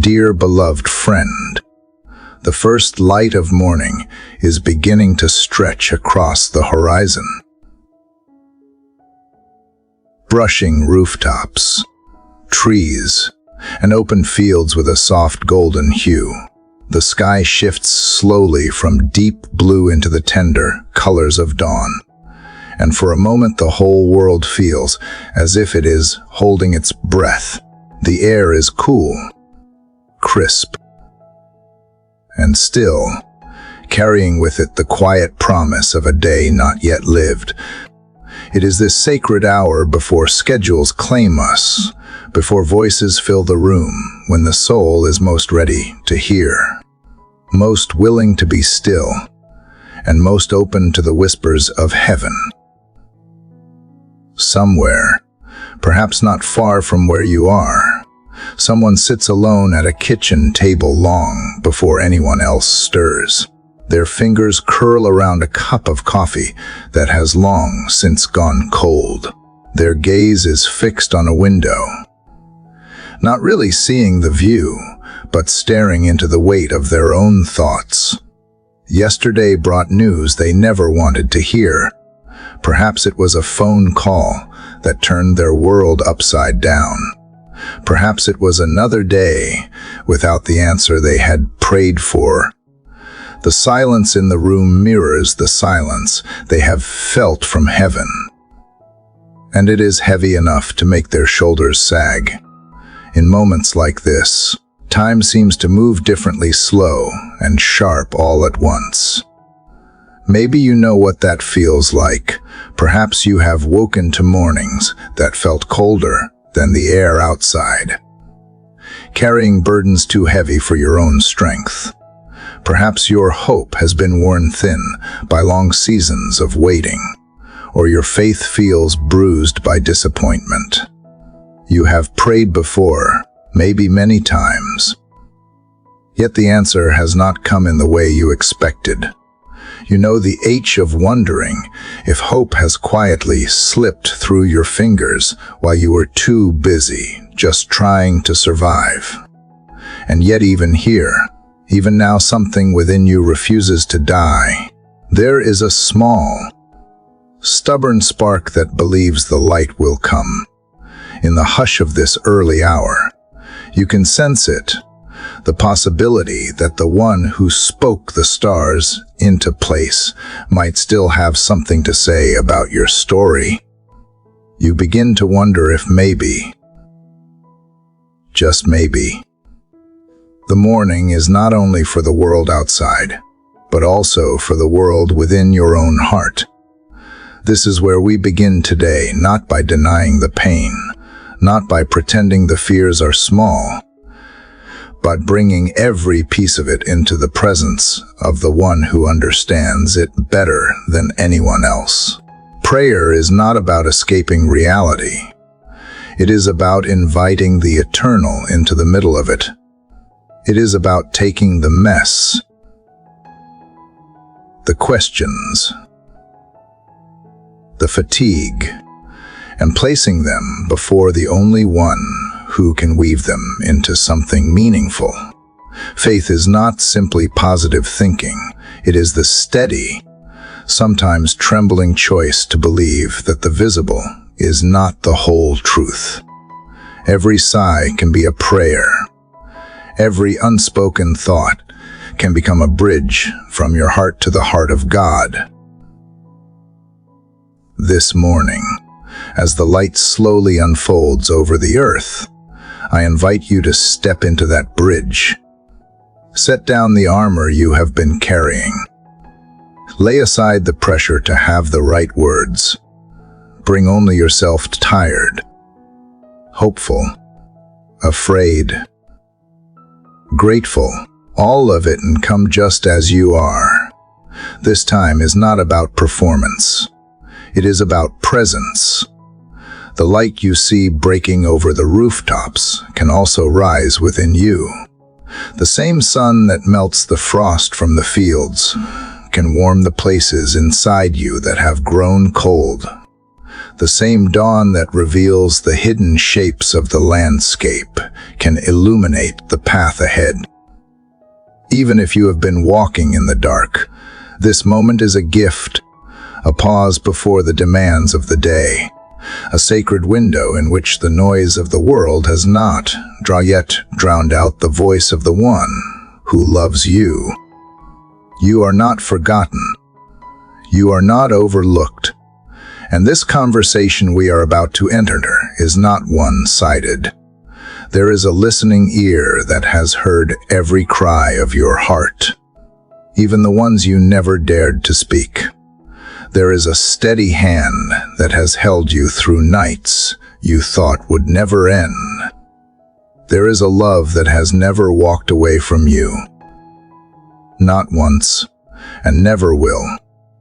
Dear beloved friend, the first light of morning is beginning to stretch across the horizon. Brushing rooftops, trees, and open fields with a soft golden hue, the sky shifts slowly from deep blue into the tender colors of dawn. And for a moment the whole world feels as if it is holding its breath. The air is cool, crisp, and still, carrying with it the quiet promise of a day not yet lived. It is this sacred hour before schedules claim us, before voices fill the room, when the soul is most ready to hear, most willing to be still, and most open to the whispers of heaven. Somewhere, perhaps not far from where you are, someone sits alone at a kitchen table long before anyone else stirs. Their fingers curl around a cup of coffee that has long since gone cold. Their gaze is fixed on a window, not really seeing the view, but staring into the weight of their own thoughts. Yesterday brought news they never wanted to hear. Perhaps it was a phone call that turned their world upside down. Perhaps it was another day without the answer they had prayed for. The silence in the room mirrors the silence they have felt from heaven. And it is heavy enough to make their shoulders sag. In moments like this, time seems to move differently, slow and sharp all at once. Maybe you know what that feels like. Perhaps you have woken to mornings that felt colder than the air outside, carrying burdens too heavy for your own strength. Perhaps your hope has been worn thin by long seasons of waiting, or your faith feels bruised by disappointment. You have prayed before, maybe many times, yet the answer has not come in the way you expected. You know the ache of wondering if hope has quietly slipped through your fingers while you were too busy just trying to survive. And yet even here, even now, something within you refuses to die. There is a small, stubborn spark that believes the light will come. In the hush of this early hour, you can sense it, the possibility that the one who spoke the stars into place might still have something to say about your story. You begin to wonder if maybe, just maybe, the morning is not only for the world outside, but also for the world within your own heart. This is where we begin today, not by denying the pain, not by pretending the fears are small, but bringing every piece of it into the presence of the one who understands it better than anyone else. Prayer is not about escaping reality. It is about inviting the eternal into the middle of it. It is about taking the mess, the questions, the fatigue, and placing them before the only one who can weave them into something meaningful. Faith is not simply positive thinking. It is the steady, sometimes trembling choice to believe that the visible is not the whole truth. Every sigh can be a prayer. Every unspoken thought can become a bridge from your heart to the heart of God. This morning, as the light slowly unfolds over the earth, I invite you to step into that bridge. Set down the armor you have been carrying. Lay aside the pressure to have the right words. Bring only yourself tired, hopeful, afraid, grateful, all of it, and come just as you are. This time is not about performance. It is about presence. The light you see breaking over the rooftops can also rise within you. The same sun that melts the frost from the fields can warm the places inside you that have grown cold. The same dawn that reveals the hidden shapes of the landscape can illuminate the path ahead. Even if you have been walking in the dark, this moment is a gift, a pause before the demands of the day, a sacred window in which the noise of the world has not yet drowned out the voice of the one who loves you. You are not forgotten. You are not overlooked. And this conversation we are about to enter is not one-sided. There is a listening ear that has heard every cry of your heart, even the ones you never dared to speak. There is a steady hand that has held you through nights you thought would never end. There is a love that has never walked away from you. Not once, and never will.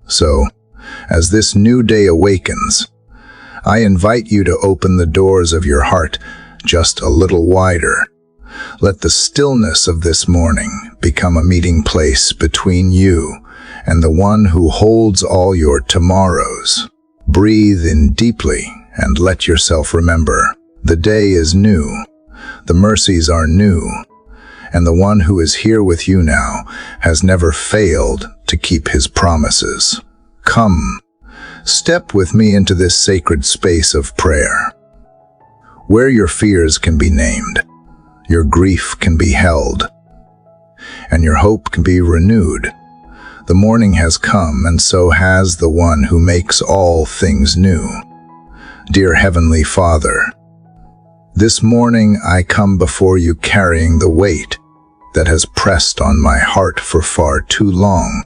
So, as this new day awakens, I invite you to open the doors of your heart just a little wider. Let the stillness of this morning become a meeting place between you and the one who holds all your tomorrows. Breathe in deeply and let yourself remember, the day is new, the mercies are new, and the one who is here with you now has never failed to keep his promises. Come, step with me into this sacred space of prayer, where your fears can be named, your grief can be held, and your hope can be renewed. The morning has come, and so has the one who makes all things new. Dear Heavenly Father, this morning I come before you carrying the weight that has pressed on my heart for far too long.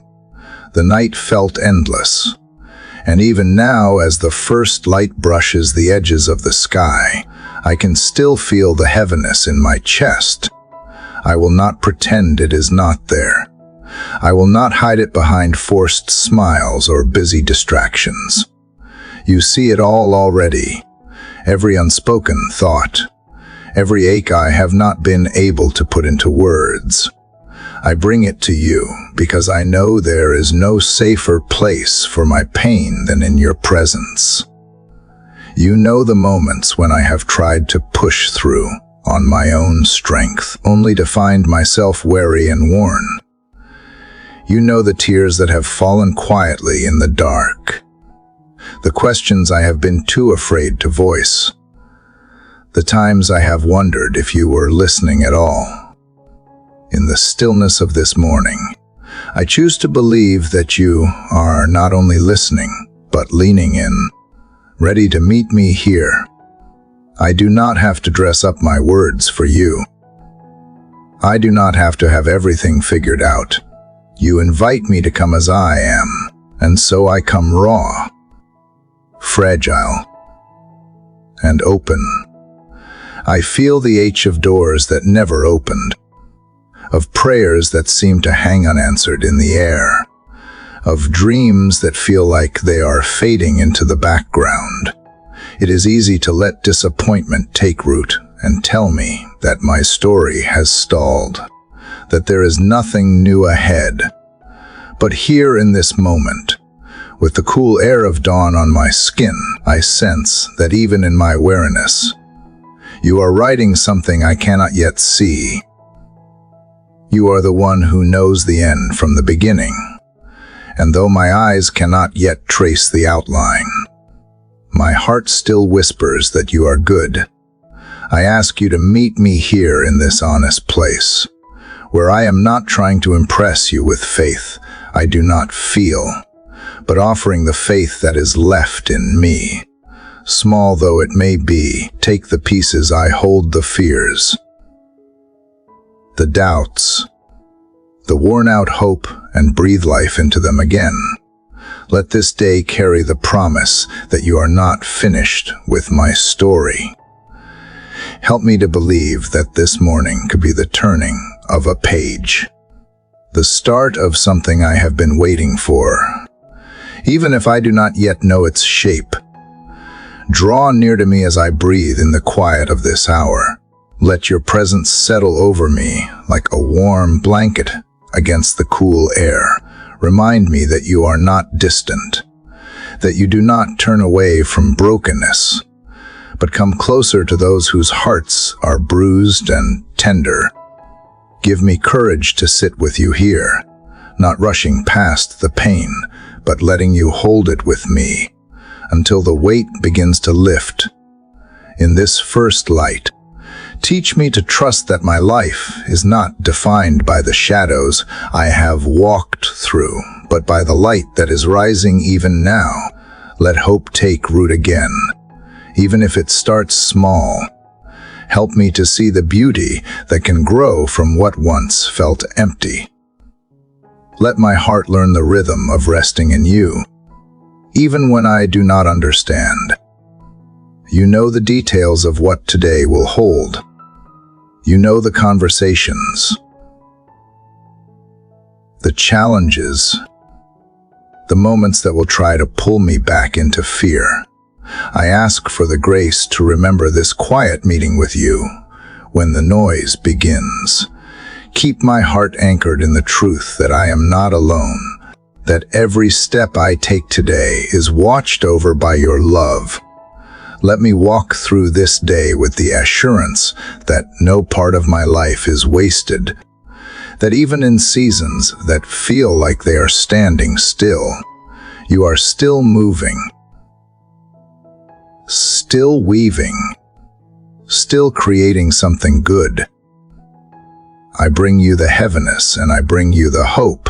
The night felt endless, and even now, as the first light brushes the edges of the sky, I can still feel the heaviness in my chest. I will not pretend it is not there. I will not hide it behind forced smiles or busy distractions. You see it all already, every unspoken thought, every ache I have not been able to put into words. I bring it to you because I know there is no safer place for my pain than in your presence. You know the moments when I have tried to push through on my own strength, only to find myself weary and worn. You know the tears that have fallen quietly in the dark, the questions I have been too afraid to voice, the times I have wondered if you were listening at all. In the stillness of this morning, I choose to believe that you are not only listening, but leaning in, ready to meet me here. I do not have to dress up my words for you. I do not have to have everything figured out. You invite me to come as I am, and so I come raw, fragile, and open. I feel the ache of doors that never opened, of prayers that seem to hang unanswered in the air, of dreams that feel like they are fading into the background. It is easy to let disappointment take root and tell me that my story has stalled, that there is nothing new ahead. But here in this moment, with the cool air of dawn on my skin, I sense that even in my weariness, you are writing something I cannot yet see. You are the one who knows the end from the beginning, and though my eyes cannot yet trace the outline, my heart still whispers that you are good. I ask you to meet me here in this honest place, where I am not trying to impress you with faith I do not feel, but offering the faith that is left in me. Small though it may be, take the pieces I hold, the fears, the doubts, the worn-out hope, and breathe life into them again. Let this day carry the promise that you are not finished with my story. Help me to believe that this morning could be the turning of a page, the start of something I have been waiting for, even if I do not yet know its shape. Draw near to me as I breathe in the quiet of this hour. Let your presence settle over me like a warm blanket against the cool air. Remind me that you are not distant, that you do not turn away from brokenness, but come closer to those whose hearts are bruised and tender. Give me courage to sit with you here, not rushing past the pain, but letting you hold it with me until the weight begins to lift. In this first light, teach me to trust that my life is not defined by the shadows I have walked through, but by the light that is rising even now. Let hope take root again, even if it starts small. Help me to see the beauty that can grow from what once felt empty. Let my heart learn the rhythm of resting in you, even when I do not understand. You know the details of what today will hold. You know the conversations, the challenges, the moments that will try to pull me back into fear. I ask for the grace to remember this quiet meeting with you when the noise begins. Keep my heart anchored in the truth that I am not alone, that every step I take today is watched over by your love. Let me walk through this day with the assurance that no part of my life is wasted, that even in seasons that feel like they are standing still, you are still moving, still weaving, still creating something good. I bring you the heaviness and I bring you the hope,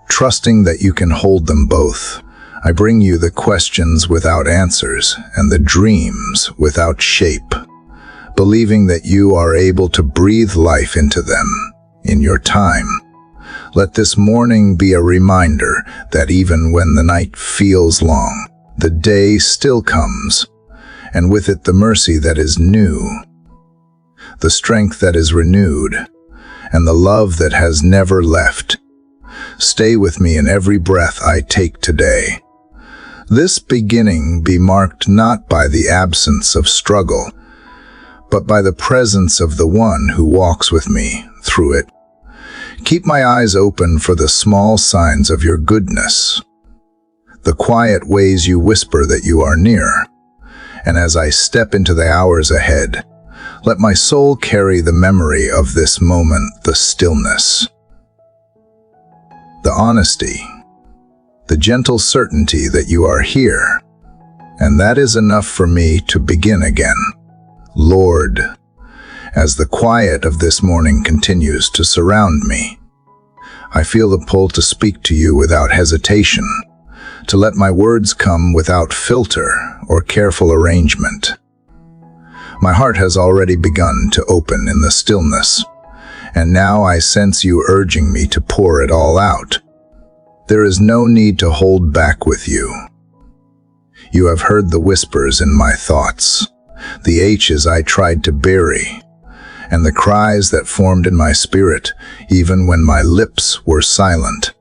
trusting that you can hold them both. I bring you the questions without answers and the dreams without shape, believing that you are able to breathe life into them in your time. Let this morning be a reminder that even when the night feels long, the day still comes, and with it the mercy that is new, the strength that is renewed, and the love that has never left. Stay with me in every breath I take today. This beginning be marked not by the absence of struggle, but by the presence of the one who walks with me through it. Keep my eyes open for the small signs of your goodness, the quiet ways you whisper that you are near. And as I step into the hours ahead, let my soul carry the memory of this moment, the stillness, the honesty, the gentle certainty that you are here, and that is enough for me to begin again. Lord, as the quiet of this morning continues to surround me, I feel the pull to speak to you without hesitation, to let my words come without filter or careful arrangement. My heart has already begun to open in the stillness, and now I sense you urging me to pour it all out. There is no need to hold back with you. You have heard the whispers in my thoughts, the H's I tried to bury, and the cries that formed in my spirit even when my lips were silent.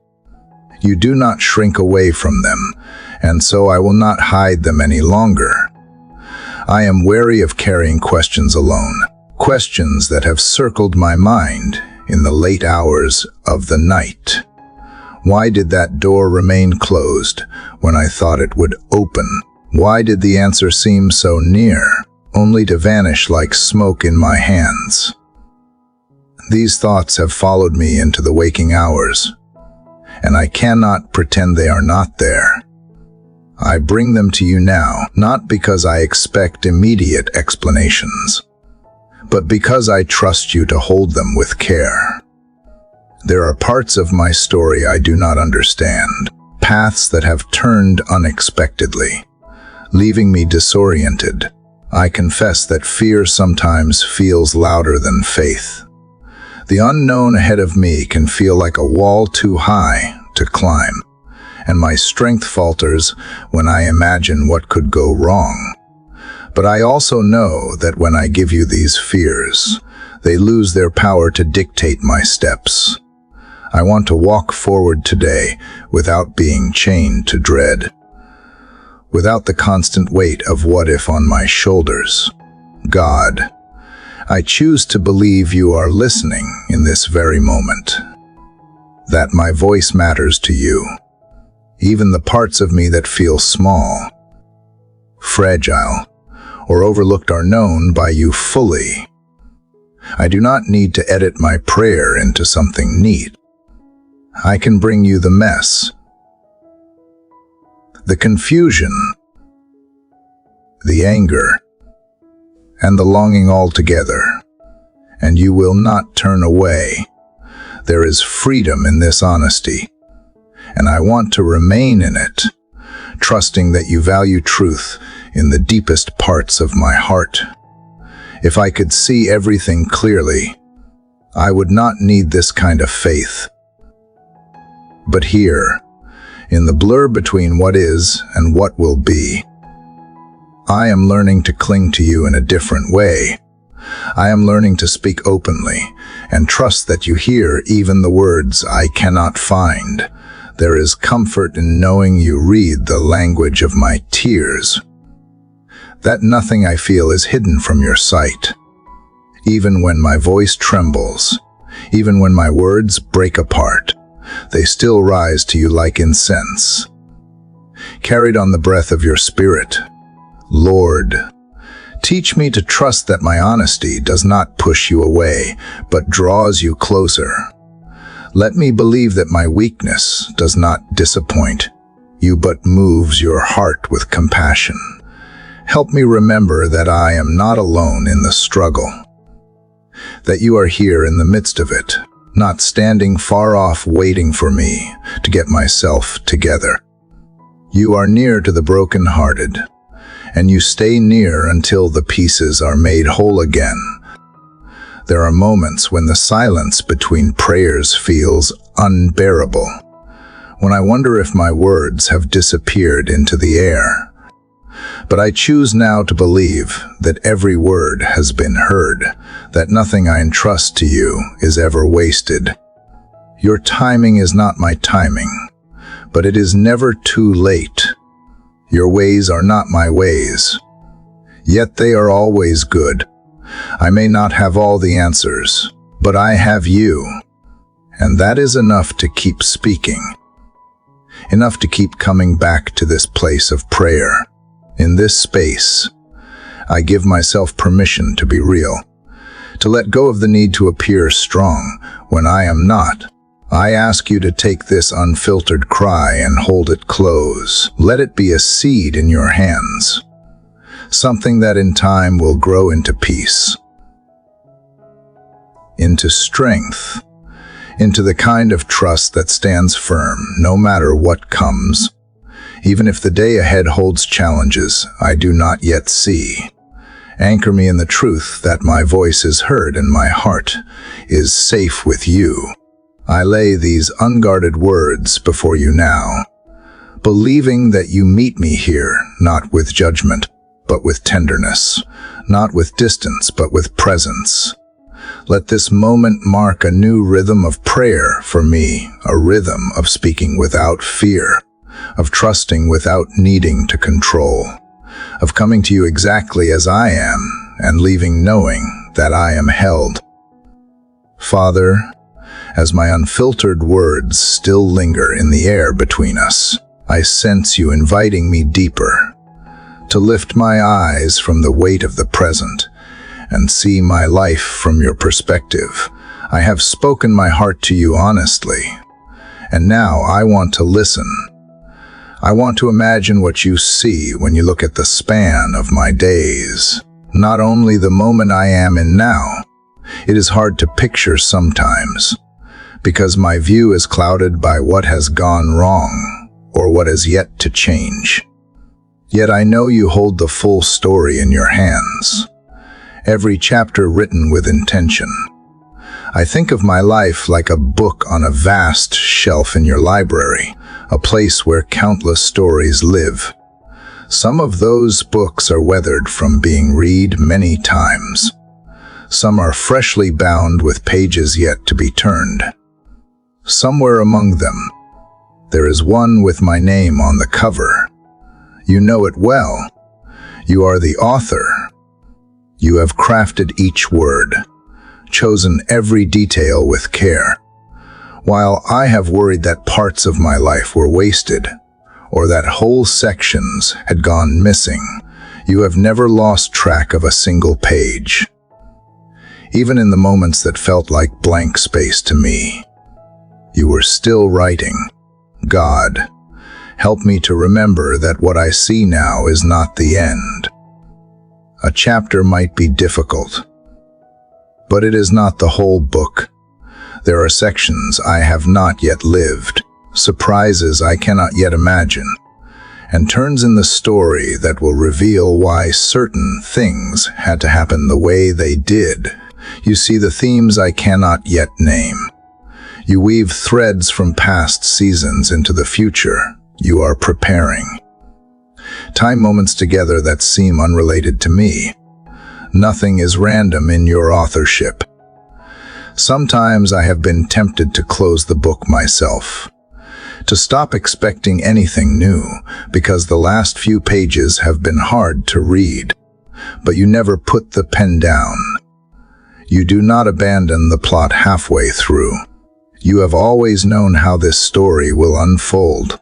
You do not shrink away from them, and so I will not hide them any longer. I am wary of carrying questions alone, questions that have circled my mind in the late hours of the night. Why did that door remain closed when I thought it would open? Why did the answer seem so near, only to vanish like smoke in my hands? These thoughts have followed me into the waking hours, and I cannot pretend they are not there. I bring them to you now, not because I expect immediate explanations, but because I trust you to hold them with care. There are parts of my story I do not understand, paths that have turned unexpectedly, leaving me disoriented. I confess that fear sometimes feels louder than faith. The unknown ahead of me can feel like a wall too high to climb, and my strength falters when I imagine what could go wrong. But I also know that when I give you these fears, they lose their power to dictate my steps. I want to walk forward today without being chained to dread, without the constant weight of what if on my shoulders. God, I choose to believe you are listening in this very moment, that my voice matters to you, even the parts of me that feel small, fragile, or overlooked are known by you fully. I do not need to edit my prayer into something neat. I can bring you the mess, the confusion, the anger, and the longing all together, and you will not turn away. There is freedom in this honesty, and I want to remain in it, trusting that you value truth in the deepest parts of my heart. If I could see everything clearly, I would not need this kind of faith. But here, in the blur between what is and what will be, I am learning to cling to you in a different way. I am learning to speak openly and trust that you hear even the words I cannot find. There is comfort in knowing you read the language of my tears, that nothing I feel is hidden from your sight. Even when my voice trembles, even when my words break apart, they still rise to you like incense, carried on the breath of your spirit. Lord, teach me to trust that my honesty does not push you away, but draws you closer. Let me believe that my weakness does not disappoint you, but moves your heart with compassion. Help me remember that I am not alone in the struggle, that you are here in the midst of it, not standing far off waiting for me to get myself together. You are near to the brokenhearted, and you stay near until the pieces are made whole again. There are moments when the silence between prayers feels unbearable, when I wonder if my words have disappeared into the air. But I choose now to believe that every word has been heard, that nothing I entrust to you is ever wasted. Your timing is not my timing, but it is never too late. Your ways are not my ways, yet they are always good. I may not have all the answers, but I have you, and that is enough to keep speaking, enough to keep coming back to this place of prayer. In this space, I give myself permission to be real, to let go of the need to appear strong when I am not. I ask you to take this unfiltered cry and hold it close. Let it be a seed in your hands, something that in time will grow into peace, into strength, into the kind of trust that stands firm no matter what comes. Even if the day ahead holds challenges I do not yet see, anchor me in the truth that my voice is heard and my heart is safe with you. I lay these unguarded words before you now, believing that you meet me here not with judgment, but with tenderness, not with distance, but with presence. Let this moment mark a new rhythm of prayer for me, a rhythm of speaking without fear, of trusting without needing to control, of coming to you exactly as I am and leaving knowing that I am held. Father, as my unfiltered words still linger in the air between us, I sense you inviting me deeper, to lift my eyes from the weight of the present and see my life from your perspective. I have spoken my heart to you honestly, and now I want to listen. I want to imagine what you see when you look at the span of my days, not only the moment I am in now. It is hard to picture sometimes, because my view is clouded by what has gone wrong or what has yet to change. Yet I know you hold the full story in your hands, every chapter written with intention. I think of my life like a book on a vast shelf in your library, a place where countless stories live. Some of those books are weathered from being read many times. Some are freshly bound with pages yet to be turned. Somewhere among them, there is one with my name on the cover. You know it well. You are the author. You have crafted each word, chosen every detail with care. While I have worried that parts of my life were wasted, or that whole sections had gone missing, You have never lost track of a single page, even in the moments that felt like blank space to me. You were still writing. God, help me to remember that what I see now is not the end. A chapter might be difficult, but it is not the whole book. There are sections I have not yet lived, surprises I cannot yet imagine, and turns in the story that will reveal why certain things had to happen the way they did. You see the themes I cannot yet name. You weave threads from past seasons into the future you are preparing. Tie moments together that seem unrelated to me. Nothing is random in your authorship. Sometimes I have been tempted to close the book myself, to stop expecting anything new, because the last few pages have been hard to read. But you never put the pen down. You do not abandon the plot halfway through. You have always known how this story will unfold,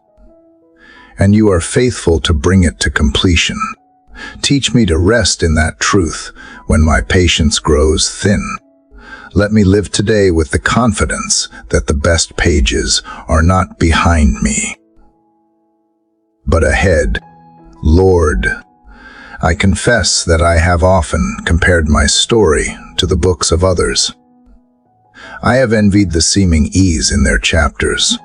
and you are faithful to bring it to completion. Teach me to rest in that truth when my patience grows thin. Let me live today with the confidence that the best pages are not behind me, but ahead. Lord, I confess that I have often compared my story to the books of others. I have envied the seeming ease in their chapters,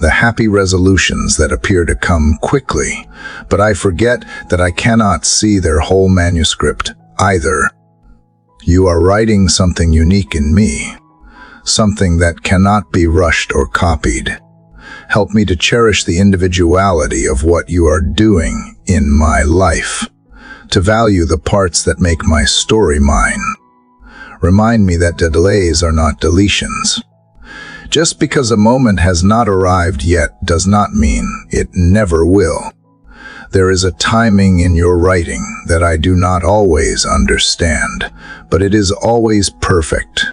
the happy resolutions that appear to come quickly, but I forget that I cannot see their whole manuscript either. You are writing something unique in me, something that cannot be rushed or copied. Help me to cherish the individuality of what you are doing in my life, to value the parts that make my story mine. Remind me that delays are not deletions. Just because a moment has not arrived yet does not mean it never will. There is a timing in your writing that I do not always understand, but it is always perfect.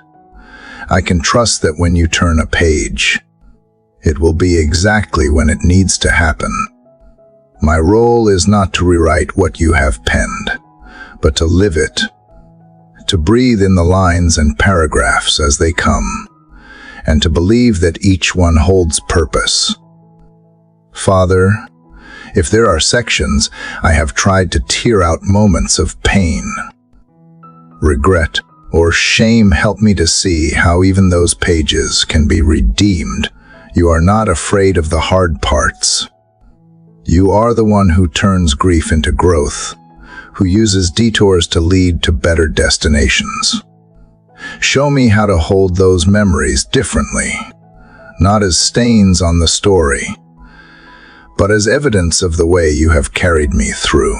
I can trust that when you turn a page, it will be exactly when it needs to happen. My role is not to rewrite what you have penned, but to live it, to breathe in the lines and paragraphs as they come, and to believe that each one holds purpose. Father, if there are sections I have tried to tear out moments of pain, regret, or shame, help me to see how even those pages can be redeemed. You are not afraid of the hard parts. You are the one who turns grief into growth, who uses detours to lead to better destinations. Show me how to hold those memories differently, not as stains on the story, but as evidence of the way you have carried me through.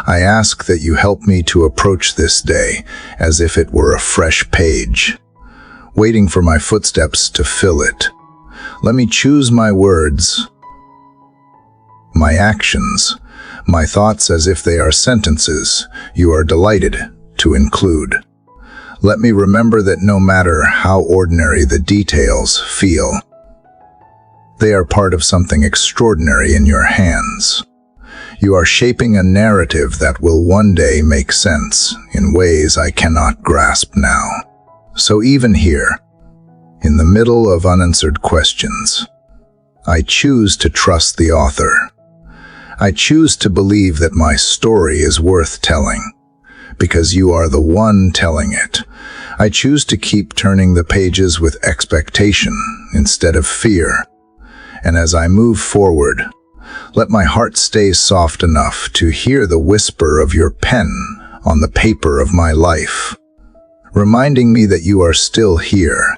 I ask that you help me to approach this day as if it were a fresh page, waiting for my footsteps to fill it. Let me choose my words, my actions, my thoughts as if they are sentences you are delighted to include. Let me remember that no matter how ordinary the details feel, they are part of something extraordinary in your hands. You are shaping a narrative that will one day make sense in ways I cannot grasp now. So even here, in the middle of unanswered questions, I choose to trust the author. I choose to believe that my story is worth telling, because you are the one telling it. I choose to keep turning the pages with expectation instead of fear. And as I move forward, let my heart stay soft enough to hear the whisper of your pen on the paper of my life, reminding me that you are still here,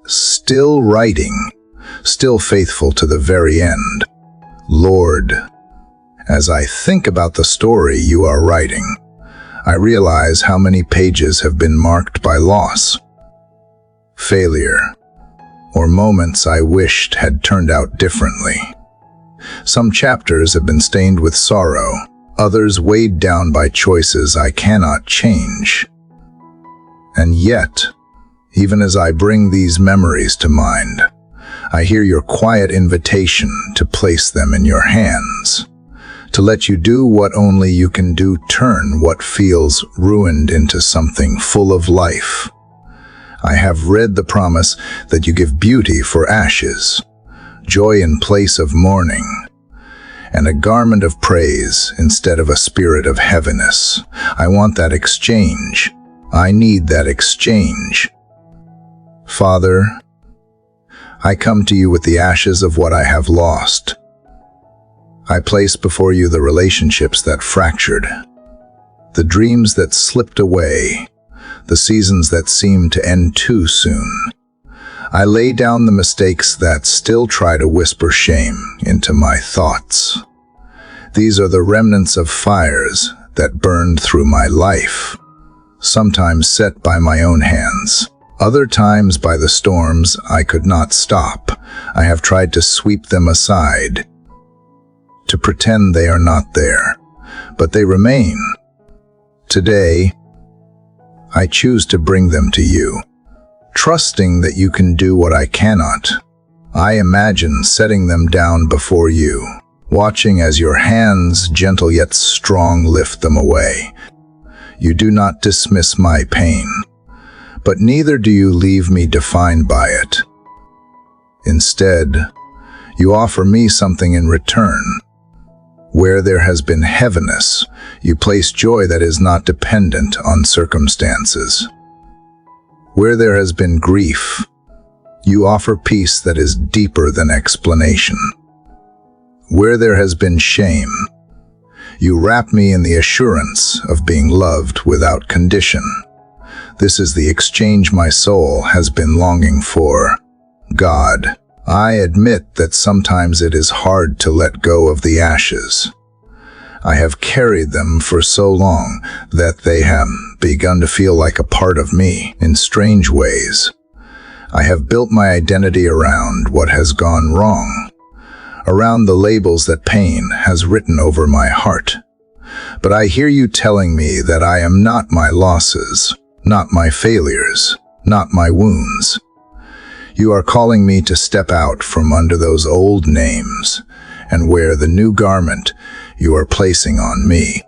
still writing, still faithful to the very end. Lord, as I think about the story you are writing, I realize how many pages have been marked by loss, failure, or moments I wished had turned out differently. Some chapters have been stained with sorrow, others weighed down by choices I cannot change. And yet, even as I bring these memories to mind, I hear your quiet invitation to place them in your hands, to let you do what only you can do, turn what feels ruined into something full of life. I have read the promise that you give beauty for ashes, joy in place of mourning, and a garment of praise instead of a spirit of heaviness. I want that exchange. I need that exchange. Father, I come to you with the ashes of what I have lost. I place before you the relationships that fractured, the dreams that slipped away, the seasons that seemed to end too soon. I lay down the mistakes that still try to whisper shame into my thoughts. These are the remnants of fires that burned through my life, sometimes set by my own hands, other times by the storms I could not stop. I have tried to sweep them aside, to pretend they are not there, but they remain. Today, I choose to bring them to you, trusting that you can do what I cannot. I imagine setting them down before you, watching as your hands, gentle yet strong, lift them away. You do not dismiss my pain, but neither do you leave me defined by it. Instead, you offer me something in return. Where there has been heaviness, you place joy that is not dependent on circumstances. Where there has been grief, you offer peace that is deeper than explanation. Where there has been shame, you wrap me in the assurance of being loved without condition. This is the exchange my soul has been longing for. God, I admit that sometimes it is hard to let go of the ashes. I have carried them for so long that they have begun to feel like a part of me in strange ways. I have built my identity around what has gone wrong, around the labels that pain has written over my heart. But I hear you telling me that I am not my losses, not my failures, not my wounds. You are calling me to step out from under those old names and wear the new garment you are placing on me.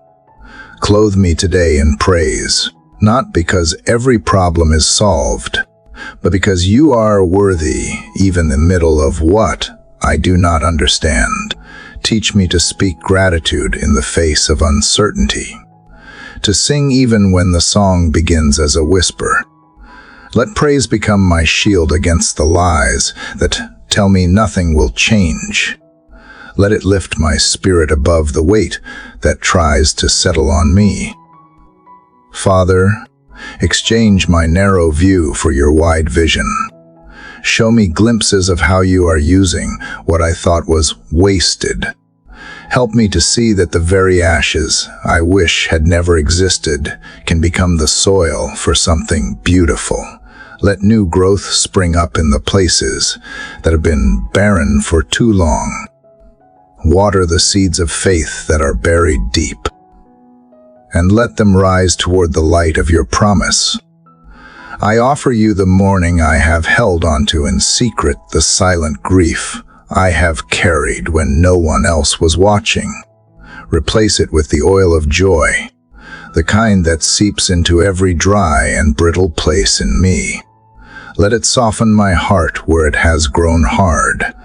Clothe me today in praise, not because every problem is solved, but because you are worthy even in the middle of what I do not understand. Teach me to speak gratitude in the face of uncertainty, to sing even when the song begins as a whisper. Let praise become my shield against the lies that tell me nothing will change. Let it lift my spirit above the weight that tries to settle on me. Father, exchange my narrow view for your wide vision. Show me glimpses of how you are using what I thought was wasted. Help me to see that the very ashes I wish had never existed can become the soil for something beautiful. Let new growth spring up in the places that have been barren for too long. Water the seeds of faith that are buried deep, and let them rise toward the light of your promise. I offer you the mourning I have held onto in secret, the silent grief I have carried when no one else was watching. Replace it with the oil of joy, the kind that seeps into every dry and brittle place in me. Let it soften my heart where it has grown hard.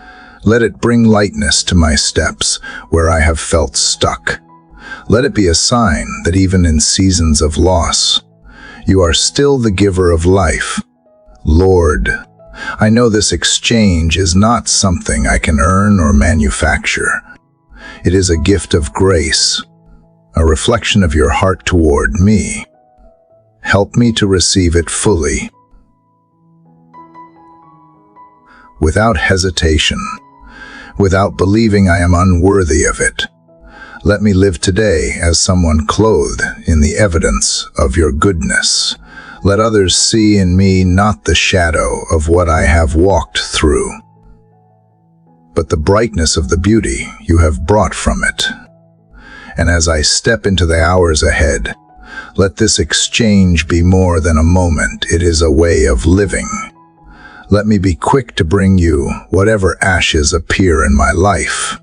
Let it bring lightness to my steps where I have felt stuck. Let it be a sign that even in seasons of loss, you are still the giver of life. Lord, I know this exchange is not something I can earn or manufacture. It is a gift of grace, a reflection of your heart toward me. Help me to receive it fully, without hesitation, without believing I am unworthy of it. Let me live today as someone clothed in the evidence of your goodness. Let others see in me not the shadow of what I have walked through, but the brightness of the beauty you have brought from it. And as I step into the hours ahead, let this exchange be more than a moment. It is a way of living. Let me be quick to bring you whatever ashes appear in my life,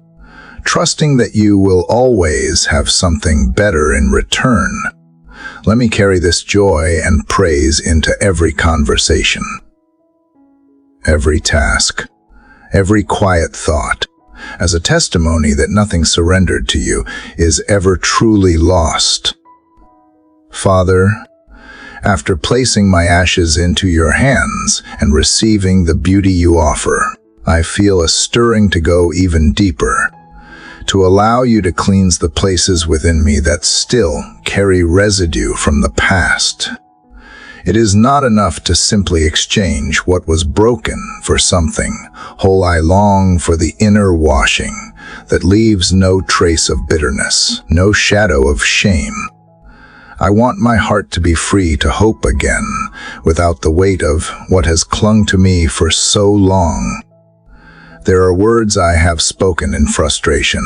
trusting that you will always have something better in return. Let me carry this joy and praise into every conversation, every task, every quiet thought, as a testimony that nothing surrendered to you is ever truly lost. Father, after placing my ashes into your hands and receiving the beauty you offer, I feel a stirring to go even deeper, to allow you to cleanse the places within me that still carry residue from the past. It is not enough to simply exchange what was broken for something whole. I long for the inner washing that leaves no trace of bitterness, no shadow of shame. I want my heart to be free to hope again, without the weight of what has clung to me for so long. There are words I have spoken in frustration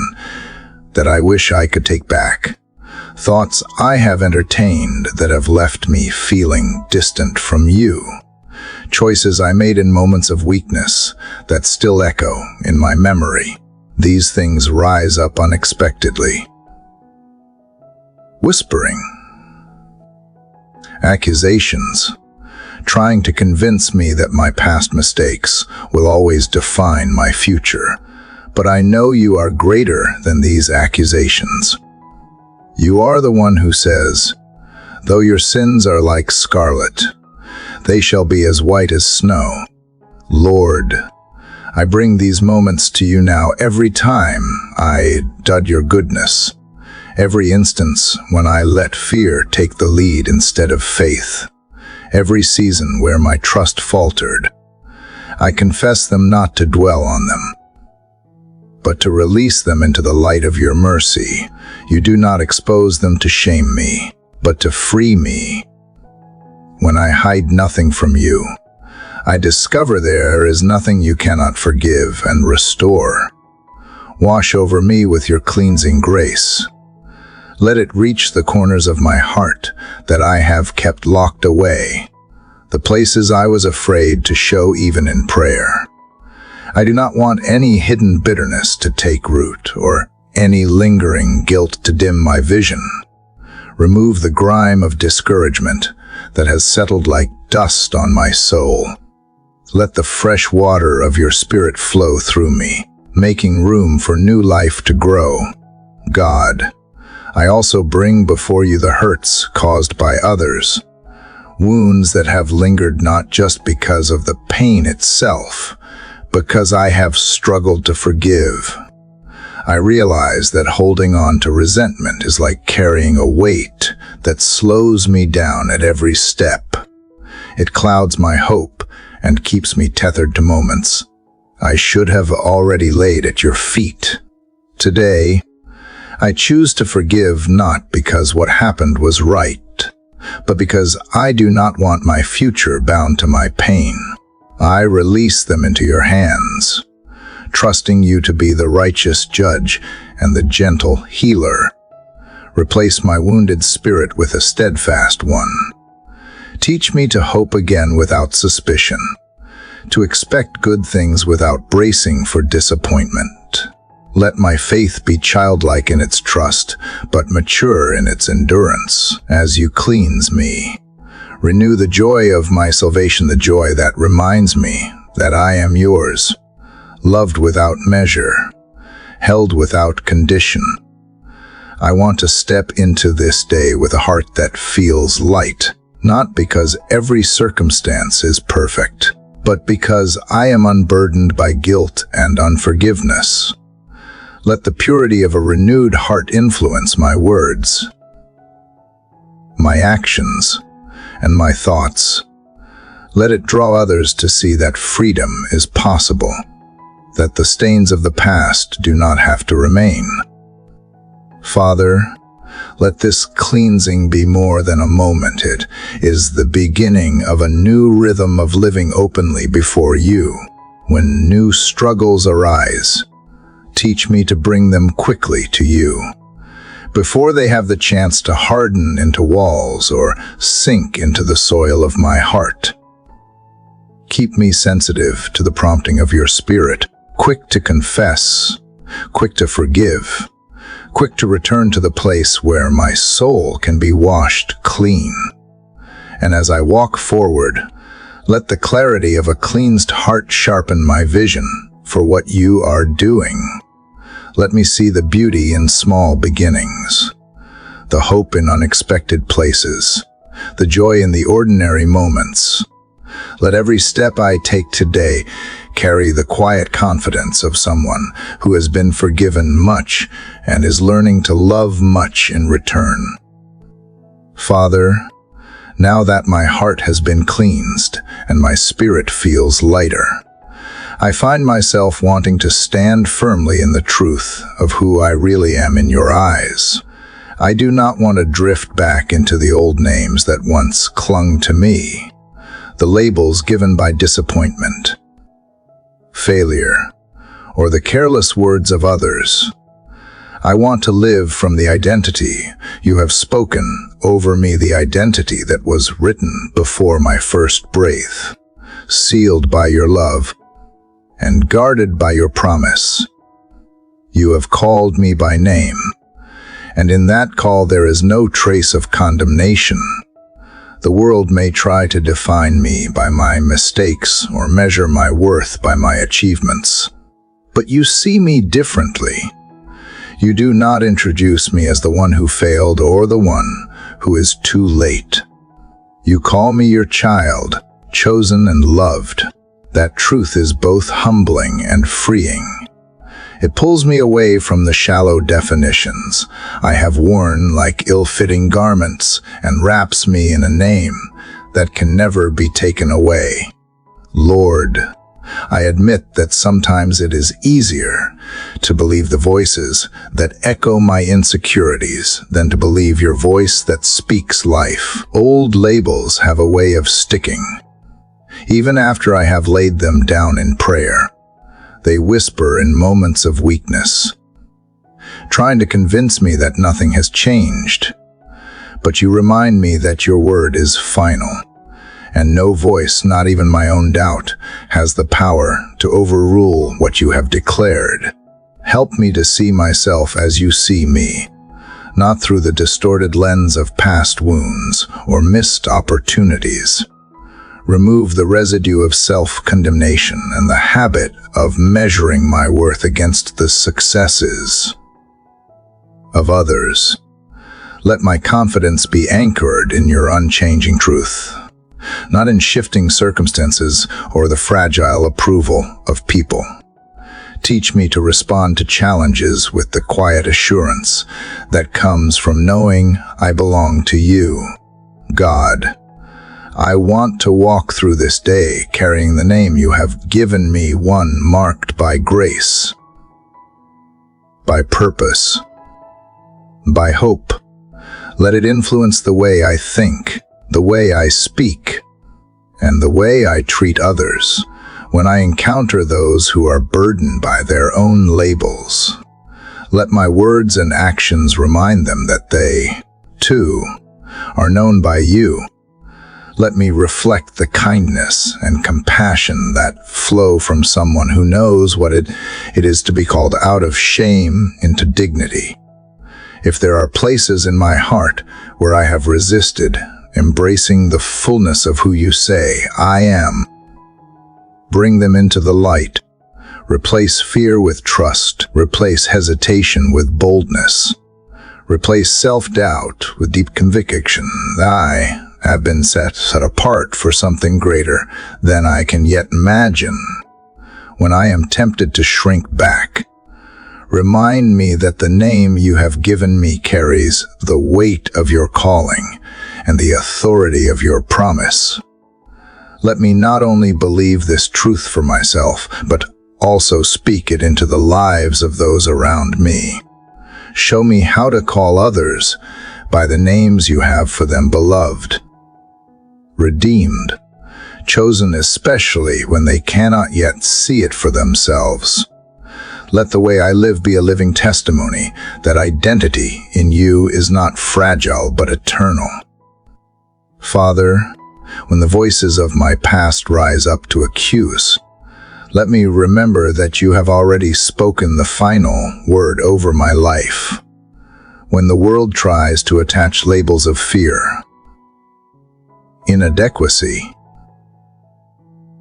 that I wish I could take back. Thoughts I have entertained that have left me feeling distant from you. Choices I made in moments of weakness that still echo in my memory. These things rise up unexpectedly, whispering. Accusations, trying to convince me that my past mistakes will always define my future. But I know you are greater than these accusations. You are the one who says, "Though your sins are like scarlet, they shall be as white as snow." Lord, I bring these moments to you now every time I doubt your goodness, every instance when I let fear take the lead instead of faith, every season where my trust faltered. I confess them not to dwell on them, but to release them into the light of your mercy. You do not expose them to shame me, but to free me. When I hide nothing from you, I discover there is nothing you cannot forgive and restore. Wash over me with your cleansing grace. Let it reach the corners of my heart that I have kept locked away, the places I was afraid to show even in prayer. I do not want any hidden bitterness to take root, or any lingering guilt to dim my vision. Remove the grime of discouragement that has settled like dust on my soul. Let the fresh water of your Spirit flow through me, making room for new life to grow. God, I also bring before you the hurts caused by others, wounds that have lingered not just because of the pain itself, because I have struggled to forgive. I realize that holding on to resentment is like carrying a weight that slows me down at every step. It clouds my hope and keeps me tethered to moments I should have already laid at your feet. Today, I choose to forgive not because what happened was right, but because I do not want my future bound to my pain. I release them into your hands, trusting you to be the righteous judge and the gentle healer. Replace my wounded spirit with a steadfast one. Teach me to hope again without suspicion, to expect good things without bracing for disappointment. Let my faith be childlike in its trust, but mature in its endurance. As you cleanse me, renew the joy of my salvation, the joy that reminds me that I am yours, loved without measure, held without condition. I want to step into this day with a heart that feels light, not because every circumstance is perfect, but because I am unburdened by guilt and unforgiveness. Let the purity of a renewed heart influence my words, my actions, and my thoughts. Let it draw others to see that freedom is possible, that the stains of the past do not have to remain. Father, let this cleansing be more than a moment. It is the beginning of a new rhythm of living openly before you. When new struggles arise, teach me to bring them quickly to you, before they have the chance to harden into walls or sink into the soil of my heart. Keep me sensitive to the prompting of your Spirit, quick to confess quick to forgive, quick to return to the place where my soul can be washed clean. And as I walk forward, let the clarity of a cleansed heart sharpen my vision for what you are doing. Let me see the beauty in small beginnings, the hope in unexpected places, the joy in the ordinary moments. Let every step I take today carry the quiet confidence of someone who has been forgiven much and is learning to love much in return. Father, now that my heart has been cleansed and my spirit feels lighter, I find myself wanting to stand firmly in the truth of who I really am in your eyes. I do not want to drift back into the old names that once clung to me, the labels given by disappointment, failure, or the careless words of others. I want to live from the identity you have spoken over me, the identity that was written before my first breath, sealed by your love and guarded by your promise. You have called me by name, and in that call there is no trace of condemnation. The world may try to define me by my mistakes or measure my worth by my achievements, but you see me differently. You do not introduce me as the one who failed or the one who is too late. You call me your child, chosen and loved. That truth is both humbling and freeing. It pulls me away from the shallow definitions I have worn like ill-fitting garments and wraps me in a name that can never be taken away. Lord, I admit that sometimes it is easier to believe the voices that echo my insecurities than to believe your voice that speaks life. Old labels have a way of sticking. Even after I have laid them down in prayer, they whisper in moments of weakness, trying to convince me that nothing has changed. But you remind me that your word is final, and no voice, not even my own doubt, has the power to overrule what you have declared. Help me to see myself as you see me, not through the distorted lens of past wounds or missed opportunities. Remove the residue of self-condemnation and the habit of measuring my worth against the successes of others. Let my confidence be anchored in your unchanging truth, not in shifting circumstances or the fragile approval of people. Teach me to respond to challenges with the quiet assurance that comes from knowing I belong to you, God. I want to walk through this day carrying the name you have given me, one marked by grace, by purpose, by hope. Let it influence the way I think, the way I speak, and the way I treat others when I encounter those who are burdened by their own labels. Let my words and actions remind them that they, too, are known by you. Let me reflect the kindness and compassion that flow from someone who knows what it is to be called out of shame into dignity. If there are places in my heart where I have resisted embracing the fullness of who you say I am, bring them into the light. Replace fear with trust. Replace hesitation with boldness. Replace self-doubt with deep conviction. I have been set apart for something greater than I can yet imagine. When I am tempted to shrink back, remind me that the name you have given me carries the weight of your calling and the authority of your promise. Let me not only believe this truth for myself, but also speak it into the lives of those around me. Show me how to call others by the names you have for them: beloved, redeemed, chosen, especially when they cannot yet see it for themselves. Let the way I live be a living testimony that identity in you is not fragile but eternal. Father, when the voices of my past rise up to accuse, Let me remember that you have already spoken the final word over my life. When the world tries to attach labels of fear, inadequacy,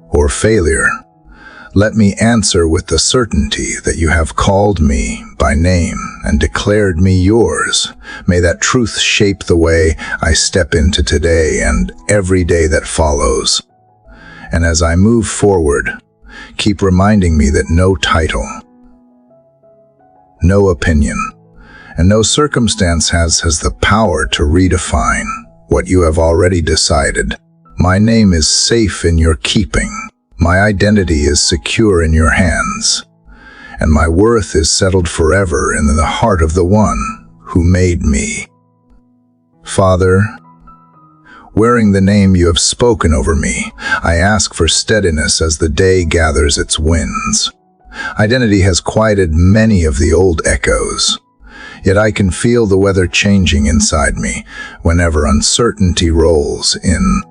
or failure, let me answer with the certainty that you have called me by name and declared me yours. May that truth shape the way I step into today and every day that follows. And as I move forward, keep reminding me that no title, no opinion, and no circumstance has the power to redefine what you have already decided. My name is safe in your keeping. My identity is secure in your hands, and my worth is settled forever in the heart of the one who made me. Father, wearing the name you have spoken over me, I ask for steadiness as the day gathers its winds. Identity has quieted many of the old echoes, yet I can feel the weather changing inside me whenever uncertainty rolls in.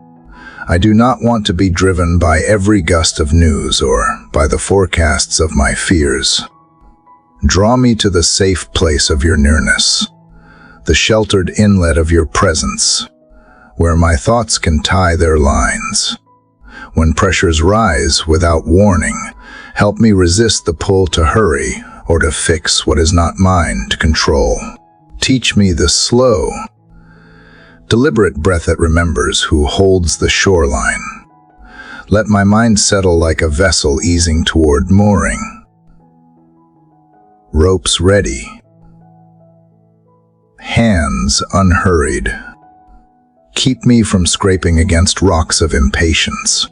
I do not want to be driven by every gust of news or by the forecasts of my fears. Draw me to the safe place of your nearness, the sheltered inlet of your presence, where my thoughts can tie their lines. When pressures rise without warning, help me resist the pull to hurry or to fix what is not mine to control. Teach me the slow, deliberate breath that remembers who holds the shoreline. Let my mind settle like a vessel easing toward mooring. Ropes ready, hands unhurried. Keep me from scraping against rocks of impatience.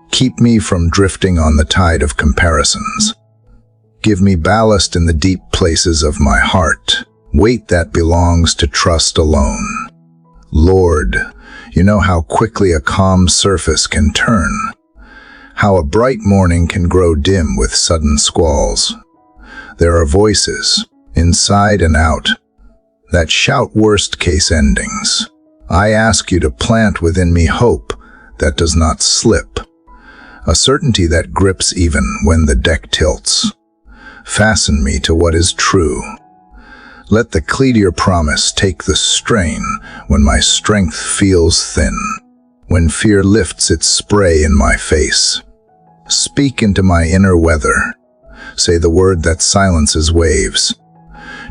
Keep me from drifting on the tide of comparisons. Give me ballast in the deep places of my heart, weight that belongs to trust alone. Lord, you know how quickly a calm surface can turn, how a bright morning can grow dim with sudden squalls. There are voices, inside and out, that shout worst-case endings. I ask you to plant within me hope that does not slip, a certainty that grips even when the deck tilts. Fasten me to what is true. Let the clear promise take the strain when my strength feels thin, when fear lifts its spray in my face. Speak into my inner weather. Say the word that silences waves.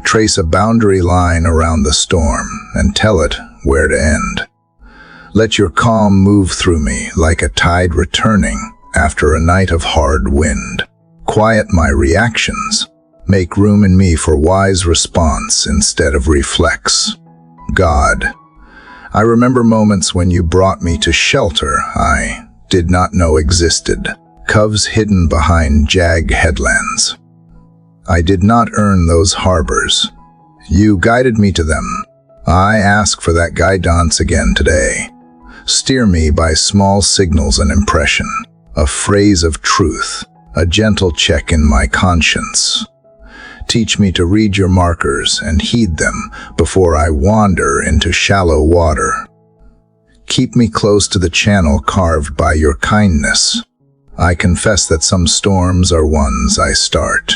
Trace a boundary line around the storm and tell it where to end. Let your calm move through me like a tide returning after a night of hard wind. Quiet my reactions. Make room in me for wise response instead of reflex. God, I remember moments when you brought me to shelter I did not know existed, coves hidden behind jagged headlands. I did not earn those harbors. You guided me to them. I ask for that guidance again today. Steer me by small signals and impression, a phrase of truth, a gentle check in my conscience. Teach me to read your markers and heed them before I wander into shallow water. Keep me close to the channel carved by your kindness. I confess that some storms are ones I start.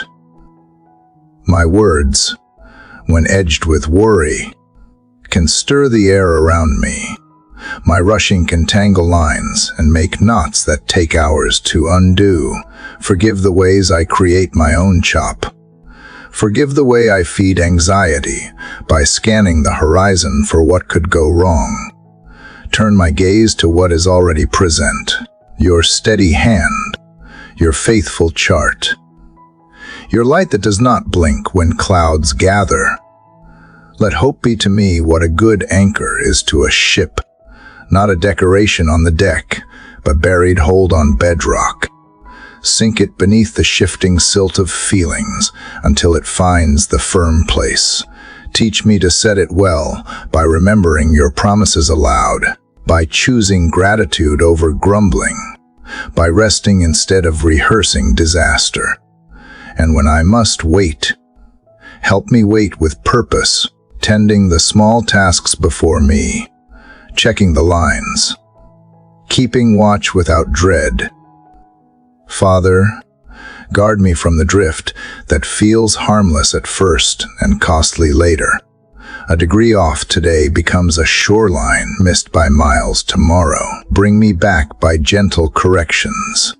My words, when edged with worry, can stir the air around me. My rushing can tangle lines and make knots that take hours to undo. Forgive the ways I create my own chop. Forgive the way I feed anxiety by scanning the horizon for what could go wrong. Turn my gaze to what is already present, your steady hand, your faithful chart, your light that does not blink when clouds gather. Let hope be to me what a good anchor is to a ship, not a decoration on the deck, but buried hold on bedrock. Sink it beneath the shifting silt of feelings until it finds the firm place. Teach me to set it well by remembering your promises aloud, by choosing gratitude over grumbling, by resting instead of rehearsing disaster. And when I must wait, help me wait with purpose, tending the small tasks before me, checking the lines, keeping watch without dread. Father, guard me from the drift that feels harmless at first and costly later. A degree off today becomes a shoreline missed by miles tomorrow. Bring me back by gentle corrections.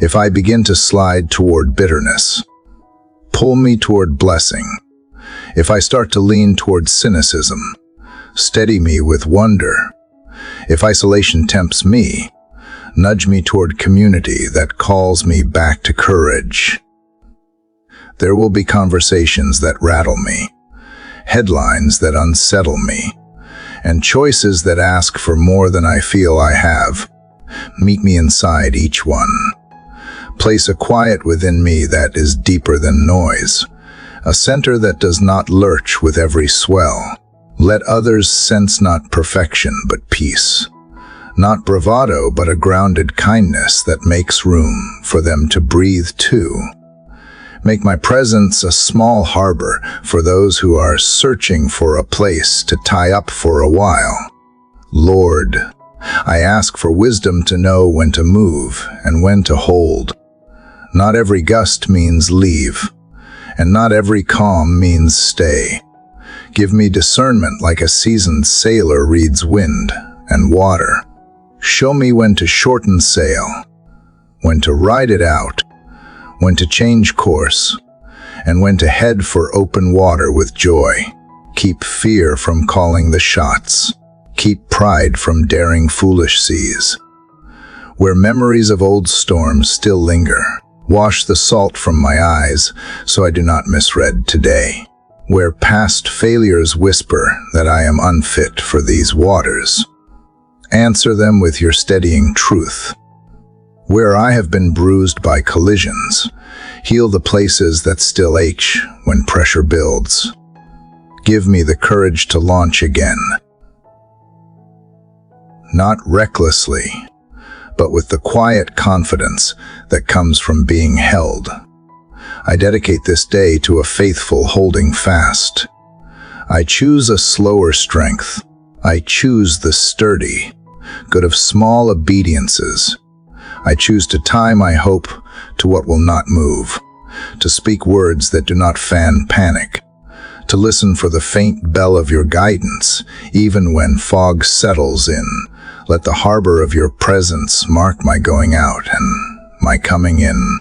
If I begin to slide toward bitterness, pull me toward blessing. If I start to lean toward cynicism, steady me with wonder. If isolation tempts me, nudge me toward community that calls me back to courage. There will be conversations that rattle me, headlines that unsettle me, and choices that ask for more than I feel I have. Meet me inside each one. Place a quiet within me that is deeper than noise, a center that does not lurch with every swell. Let others sense not perfection but peace, not bravado but a grounded kindness that makes room for them to breathe too. Make my presence a small harbor for those who are searching for a place to tie up for a while. Lord, I ask for wisdom to know when to move and when to hold. Not every gust means leave, and not every calm means stay. Give me discernment like a seasoned sailor reads wind and water. Show me when to shorten sail, when to ride it out, when to change course, and when to head for open water with joy. Keep fear from calling the shots. Keep pride from daring foolish seas. Where memories of old storms still linger, wash the salt from my eyes so I do not misread today. Where past failures whisper that I am unfit for these waters, answer them with your steadying truth. Where I have been bruised by collisions, heal the places that still ache when pressure builds. Give me the courage to launch again. Not recklessly, but with the quiet confidence that comes from being held. I dedicate this day to a faithful holding fast. I choose a slower strength. I choose the sturdy, good of small obediences. I choose to tie my hope to what will not move, to speak words that do not fan panic, to listen for the faint bell of your guidance, even when fog settles in. Let the harbor of your presence mark my going out and my coming in,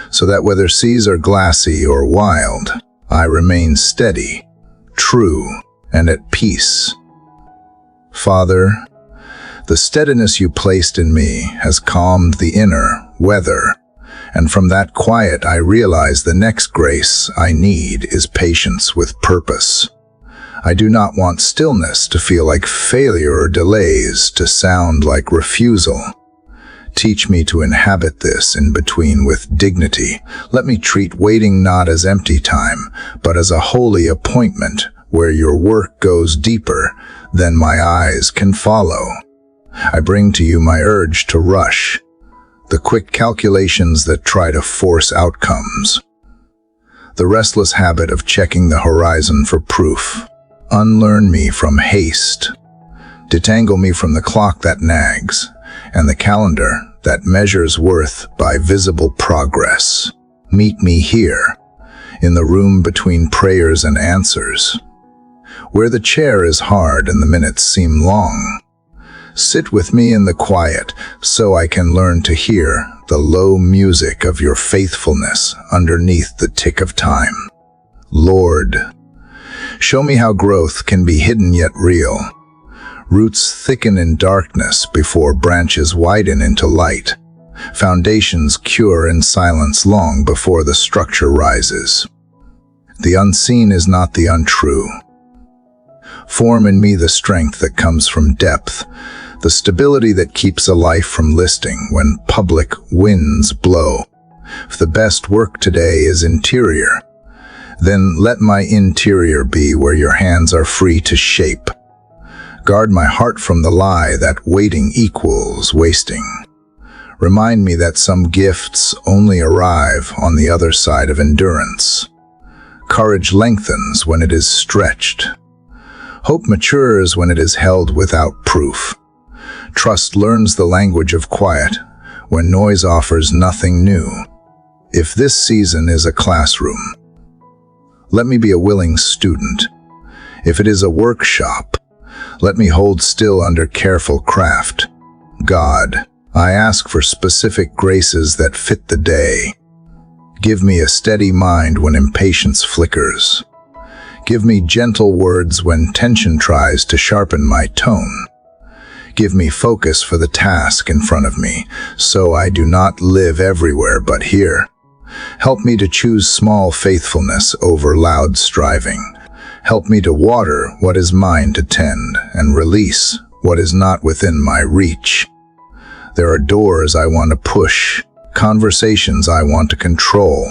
so that whether seas are glassy or wild, I remain steady, true, and at peace. Father, the steadiness you placed in me has calmed the inner weather, and from that quiet I realize the next grace I need is patience with purpose. I do not want stillness to feel like failure or delays to sound like refusal. Teach me to inhabit this in between with dignity. Let me treat waiting not as empty time, but as a holy appointment where your work goes deeper than my eyes can follow. I bring to you my urge to rush, the quick calculations that try to force outcomes, the restless habit of checking the horizon for proof. Unlearn me from haste, detangle me from the clock that nags, and the calendar that measures worth by visible progress. Meet me here, in the room between prayers and answers, where the chair is hard and the minutes seem long. Sit with me in the quiet so I can learn to hear the low music of your faithfulness underneath the tick of time. Lord, show me how growth can be hidden yet real. Roots thicken in darkness before branches widen into light. Foundations cure in silence long before the structure rises. The unseen is not the untrue. Form in me the strength that comes from depth, the stability that keeps a life from listing when public winds blow. If the best work today is interior, then let my interior be where your hands are free to shape. Guard my heart from the lie that waiting equals wasting. Remind me that some gifts only arrive on the other side of endurance. Courage lengthens when it is stretched. Hope matures when it is held without proof. Trust learns the language of quiet when noise offers nothing new. If this season is a classroom, let me be a willing student. If it is a workshop, let me hold still under careful craft. God, I ask for specific graces that fit the day. Give me a steady mind when impatience flickers. Give me gentle words when tension tries to sharpen my tone. Give me focus for the task in front of me, so I do not live everywhere but here. Help me to choose small faithfulness over loud striving. Help me to water what is mine to tend and release what is not within my reach. There are doors I want to push, conversations I want to control,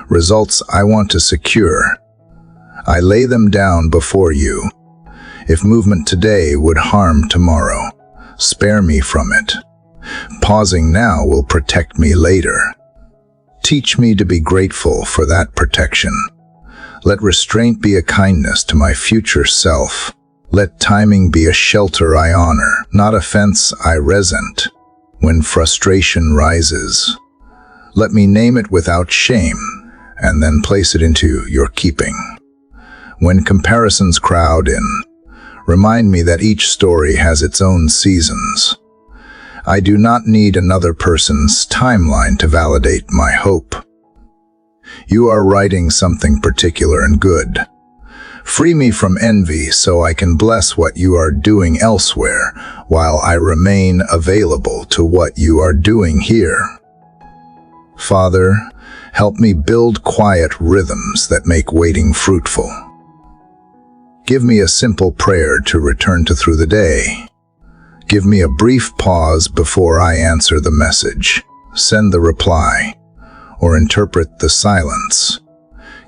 results I want to secure. I lay them down before you. If movement today would harm tomorrow, spare me from it. Pausing now will protect me later. Teach me to be grateful for that protection. Let restraint be a kindness to my future self. Let timing be a shelter I honor, not a fence I resent. When frustration rises, let me name it without shame, and then place it into your keeping. When comparisons crowd in, remind me that each story has its own seasons. I do not need another person's timeline to validate my hope. You are writing something particular and good. Free me from envy so I can bless what you are doing elsewhere, while I remain available to what you are doing here. Father, help me build quiet rhythms that make waiting fruitful. Give me a simple prayer to return to through the day. Give me a brief pause before I answer the message, send the reply, or interpret the silence.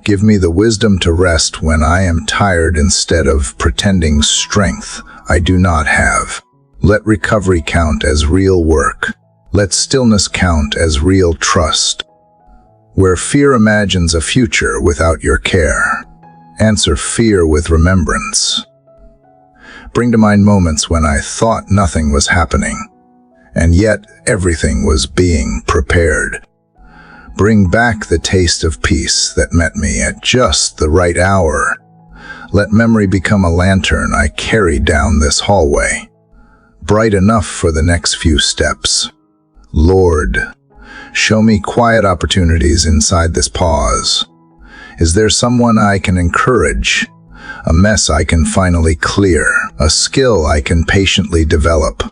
Give me the wisdom to rest when I am tired instead of pretending strength I do not have. Let recovery count as real work. Let stillness count as real trust. Where fear imagines a future without your care, answer fear with remembrance. Bring to mind moments when I thought nothing was happening, and yet everything was being prepared. Bring back the taste of peace that met me at just the right hour. Let memory become a lantern I carry down this hallway, bright enough for the next few steps. Lord, show me quiet opportunities inside this pause. Is there someone I can encourage? A mess I can finally clear? A skill I can patiently develop?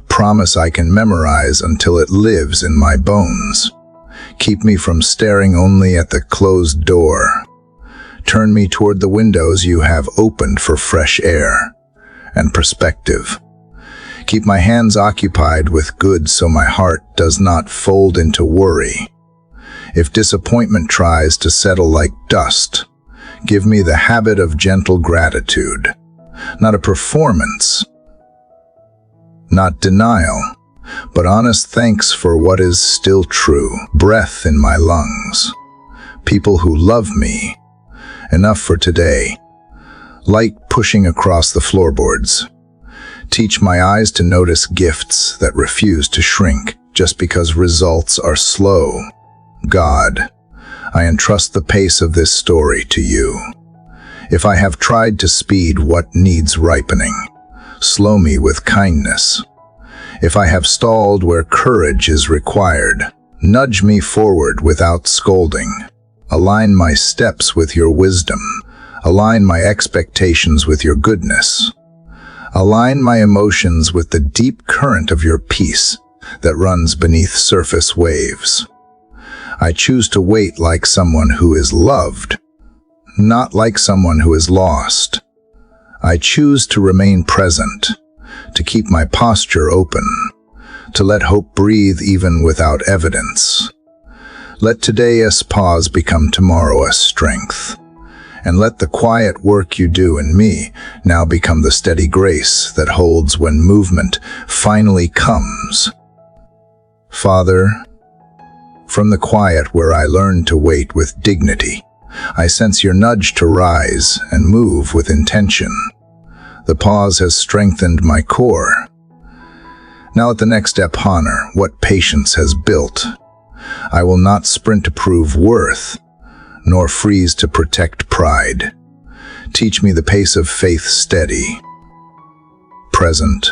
Promise I can memorize until it lives in my bones? Keep me from staring only at the closed door. Turn me toward the windows you have opened for fresh air and perspective. Keep my hands occupied with good so my heart does not fold into worry. If disappointment tries to settle like dust, give me the habit of gentle gratitude, not a performance, not denial, but honest thanks for what is still true. Breath in my lungs, people who love me, enough for today. Light pushing across the floorboards. Teach my eyes to notice gifts that refuse to shrink just because results are slow. God, I entrust the pace of this story to you. If I have tried to speed what needs ripening, slow me with kindness. If I have stalled where courage is required, nudge me forward without scolding. Align my steps with your wisdom. Align my expectations with your goodness. Align my emotions with the deep current of your peace that runs beneath surface waves. I choose to wait like someone who is loved, not like someone who is lost. I choose to remain present, to keep my posture open, to let hope breathe even without evidence. Let today's pause become tomorrow's strength, and let the quiet work you do in me now become the steady grace that holds when movement finally comes. Father, from the quiet where I learned to wait with dignity, I sense your nudge to rise and move with intention. The pause has strengthened my core. Now let the next step honor what patience has built. I will not sprint to prove worth, nor freeze to protect pride. Teach me the pace of faith, steady, present,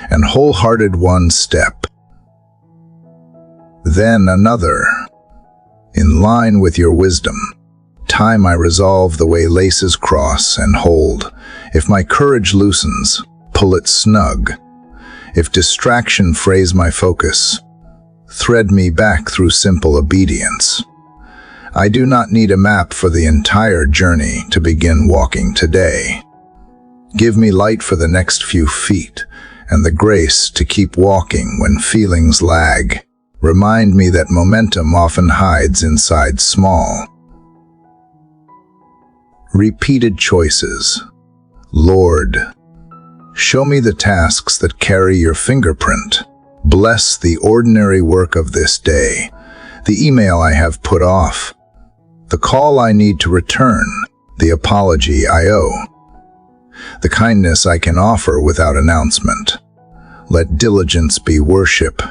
and wholehearted, one step, then another, in line with your wisdom. Tie my resolve the way laces cross, and hold. If my courage loosens, pull it snug. If distraction frays my focus, thread me back through simple obedience. I do not need a map for the entire journey to begin walking today. Give me light for the next few feet, and the grace to keep walking when feelings lag. Remind me that momentum often hides inside small, repeated choices. Lord, show me the tasks that carry your fingerprint. Bless the ordinary work of this day, the email I have put off, the call I need to return, the apology I owe, the kindness I can offer without announcement. Let diligence be worship.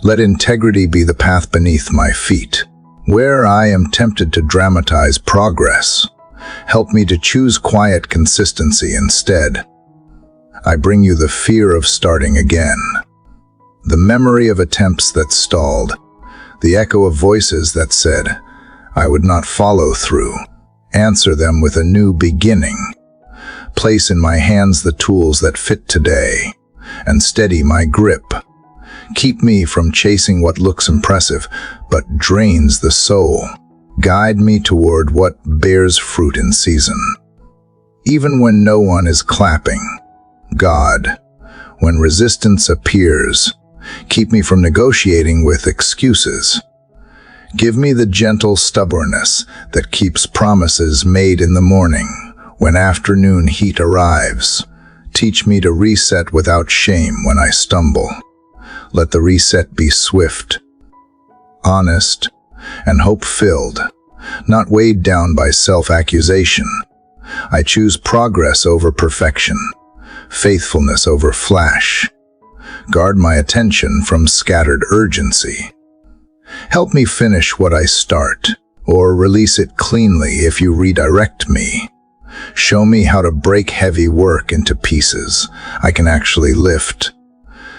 Let integrity be the path beneath my feet. Where I am tempted to dramatize progress, help me to choose quiet consistency instead. I bring you the fear of starting again, the memory of attempts that stalled, the echo of voices that said, I would not follow through. Answer them with a new beginning. Place in my hands the tools that fit today, and steady my grip. Keep me from chasing what looks impressive, but drains the soul. Guide me toward what bears fruit in season. Even when no one is clapping, God, when resistance appears, keep me from negotiating with excuses. Give me the gentle stubbornness that keeps promises made in the morning when afternoon heat arrives. Teach me to reset without shame when I stumble. Let the reset be swift, honest, and hope-filled, not weighed down by self-accusation. I choose progress over perfection, faithfulness over flash. Guard my attention from scattered urgency. Help me finish what I start, or release it cleanly if you redirect me. Show me how to break heavy work into pieces I can actually lift.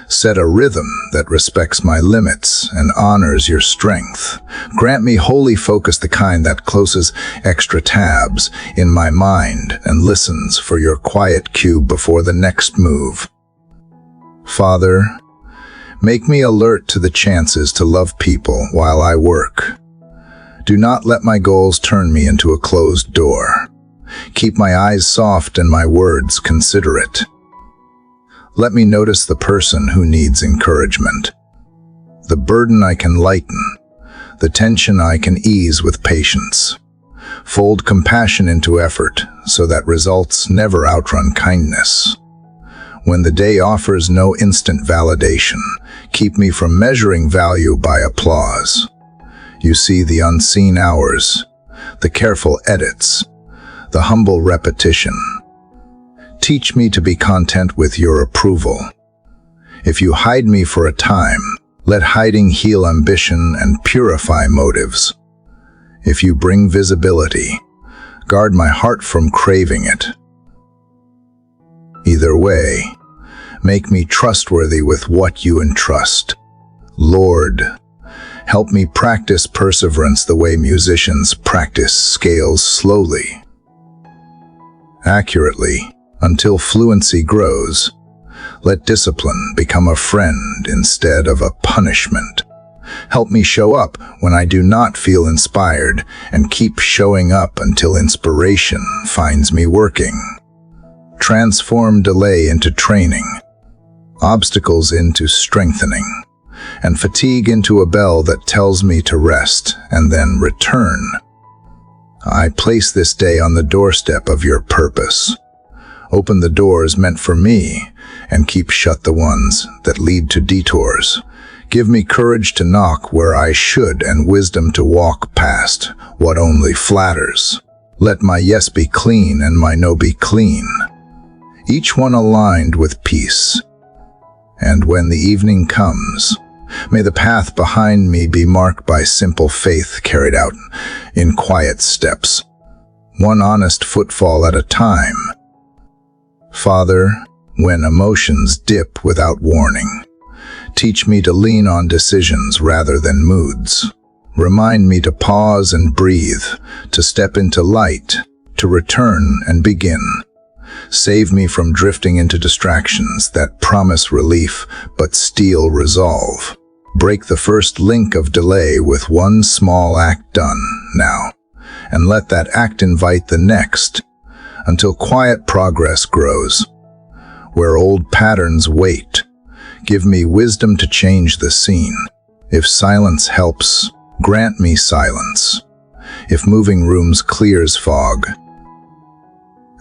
Set a rhythm that respects my limits and honors your strength. Grant me holy focus, the kind that closes extra tabs in my mind and listens for your quiet cue before the next move. Father, make me alert to the chances to love people while I work. Do not let my goals turn me into a closed door. Keep my eyes soft and my words considerate. Let me notice the person who needs encouragement, the burden I can lighten, the tension I can ease with patience. Fold compassion into effort so that results never outrun kindness. When the day offers no instant validation, keep me from measuring value by applause. You see the unseen hours, the careful edits, the humble repetition. Teach me to be content with your approval. If you hide me for a time, let hiding heal ambition and purify motives. If you bring visibility, guard my heart from craving it. Either way, make me trustworthy with what you entrust. Lord, help me practice perseverance the way musicians practice scales slowly, accurately, until fluency grows. Let discipline become a friend instead of a punishment. Help me show up when I do not feel inspired, and keep showing up until inspiration finds me working. Transform delay into training, obstacles into strengthening, and fatigue into a bell that tells me to rest and then return. I place this day on the doorstep of your purpose. Open the doors meant for me, and keep shut the ones that lead to detours. Give me courage to knock where I should, and wisdom to walk past what only flatters. Let my yes be clean and my no be clean, each one aligned with peace. And when the evening comes, may the path behind me be marked by simple faith carried out in quiet steps, one honest footfall at a time. Father, when emotions dip without warning, teach me to lean on decisions rather than moods. Remind me to pause and breathe, to step into light, to return and begin. Save me from drifting into distractions that promise relief but steal resolve. Break the first link of delay with one small act done now, and let that act invite the next, until quiet progress grows. Where old patterns wait, give me wisdom to change the scene. If silence helps, grant me silence. If moving rooms clears fog,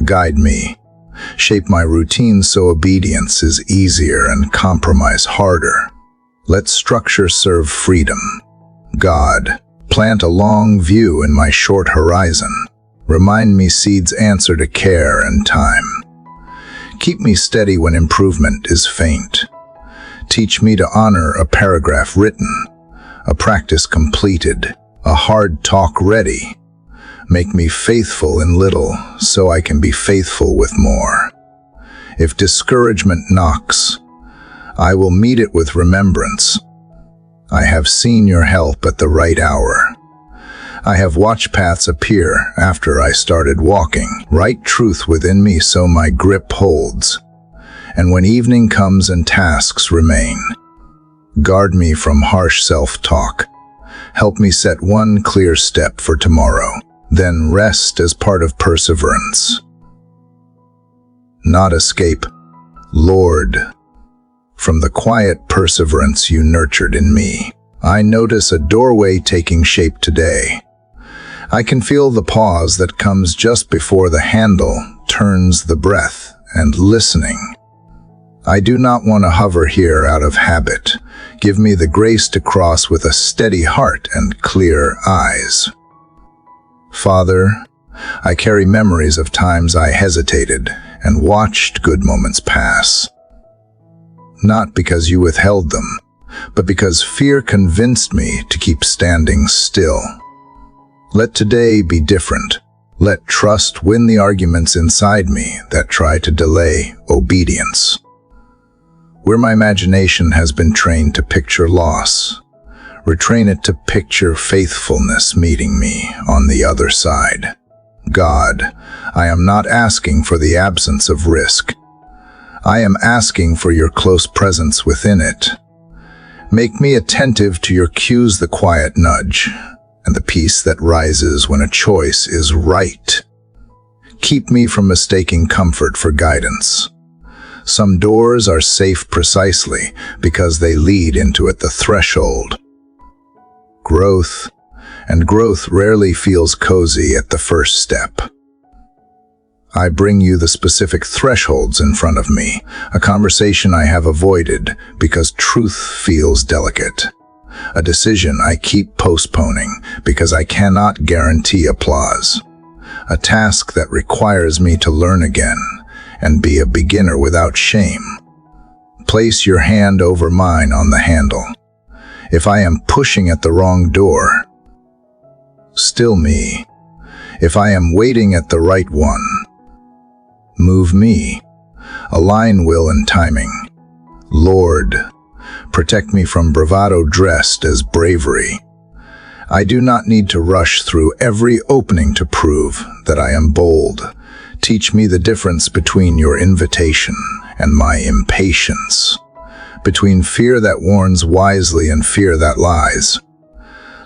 guide me. Shape my routine so obedience is easier and compromise harder. Let structure serve freedom. God, plant a long view in my short horizon. Remind me seeds answer to care and time. Keep me steady when improvement is faint. Teach me to honor a paragraph written, a practice completed, a hard talk ready. Make me faithful in little so I can be faithful with more. If discouragement knocks, I will meet it with remembrance. I have seen your help at the right hour. I have watched paths appear after I started walking. Write truth within me so my grip holds. And when evening comes and tasks remain, guard me from harsh self-talk. Help me set one clear step for tomorrow. Then rest as part of perseverance. Not escape, Lord. From the quiet perseverance you nurtured in me, I notice a doorway taking shape today. I can feel the pause that comes just before the handle turns the breath and listening. I do not want to hover here out of habit. Give me the grace to cross with a steady heart and clear eyes. Father, I carry memories of times I hesitated and watched good moments pass. Not because you withheld them, but because fear convinced me to keep standing still. Let today be different. Let trust win the arguments inside me that try to delay obedience. Where my imagination has been trained to picture loss, retrain it to picture faithfulness meeting me on the other side. God, I am not asking for the absence of risk. I am asking for your close presence within it. Make me attentive to your cues, the quiet nudge, and the peace that rises when a choice is right. Keep me from mistaking comfort for guidance. Some doors are safe precisely because they lead into it the threshold. Growth rarely feels cozy at the first step. I bring you the specific thresholds in front of me, a conversation I have avoided because truth feels delicate, a decision I keep postponing because I cannot guarantee applause, a task that requires me to learn again and be a beginner without shame. Place your hand over mine on the handle. If I am pushing at the wrong door, still me. If I am waiting at the right one, move me. Align will and timing. Lord, protect me from bravado dressed as bravery. I do not need to rush through every opening to prove that I am bold. Teach me the difference between your invitation and my impatience, between fear that warns wisely and fear that lies.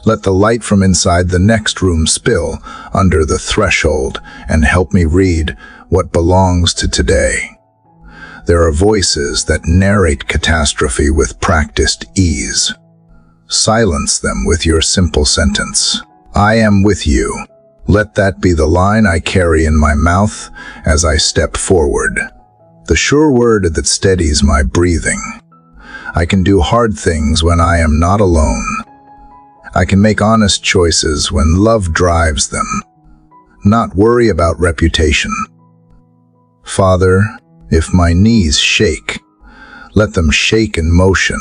Let the light from inside the next room spill under the threshold and help me read what belongs to today. There are voices that narrate catastrophe with practiced ease. Silence them with your simple sentence. I am with you. Let that be the line I carry in my mouth as I step forward. The sure word that steadies my breathing. I can do hard things when I am not alone. I can make honest choices when love drives them, not worry about reputation. Father, if my knees shake, Let them shake in motion.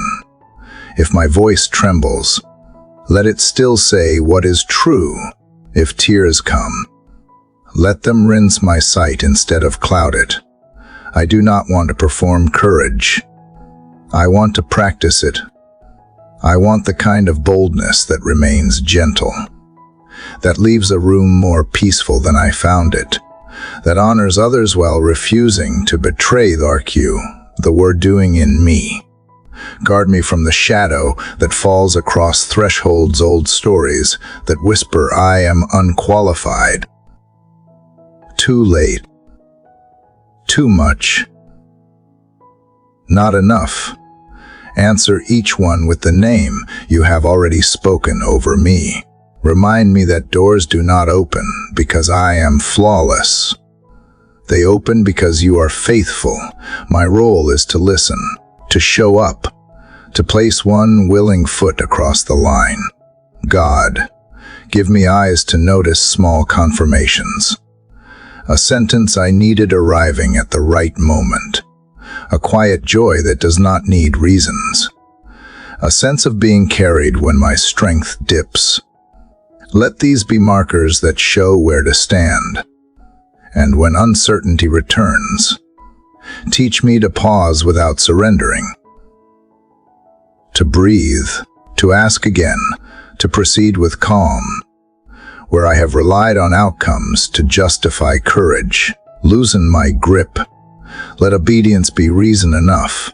If my voice trembles, let it still say what is true. If tears come, let them rinse my sight instead of cloud it. I do not want to perform courage. I want to practice it. I want the kind of boldness that remains gentle, that leaves a room more peaceful than I found it, that honors others while refusing to betray the word doing in me. Guard me from the shadow that falls across thresholds, old stories that whisper I am unqualified. Too late. Too much. Not enough. Answer each one with the name you have already spoken over me. Remind me that doors do not open because I am flawless. They open because you are faithful. My role is to listen, to show up, to place one willing foot across the line. God, give me eyes to notice small confirmations. A sentence I needed arriving at the right moment. A quiet joy that does not need reasons. A sense of being carried when my strength dips. Let these be markers that show where to stand. And when uncertainty returns, teach me to pause without surrendering. To breathe, to ask again, to proceed with calm. Where I have relied on outcomes to justify courage, loosen my grip. Let obedience be reason enough,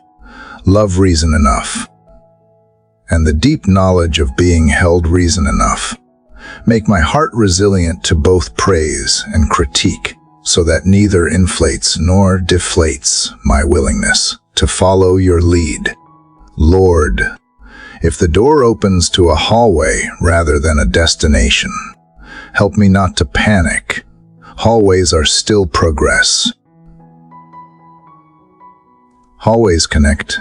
love reason enough, and the deep knowledge of being held reason enough. Make my heart resilient to both praise and critique, so that neither inflates nor deflates my willingness to follow your lead. Lord, if the door opens to a hallway rather than a destination, help me not to panic. Hallways are still progress. Hallways connect.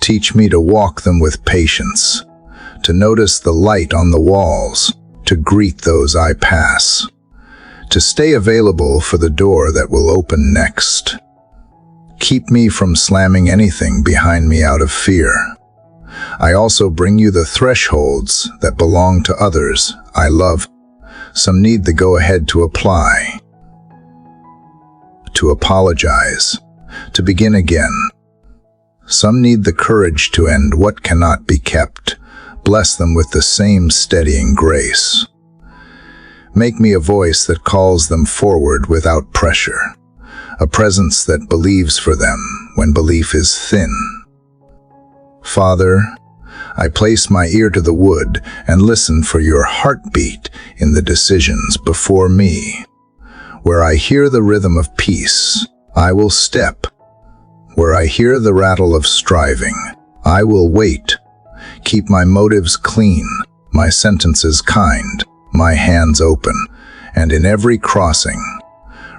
Teach me to walk them with patience, to notice the light on the walls, to greet those I pass, to stay available for the door that will open next. Keep me from slamming anything behind me out of fear. I also bring you the thresholds that belong to others I love. Some need the go-ahead to apply, to apologize, to begin again. Some need the courage to end what cannot be kept. Bless them with the same steadying grace. Make me a voice that calls them forward without pressure, a presence that believes for them when belief is thin. Father, I place my ear to the wood and listen for your heartbeat in the decisions before me. Where I hear the rhythm of peace, I will step. Where I hear the rattle of striving, I will wait. Keep my motives clean, my sentences kind, my hands open, and in every crossing,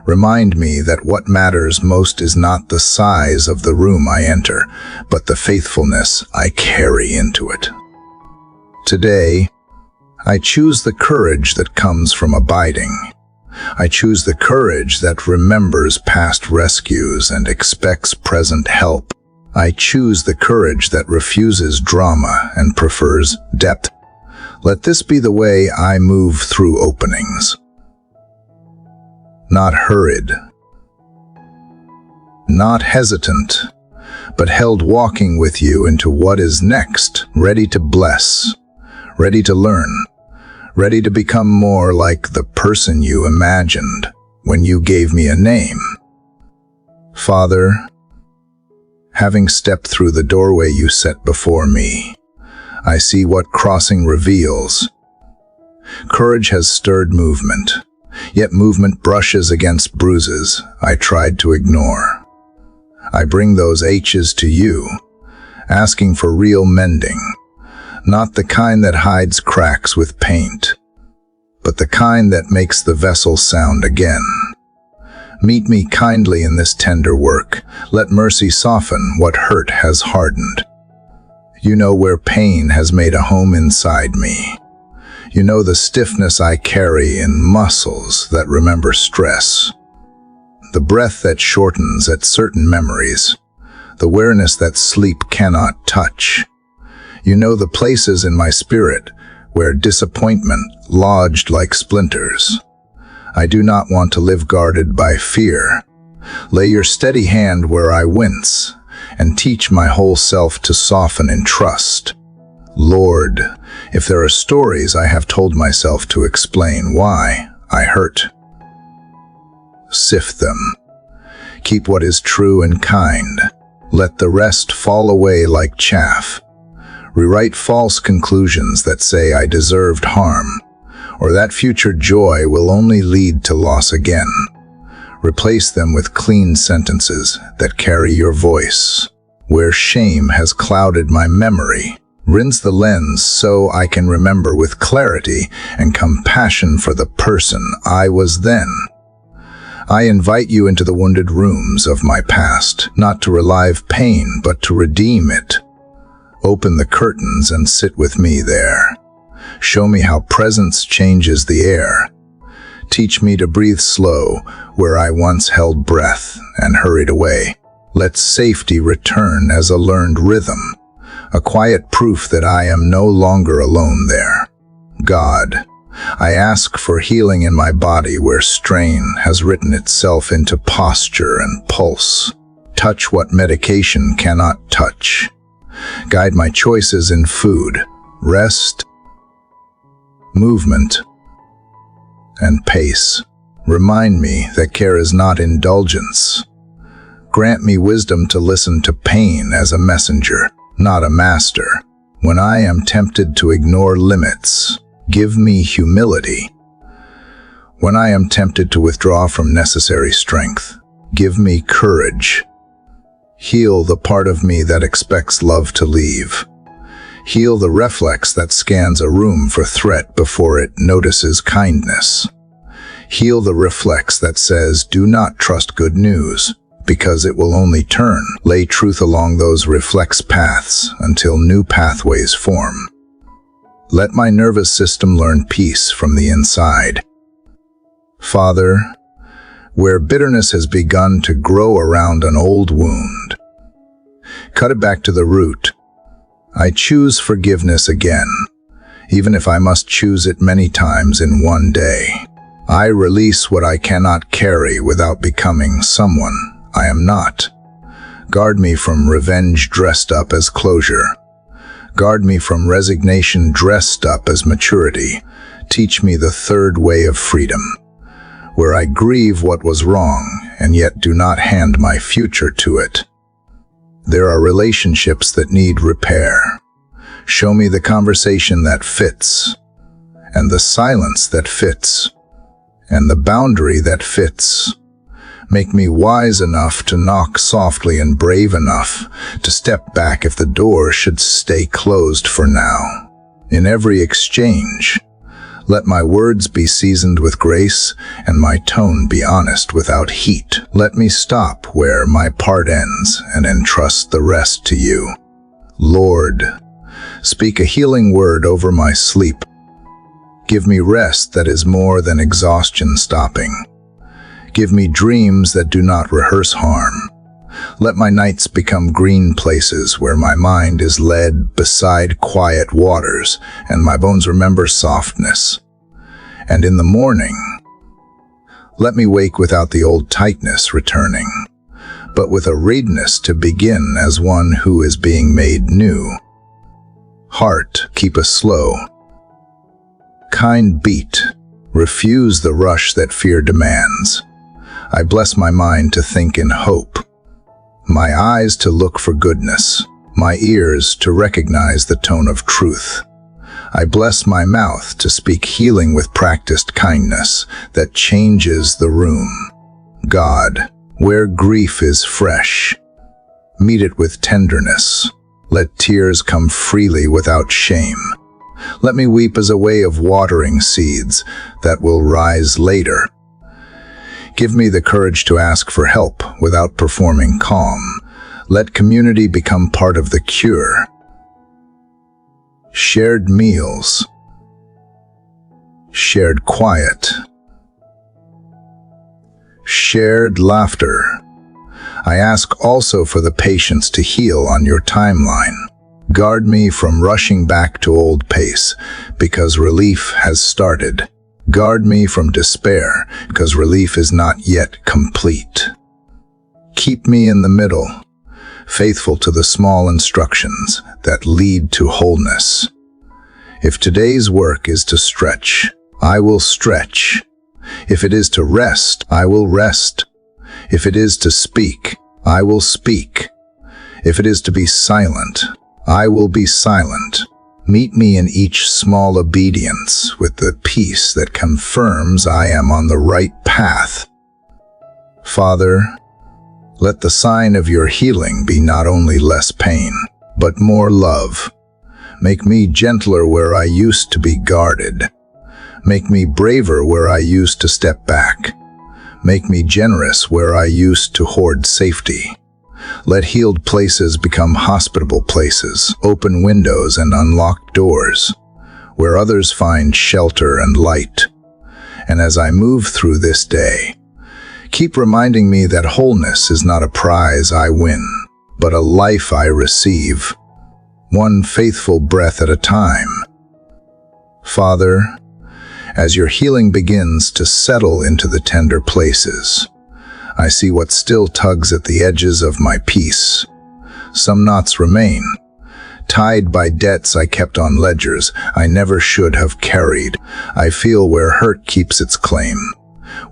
remind me that what matters most is not the size of the room I enter, but the faithfulness I carry into it. Today, I choose the courage that comes from abiding. I choose the courage that remembers past rescues and expects present help. I choose the courage that refuses drama and prefers depth. Let this be the way I move through openings. Not hurried, not hesitant, but held walking with you into what is next, ready to bless, ready to learn, ready to become more like the person you imagined when you gave me a name. Father, having stepped through the doorway you set before me, I see what crossing reveals. Courage has stirred movement, yet movement brushes against bruises I tried to ignore. I bring those H's to you, asking for real mending, not the kind that hides cracks with paint, but the kind that makes the vessel sound again. Meet me kindly in this tender work. Let mercy soften what hurt has hardened. You know where pain has made a home inside me. You know the stiffness I carry in muscles that remember stress. The breath that shortens at certain memories. the awareness that sleep cannot touch. You know the places in my spirit where disappointment lodged like splinters. I do not want to live guarded by fear. Lay your steady hand where I wince, and teach my whole self to soften in trust. Lord, if there are stories I have told myself to explain why I hurt, sift them. Keep what is true and kind. Let the rest fall away like chaff. Rewrite false conclusions that say I deserved harm, or that future joy will only lead to loss again. Replace them with clean sentences that carry your voice. Where shame has clouded my memory, rinse the lens so I can remember with clarity and compassion for the person I was then. I invite you into the wounded rooms of my past, not to relive pain, but to redeem it. Open the curtains and sit with me there. Show me how presence changes the air. Teach me to breathe slow where I once held breath and hurried away. Let safety return as a learned rhythm, a quiet proof that I am no longer alone there. God, I ask for healing in my body where strain has written itself into posture and pulse. Touch what medication cannot touch. Guide my choices in food, rest, movement, and pace. Remind me that care is not indulgence. Grant me wisdom to listen to pain as a messenger, not a master. When I am tempted to ignore limits, give me humility. When I am tempted to withdraw from necessary strength, give me courage. Heal the part of me that expects love to leave. Heal the reflex that scans a room for threat before it notices kindness. Heal the reflex that says, do not trust good news, because it will only turn. Lay truth along those reflex paths until new pathways form. Let my nervous system learn peace from the inside. Father, where bitterness has begun to grow around an old wound, cut it back to the root. I choose forgiveness again, even if I must choose it many times in one day. I release what I cannot carry without becoming someone I am not. Guard me from revenge dressed up as closure. Guard me from resignation dressed up as maturity. Teach me the third way of freedom, where I grieve what was wrong and yet do not hand my future to it. There are relationships that need repair. Show me the conversation that fits, and the silence that fits, and the boundary that fits. Make me wise enough to knock softly and brave enough to step back if the door should stay closed for now. In every exchange, let my words be seasoned with grace and my tone be honest without heat. Let me stop where my part ends and entrust the rest to you. Lord, speak a healing word over my sleep. Give me rest that is more than exhaustion stopping. Give me dreams that do not rehearse harm. Let my nights become green places where my mind is led beside quiet waters and my bones remember softness. And in the morning, let me wake without the old tightness returning, but with a readiness to begin as one who is being made new. Heart, keep a slow, kind beat. Refuse the rush that fear demands. I bless my mind to think in hope, my eyes to look for goodness, my ears to recognize the tone of truth. I bless my mouth to speak healing with practiced kindness that changes the room. God, where grief is fresh, meet it with tenderness. Let tears come freely without shame. Let me weep as a way of watering seeds that will rise later. Give me the courage to ask for help without performing calm. Let community become part of the cure. Shared meals, shared quiet, shared laughter. I ask also for the patience to heal on your timeline. Guard me from rushing back to old pace, because relief has started. Guard me from despair, because relief is not yet complete. Keep me in the middle, faithful to the small instructions that lead to wholeness. If today's work is to stretch, I will stretch. If it is to rest, I will rest. If it is to speak, I will speak. If it is to be silent, I will be silent. Meet me in each small obedience with the peace that confirms I am on the right path. Father, let the sign of your healing be not only less pain, but more love. Make me gentler where I used to be guarded. Make me braver where I used to step back. Make me generous where I used to hoard safety. Let healed places become hospitable places, open windows and unlocked doors, where others find shelter and light. And as I move through this day, keep reminding me that wholeness is not a prize I win, but a life I receive, one faithful breath at a time. Father, as your healing begins to settle into the tender places, I see what still tugs at the edges of my peace. Some knots remain, tied by debts I kept on ledgers I never should have carried. I feel where hurt keeps its claim,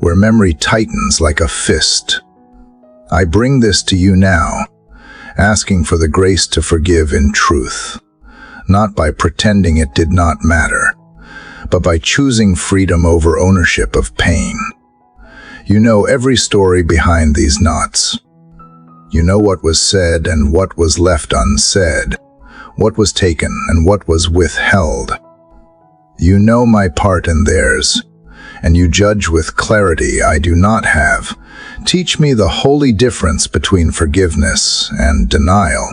where memory tightens like a fist. I bring this to you now, asking for the grace to forgive in truth, not by pretending it did not matter, but by choosing freedom over ownership of pain. You know every story behind these knots. You know what was said and what was left unsaid, what was taken and what was withheld. You know my part in theirs, and you judge with clarity I do not have. Teach me the holy difference between forgiveness and denial.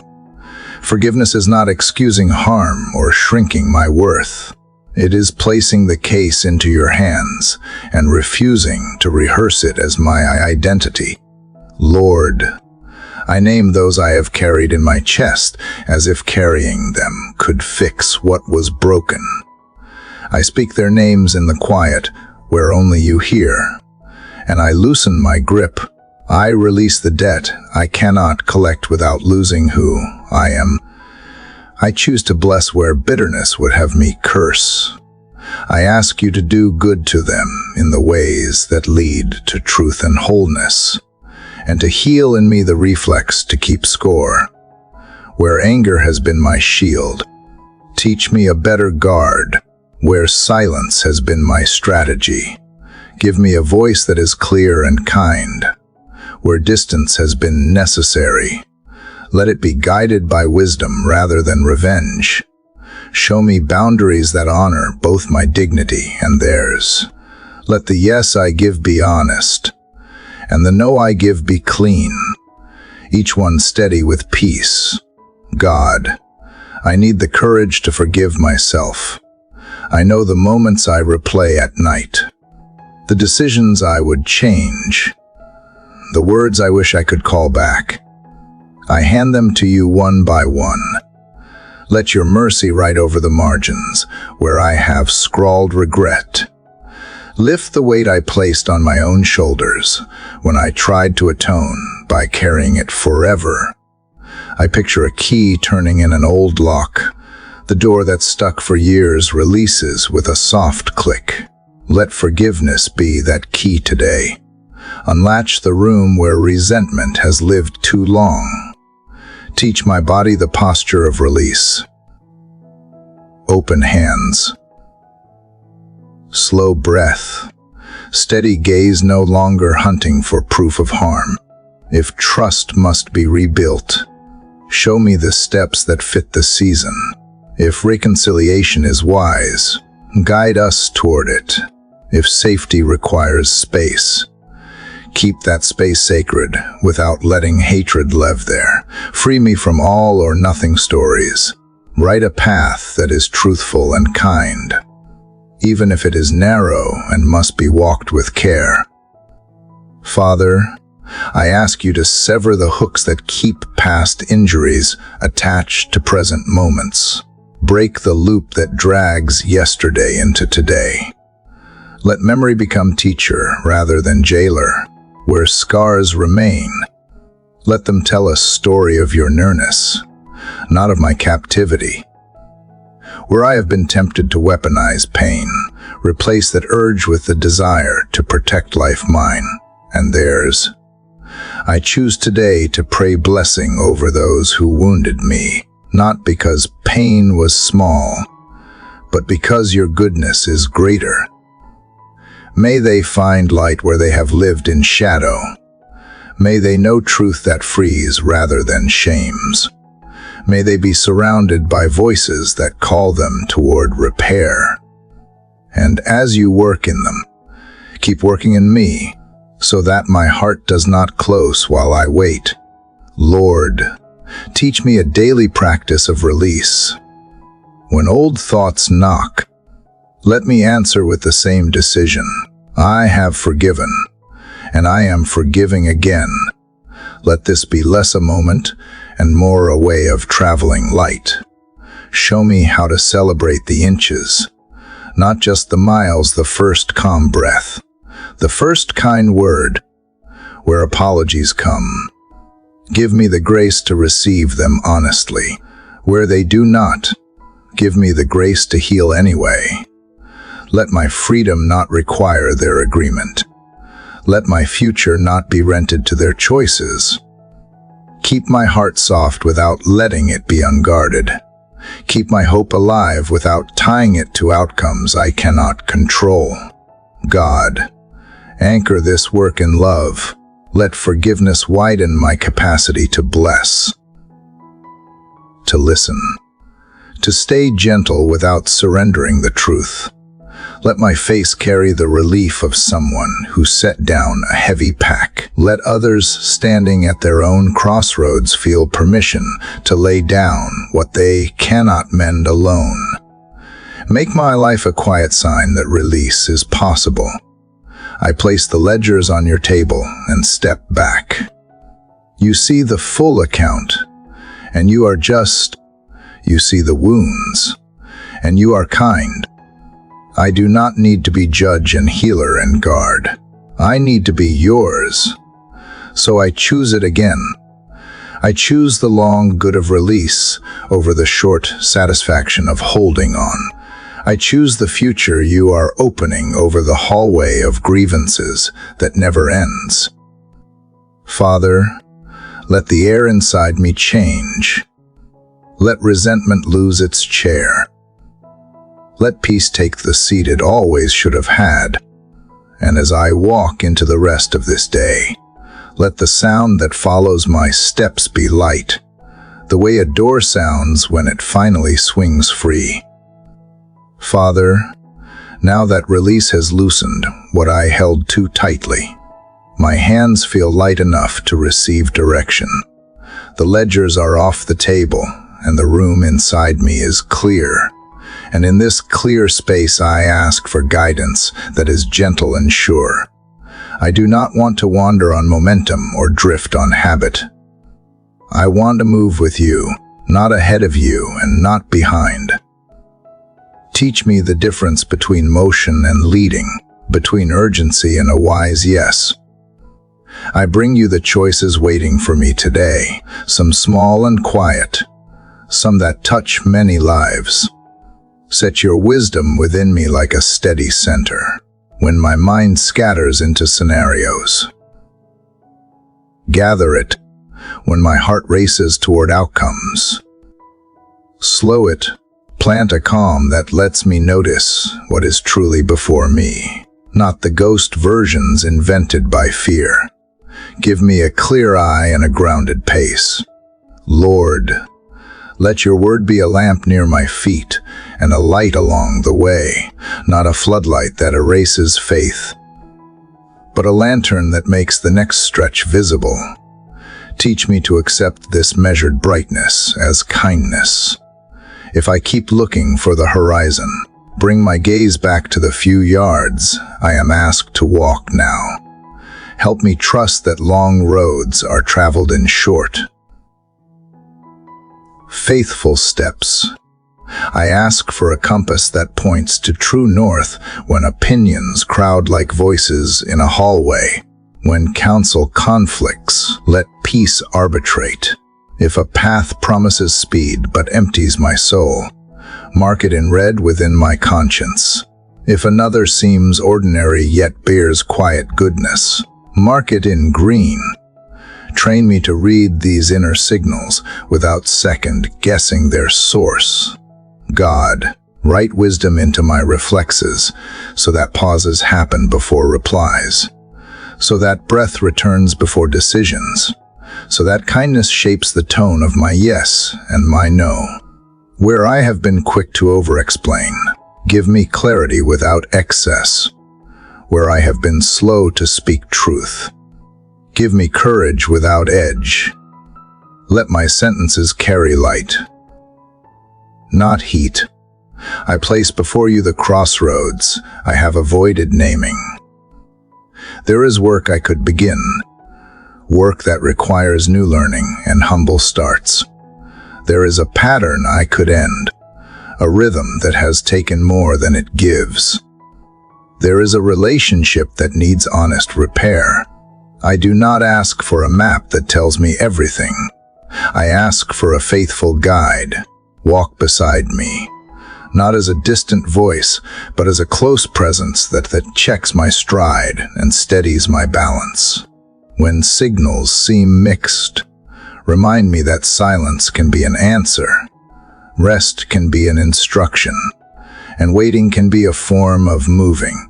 Forgiveness is not excusing harm or shrinking my worth. It is placing the case into your hands and refusing to rehearse it as my identity. Lord, I name those I have carried in my chest as if carrying them could fix what was broken. I speak their names in the quiet where only you hear, and I loosen my grip. I release the debt I cannot collect without losing who I am. I choose to bless where bitterness would have me curse. I ask you to do good to them in the ways that lead to truth and wholeness, and to heal in me the reflex to keep score. Where anger has been my shield, teach me a better guard. Where silence has been my strategy, give me a voice that is clear and kind. Where distance has been necessary, let it be guided by wisdom rather than revenge. Show me boundaries that honor both my dignity and theirs. Let the yes I give be honest, and the no I give be clean, each one steady with peace. God, I need the courage to forgive myself. I know the moments I replay at night, the decisions I would change, the words I wish I could call back. I hand them to you one by one. Let your mercy write over the margins where I have scrawled regret. Lift the weight I placed on my own shoulders when I tried to atone by carrying it forever. I picture a key turning in an old lock. The door that's stuck for years releases with a soft click. Let forgiveness be that key today. Unlatch the room where resentment has lived too long. Teach my body the posture of release. Open hands. Slow breath. Steady gaze, no longer hunting for proof of harm. If trust must be rebuilt, show me the steps that fit the season. If reconciliation is wise, guide us toward it. If safety requires space, keep that space sacred without letting hatred live there. Free me from all or nothing stories. Write a path that is truthful and kind, even if it is narrow and must be walked with care. Father, I ask you to sever the hooks that keep past injuries attached to present moments. Break the loop that drags yesterday into today. Let memory become teacher rather than jailer. Where scars remain, let them tell a story of your nearness, not of my captivity. Where I have been tempted to weaponize pain, replace that urge with the desire to protect life mine and theirs. I choose today to pray blessing over those who wounded me, not because pain was small, but because your goodness is greater. May they find light where they have lived in shadow. May they know truth that frees rather than shames. May they be surrounded by voices that call them toward repair. And as you work in them, keep working in me, so that my heart does not close while I wait. Lord, teach me a daily practice of release. When old thoughts knock, let me answer with the same decision. I have forgiven, and I am forgiving again. Let this be less a moment and more a way of traveling light. Show me how to celebrate the inches, not just the miles, the first calm breath, the first kind word, where apologies come. Give me the grace to receive them honestly. Where they do not, give me the grace to heal anyway. Let my freedom not require their agreement. Let my future not be rented to their choices. Keep my heart soft without letting it be unguarded. Keep my hope alive without tying it to outcomes I cannot control. God, anchor this work in love. Let forgiveness widen my capacity to bless, to listen, to stay gentle without surrendering the truth. Let my face carry the relief of someone who set down a heavy pack. Let others standing at their own crossroads feel permission to lay down what they cannot mend alone. Make my life a quiet sign that release is possible. I place the ledgers on your table and step back. You see the full account, and you are just. You see the wounds, and you are kind. I do not need to be judge and healer and guard. I need to be yours. So I choose it again. I choose the long good of release over the short satisfaction of holding on. I choose the future you are opening over the hallway of grievances that never ends. Father, let the air inside me change. Let resentment lose its chair. Let peace take the seat it always should have had. And as I walk into the rest of this day, let the sound that follows my steps be light, the way a door sounds when it finally swings free. Father, now that release has loosened what I held too tightly, my hands feel light enough to receive direction. The ledgers are off the table, and the room inside me is clear. And in this clear space I ask for guidance that is gentle and sure. I do not want to wander on momentum or drift on habit. I want to move with you, not ahead of you and not behind. Teach me the difference between motion and leading, between urgency and a wise yes. I bring you the choices waiting for me today, some small and quiet, some that touch many lives. Set your wisdom within me like a steady center, when my mind scatters into scenarios. Gather it when my heart races toward outcomes. Slow it, plant a calm that lets me notice what is truly before me, not the ghost versions invented by fear. Give me a clear eye and a grounded pace. Lord, let your word be a lamp near my feet and a light along the way, not a floodlight that erases faith, but a lantern that makes the next stretch visible. Teach me to accept this measured brightness as kindness. If I keep looking for the horizon, bring my gaze back to the few yards I am asked to walk now. Help me trust that long roads are traveled in short. Faithful steps. I ask for a compass that points to true north when opinions crowd like voices in a hallway. When counsel conflicts, let peace arbitrate. If a path promises speed but empties my soul, mark it in red within my conscience. If another seems ordinary yet bears quiet goodness, mark it in green. Train me to read these inner signals without second-guessing their source. God, write wisdom into my reflexes so that pauses happen before replies, so that breath returns before decisions, so that kindness shapes the tone of my yes and my no. Where I have been quick to over-explain, give me clarity without excess. Where I have been slow to speak truth, give me courage without edge. Let my sentences carry light, not heat. I place before you the crossroads I have avoided naming. There is work I could begin, work that requires new learning and humble starts. There is a pattern I could end, a rhythm that has taken more than it gives. There is a relationship that needs honest repair. I do not ask for a map that tells me everything. I ask for a faithful guide. Walk beside me, not as a distant voice, but as a close presence that checks my stride and steadies my balance. When signals seem mixed, remind me that silence can be an answer, rest can be an instruction, and waiting can be a form of moving,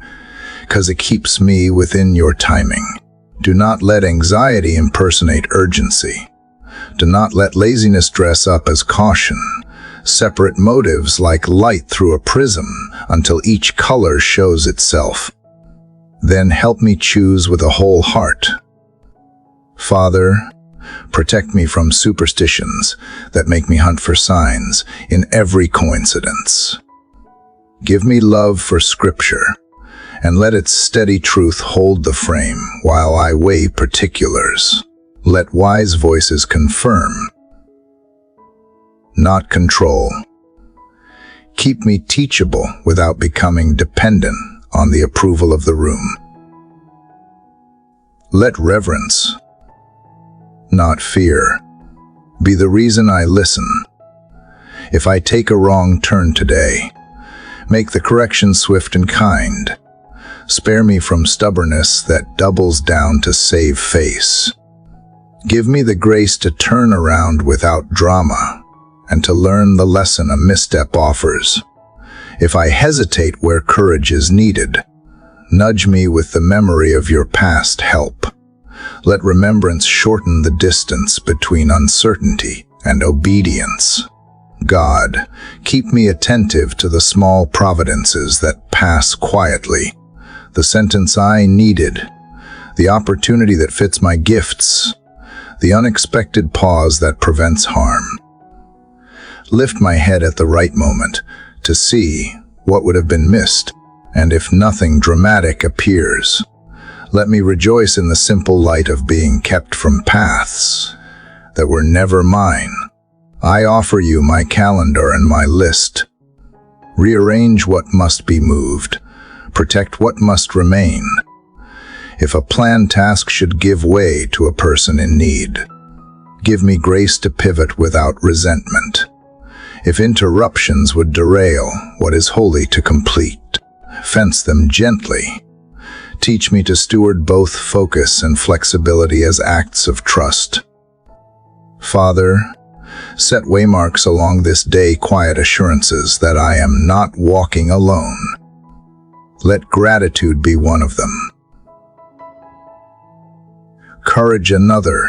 'cause it keeps me within your timing. Do not let anxiety impersonate urgency. Do not let laziness dress up as caution. Separate motives like light through a prism until each color shows itself. Then help me choose with a whole heart. Father, protect me from superstitions that make me hunt for signs in every coincidence. Give me love for Scripture, and let its steady truth hold the frame while I weigh particulars. Let wise voices confirm, not control. Keep me teachable without becoming dependent on the approval of the room. Let reverence, not fear, be the reason I listen. If I take a wrong turn today, make the correction swift and kind. Spare me from stubbornness that doubles down to save face. Give me the grace to turn around without drama, and to learn the lesson a misstep offers. If I hesitate where courage is needed, nudge me with the memory of your past help. Let remembrance shorten the distance between uncertainty and obedience. God, keep me attentive to the small providences that pass quietly, the sentence I needed, the opportunity that fits my gifts, the unexpected pause that prevents harm. Lift my head at the right moment to see what would have been missed, and if nothing dramatic appears, let me rejoice in the simple light of being kept from paths that were never mine. I offer you my calendar and my list. Rearrange what must be moved, protect what must remain. If a planned task should give way to a person in need, give me grace to pivot without resentment. If interruptions would derail what is holy to complete, fence them gently. Teach me to steward both focus and flexibility as acts of trust. Father, set waymarks along this day, quiet assurances that I am not walking alone. Let gratitude be one of them. Courage another,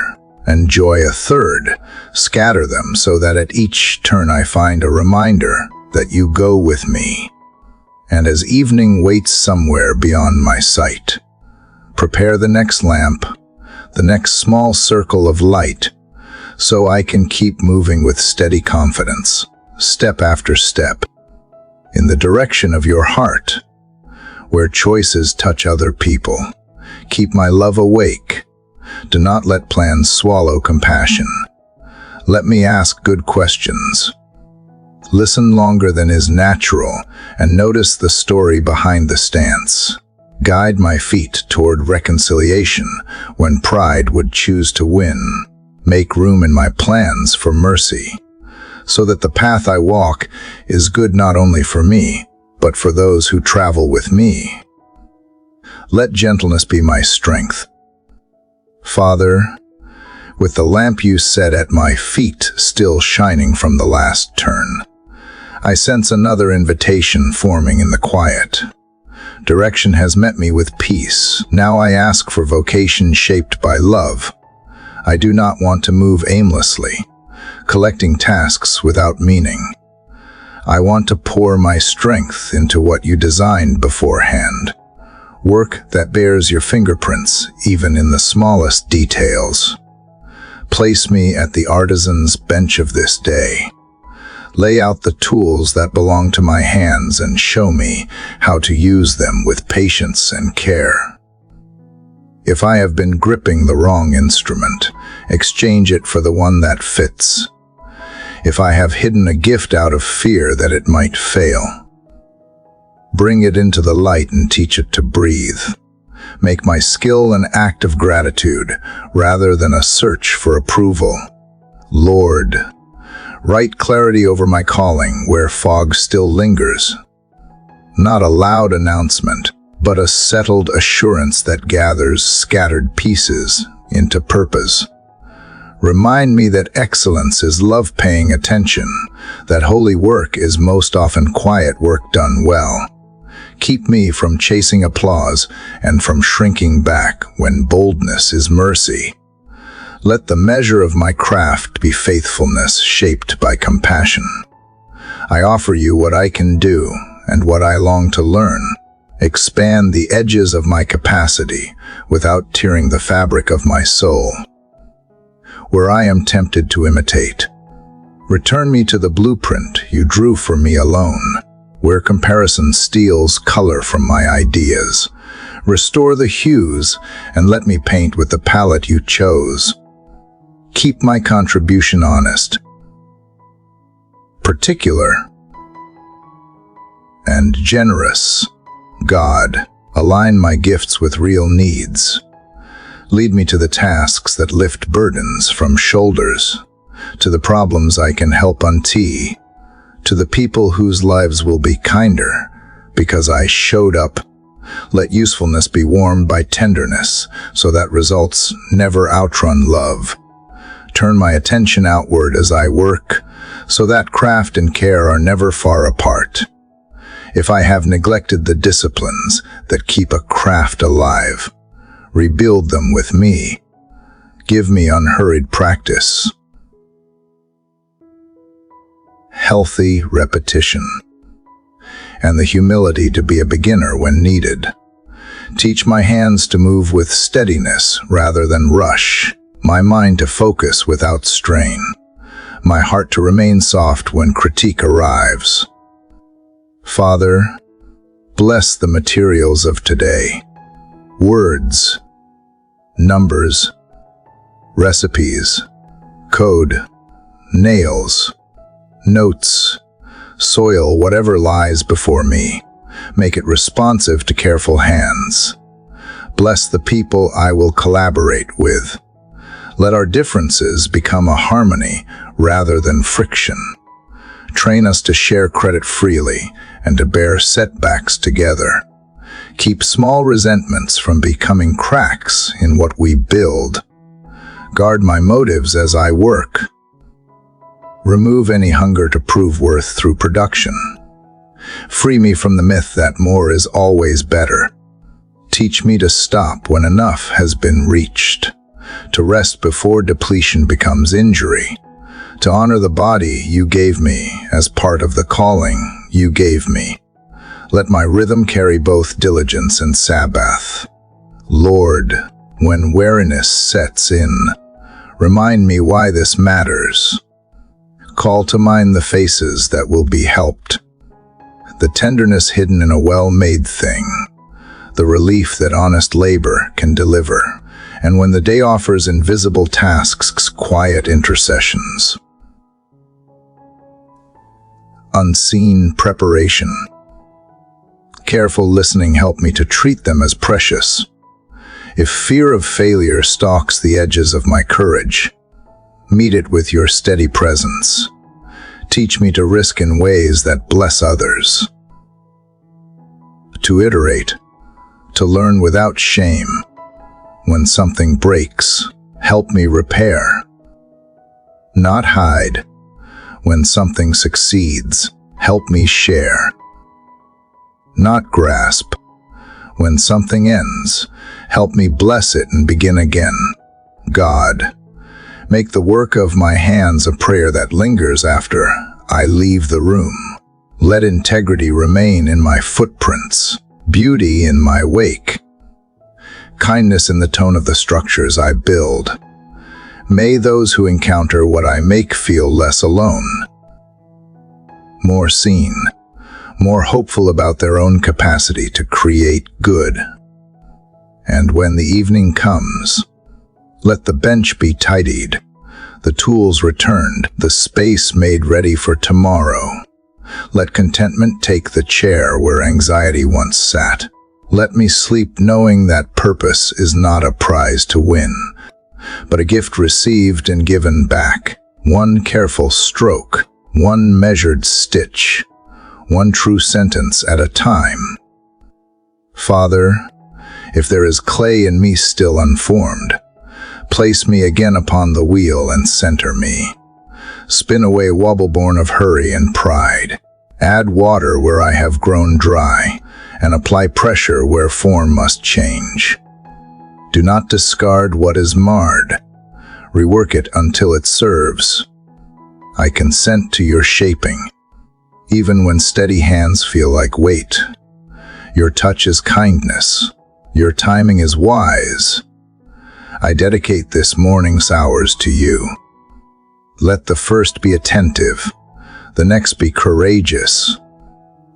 and joy a third. Scatter them so that at each turn I find a reminder that you go with me. And as evening waits somewhere beyond my sight, prepare the next lamp, the next small circle of light, so I can keep moving with steady confidence, step after step, in the direction of your heart, where choices touch other people. keep my love awake. Do not let plans swallow compassion. Let me ask good questions. Listen longer than is natural, and notice the story behind the stance. Guide my feet toward reconciliation when pride would choose to win. Make room in my plans for mercy, so that the path I walk is good not only for me, but for those who travel with me. Let gentleness be my strength. Father, with the lamp you set at my feet still shining from the last turn, I sense another invitation forming in the quiet. Direction has met me with peace. Now I ask for vocation shaped by love. I do not want to move aimlessly, collecting tasks without meaning. I want to pour my strength into what you designed beforehand. Work that bears your fingerprints, even in the smallest details. Place me at the artisan's bench of this day. Lay out the tools that belong to my hands and show me how to use them with patience and care. If I have been gripping the wrong instrument, exchange it for the one that fits. If I have hidden a gift out of fear that it might fail, bring it into the light and teach it to breathe. Make my skill an act of gratitude rather than a search for approval. Lord, write clarity over my calling where fog still lingers. Not a loud announcement, but a settled assurance that gathers scattered pieces into purpose. Remind me that excellence is love paying attention, that holy work is most often quiet work done well. Keep me from chasing applause and from shrinking back when boldness is mercy. Let the measure of my craft be faithfulness shaped by compassion. I offer you what I can do and what I long to learn. Expand the edges of my capacity without tearing the fabric of my soul. Where I am tempted to imitate, return me to the blueprint you drew for me alone. Where comparison steals color from my ideas, restore the hues and let me paint with the palette you chose. Keep my contribution honest, particular, and generous. God, align my gifts with real needs. Lead me to the tasks that lift burdens from shoulders, to the problems I can help untee, to the people whose lives will be kinder because I showed up. Let usefulness be warmed by tenderness so that results never outrun love. Turn my attention outward as I work so that craft and care are never far apart. If I have neglected the disciplines that keep a craft alive, rebuild them with me. Give me unhurried practice. Healthy repetition, and the humility to be a beginner when needed. Teach my hands to move with steadiness rather than rush, my mind to focus without strain, my heart to remain soft when critique arrives. Father, bless the materials of today. Words, numbers, recipes, code, nails, notes, soil, whatever lies before me. Make it responsive to careful hands. Bless the people I will collaborate with. Let our differences become a harmony rather than friction. Train us to share credit freely and to bear setbacks together. Keep small resentments from becoming cracks in what we build. Guard my motives as I work. Remove any hunger to prove worth through production. Free me from the myth that more is always better. Teach me to stop when enough has been reached, to rest before depletion becomes injury, to honor the body you gave me as part of the calling you gave me. Let my rhythm carry both diligence and Sabbath. Lord, when weariness sets in, remind me why this matters. Call to mind the faces that will be helped, the tenderness hidden in a well-made thing, the relief that honest labor can deliver, and when the day offers invisible tasks, quiet intercessions. Unseen preparation. Careful listening helped me to treat them as precious. If fear of failure stalks the edges of my courage, meet it with your steady presence. Teach me to risk in ways that bless others. To iterate, to learn without shame. When something breaks, help me repair. Not hide. When something succeeds, help me share. Not grasp. When something ends, help me bless it and begin again. God, make the work of my hands a prayer that lingers after I leave the room. Let integrity remain in my footprints, beauty in my wake, kindness in the tone of the structures I build. May those who encounter what I make feel less alone, more seen, more hopeful about their own capacity to create good. And when the evening comes, let the bench be tidied, the tools returned, the space made ready for tomorrow. Let contentment take the chair where anxiety once sat. Let me sleep knowing that purpose is not a prize to win, but a gift received and given back. One careful stroke, one measured stitch, one true sentence at a time. Father, if there is clay in me still unformed, place me again upon the wheel and center me. Spin away wobble born of hurry and pride. Add water where I have grown dry, and apply pressure where form must change. Do not discard what is marred. Rework it until it serves. I consent to your shaping, even when steady hands feel like weight. Your touch is kindness. Your timing is wise. I dedicate this morning's hours to you. Let the first be attentive, the next be courageous,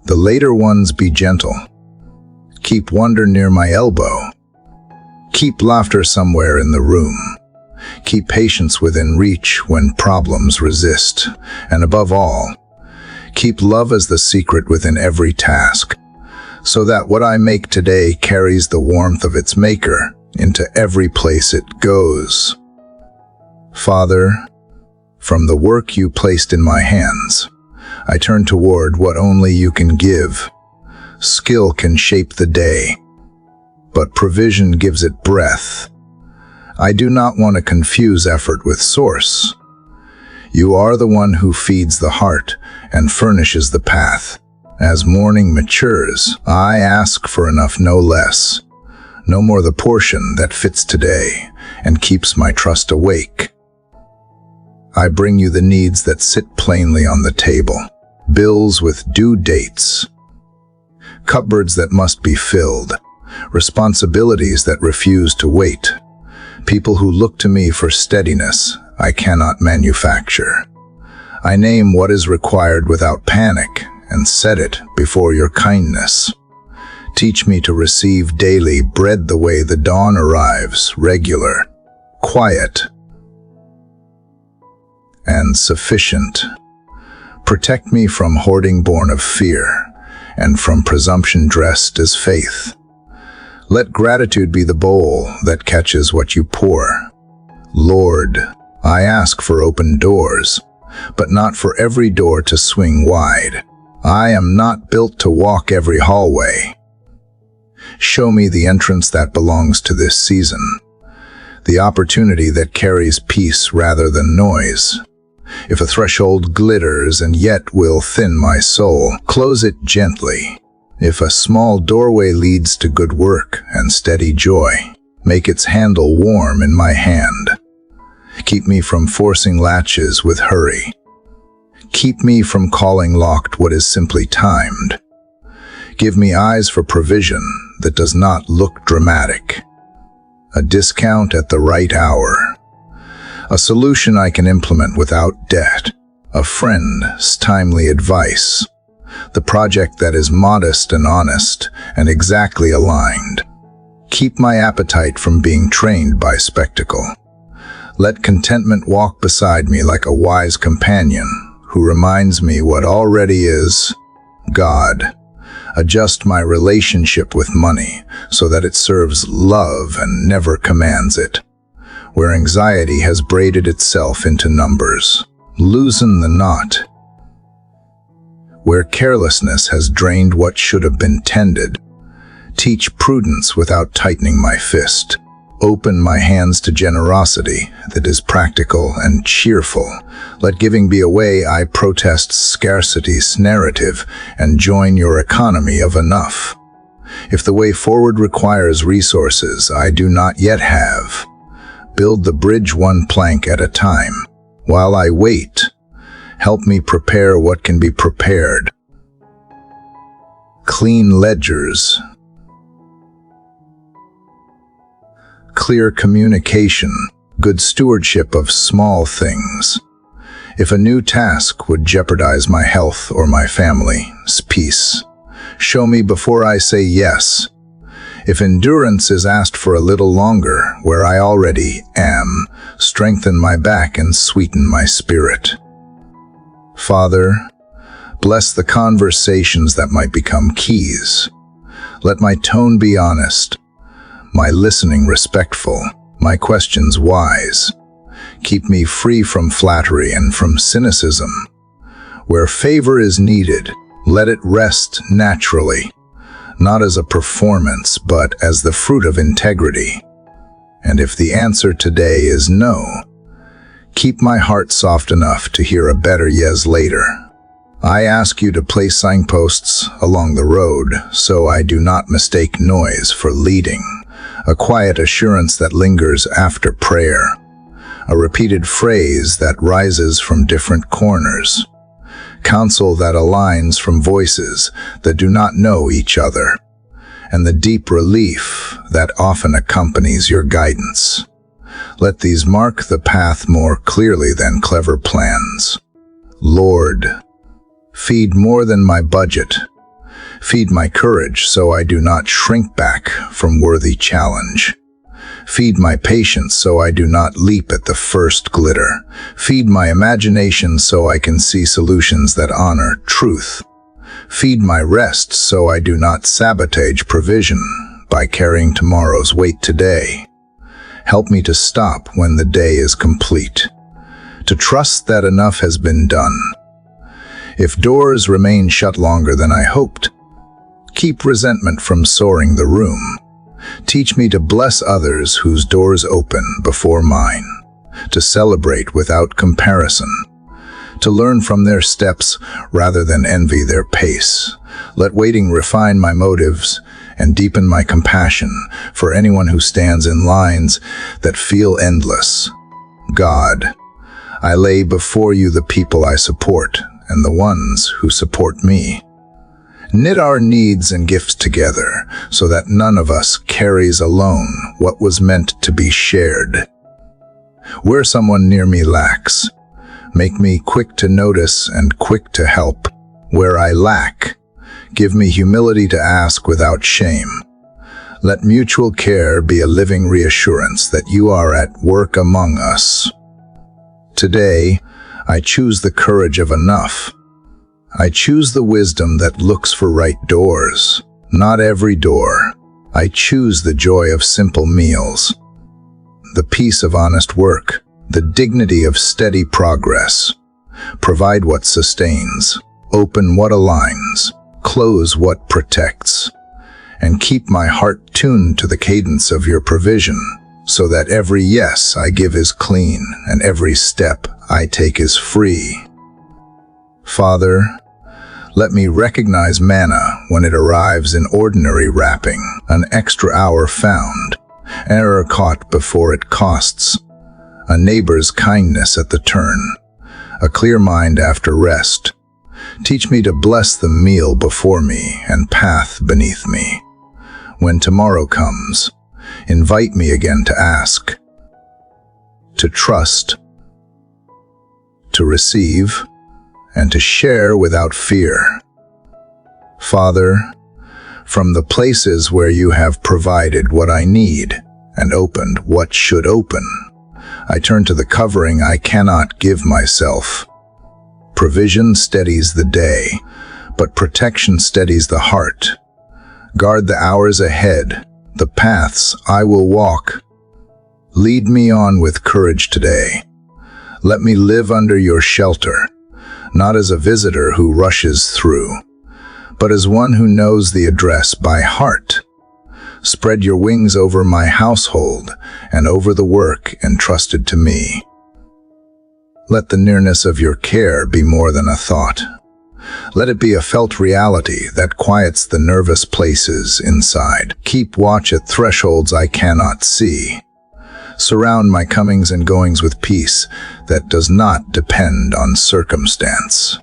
the later ones be gentle. Keep wonder near my elbow. Keep laughter somewhere in the room. Keep patience within reach when problems resist. And above all, keep love as the secret within every task, so that what I make today carries the warmth of its maker into every place it goes. Father, from the work you placed in my hands, I turn toward what only you can give. Skill can shape the day, but provision gives it breath. I do not want to confuse effort with source. You are the one who feeds the heart and furnishes the path. As morning matures, I ask for enough, no less. No more the portion that fits today and keeps my trust awake. I bring you the needs that sit plainly on the table, bills with due dates, cupboards that must be filled, responsibilities that refuse to wait, people who look to me for steadiness I cannot manufacture. I name what is required without panic and set it before your kindness. Teach me to receive daily bread the way the dawn arrives, regular, quiet, and sufficient. Protect me from hoarding born of fear, and from presumption dressed as faith. Let gratitude be the bowl that catches what you pour. Lord, I ask for open doors, but not for every door to swing wide. I am not built to walk every hallway. Show me the entrance that belongs to this season, the opportunity that carries peace rather than noise. If a threshold glitters and yet will thin my soul, close it gently. If a small doorway leads to good work and steady joy, make its handle warm in my hand. Keep me from forcing latches with hurry. Keep me from calling locked what is simply timed. Give me eyes for provision that does not look dramatic. A discount at the right hour. A solution I can implement without debt. A friend's timely advice. The project that is modest and honest, and exactly aligned. Keep my appetite from being trained by spectacle. Let contentment walk beside me like a wise companion who reminds me what already is. God, adjust my relationship with money so that it serves love and never commands it. Where anxiety has braided itself into numbers, loosen the knot. Where carelessness has drained what should have been tended, teach prudence without tightening my fist. Open my hands to generosity that is practical and cheerful. Let giving be a way I protest scarcity's narrative and join your economy of enough. If the way forward requires resources I do not yet have, build the bridge one plank at a time. While I wait, help me prepare what can be prepared. Clean ledgers, clear communication, good stewardship of small things. If a new task would jeopardize my health or my family's peace, show me before I say yes. If endurance is asked for a little longer where I already am, strengthen my back and sweeten my spirit. Father, bless the conversations that might become keys. Let my tone be honest, my listening respectful, my questions wise. Keep me free from flattery and from cynicism. Where favor is needed, let it rest naturally, not as a performance, but as the fruit of integrity. And if the answer today is no, keep my heart soft enough to hear a better yes later. I ask you to place signposts along the road so I do not mistake noise for leading. A quiet assurance that lingers after prayer. A repeated phrase that rises from different corners. Counsel that aligns from voices that do not know each other. And the deep relief that often accompanies your guidance. Let these mark the path more clearly than clever plans. Lord, feed more than my budget. Feed my courage so I do not shrink back from worthy challenge. Feed my patience so I do not leap at the first glitter. Feed my imagination so I can see solutions that honor truth. Feed my rest so I do not sabotage provision by carrying tomorrow's weight today. Help me to stop when the day is complete, to trust that enough has been done. If doors remain shut longer than I hoped, keep resentment from soaring the room. Teach me to bless others whose doors open before mine, to celebrate without comparison, to learn from their steps rather than envy their pace. Let waiting refine my motives and deepen my compassion for anyone who stands in lines that feel endless. God, I lay before you the people I support and the ones who support me. Knit our needs and gifts together so that none of us carries alone what was meant to be shared. Where someone near me lacks, make me quick to notice and quick to help. Where I lack, give me humility to ask without shame. Let mutual care be a living reassurance that you are at work among us. Today, I choose the courage of enough. I choose the wisdom that looks for right doors, not every door. I choose the joy of simple meals, the peace of honest work, the dignity of steady progress. Provide what sustains, open what aligns, close what protects, and keep my heart tuned to the cadence of your provision, so that every yes I give is clean and every step I take is free. Father, let me recognize manna when it arrives in ordinary wrapping, an extra hour found, error caught before it costs, a neighbor's kindness at the turn, a clear mind after rest. Teach me to bless the meal before me and path beneath me. When tomorrow comes, invite me again to ask, to trust, to receive, and to share without fear. Father, from the places where you have provided what I need and opened what should open. I turn to the covering I cannot give myself. Provision steadies the day, but protection steadies the heart. Guard the hours ahead, the paths I will walk. Lead me on with courage today. Let me live under your shelter, not as a visitor who rushes through, but as one who knows the address by heart. Spread your wings over my household and over the work entrusted to me. Let the nearness of your care be more than a thought. Let it be a felt reality that quiets the nervous places inside. Keep watch at thresholds I cannot see. Surround my comings and goings with peace that does not depend on circumstance.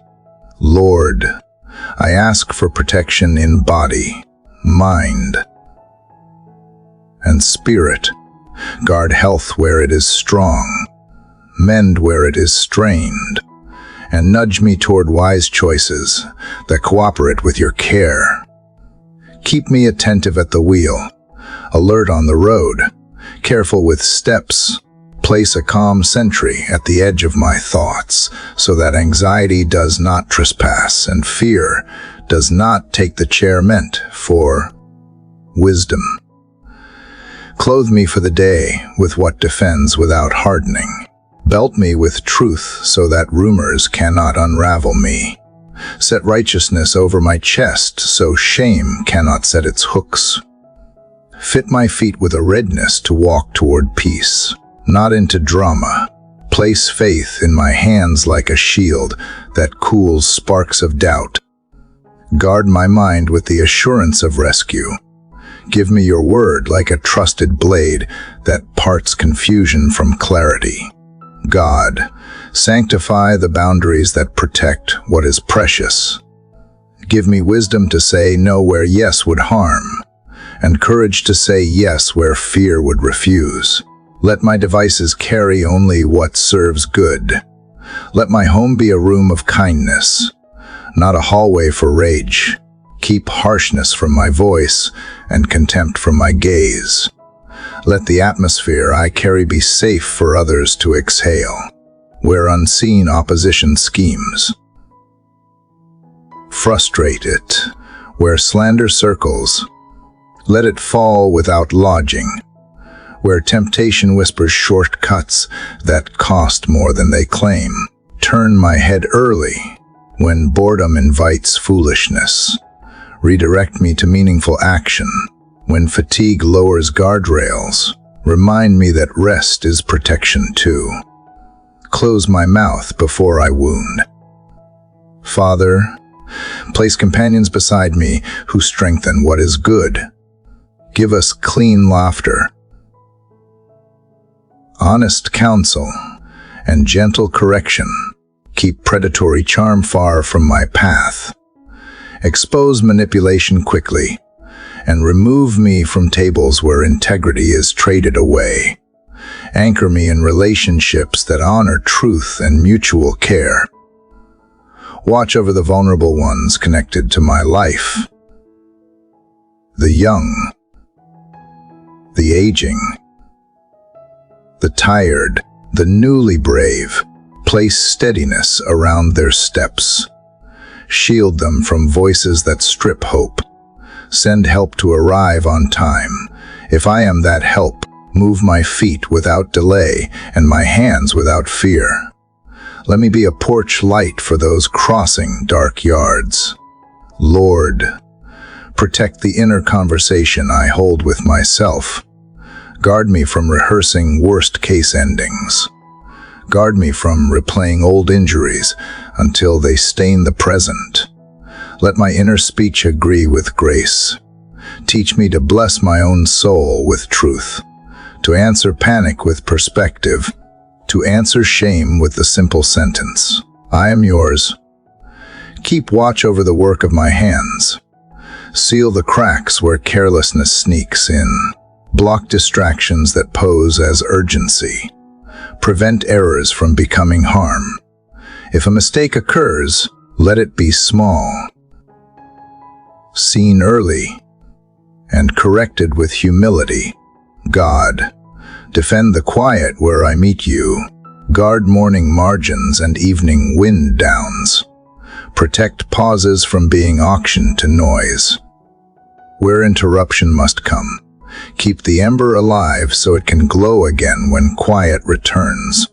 Lord, I ask for protection in body, mind, and spirit. Guard health where it is strong, mend where it is strained, and nudge me toward wise choices that cooperate with your care. Keep me attentive at the wheel, alert on the road, careful with steps. Place a calm sentry at the edge of my thoughts so that anxiety does not trespass and fear does not take the chair meant for wisdom. Clothe me for the day with what defends without hardening. Belt me with truth so that rumors cannot unravel me. Set righteousness over my chest so shame cannot set its hooks. Fit my feet with a readiness to walk toward peace, not into drama. Place faith in my hands like a shield that cools sparks of doubt. Guard my mind with the assurance of rescue. Give me your word like a trusted blade that parts confusion from clarity. God, sanctify the boundaries that protect what is precious. Give me wisdom to say no where yes would harm, and courage to say yes where fear would refuse. Let my devices carry only what serves good. Let my home be a room of kindness, not a hallway for rage. Keep harshness from my voice and contempt from my gaze. Let the atmosphere I carry be safe for others to exhale, where unseen opposition schemes. Frustrate it, where slander circles. Let it fall without lodging, where temptation whispers shortcuts that cost more than they claim. Turn my head early, when boredom invites foolishness. Redirect me to meaningful action. When fatigue lowers guardrails, remind me that rest is protection too. Close my mouth before I wound. Father, place companions beside me who strengthen what is good. Give us clean laughter, honest counsel, and gentle correction. Keep predatory charm far from my path. Expose manipulation quickly, and remove me from tables where integrity is traded away. Anchor me in relationships that honor truth and mutual care. Watch over the vulnerable ones connected to my life. The young, the aging, the tired, the newly brave. Place steadiness around their steps. Shield them from voices that strip hope. Send help to arrive on time. If I am that help, move my feet without delay and my hands without fear. Let me be a porch light for those crossing dark yards. Lord, protect the inner conversation I hold with myself. Guard me from rehearsing worst-case endings. Guard me from replaying old injuries until they stain the present. Let my inner speech agree with grace. Teach me to bless my own soul with truth, to answer panic with perspective, to answer shame with the simple sentence, I am yours. Keep watch over the work of my hands. Seal the cracks where carelessness sneaks in. Block distractions that pose as urgency. Prevent errors from becoming harm. If a mistake occurs, let it be small. Seen early, and corrected with humility. God, defend the quiet where I meet you. Guard morning margins and evening wind downs. Protect pauses from being auctioned to noise. Where interruption must come, keep the ember alive so it can glow again when quiet returns.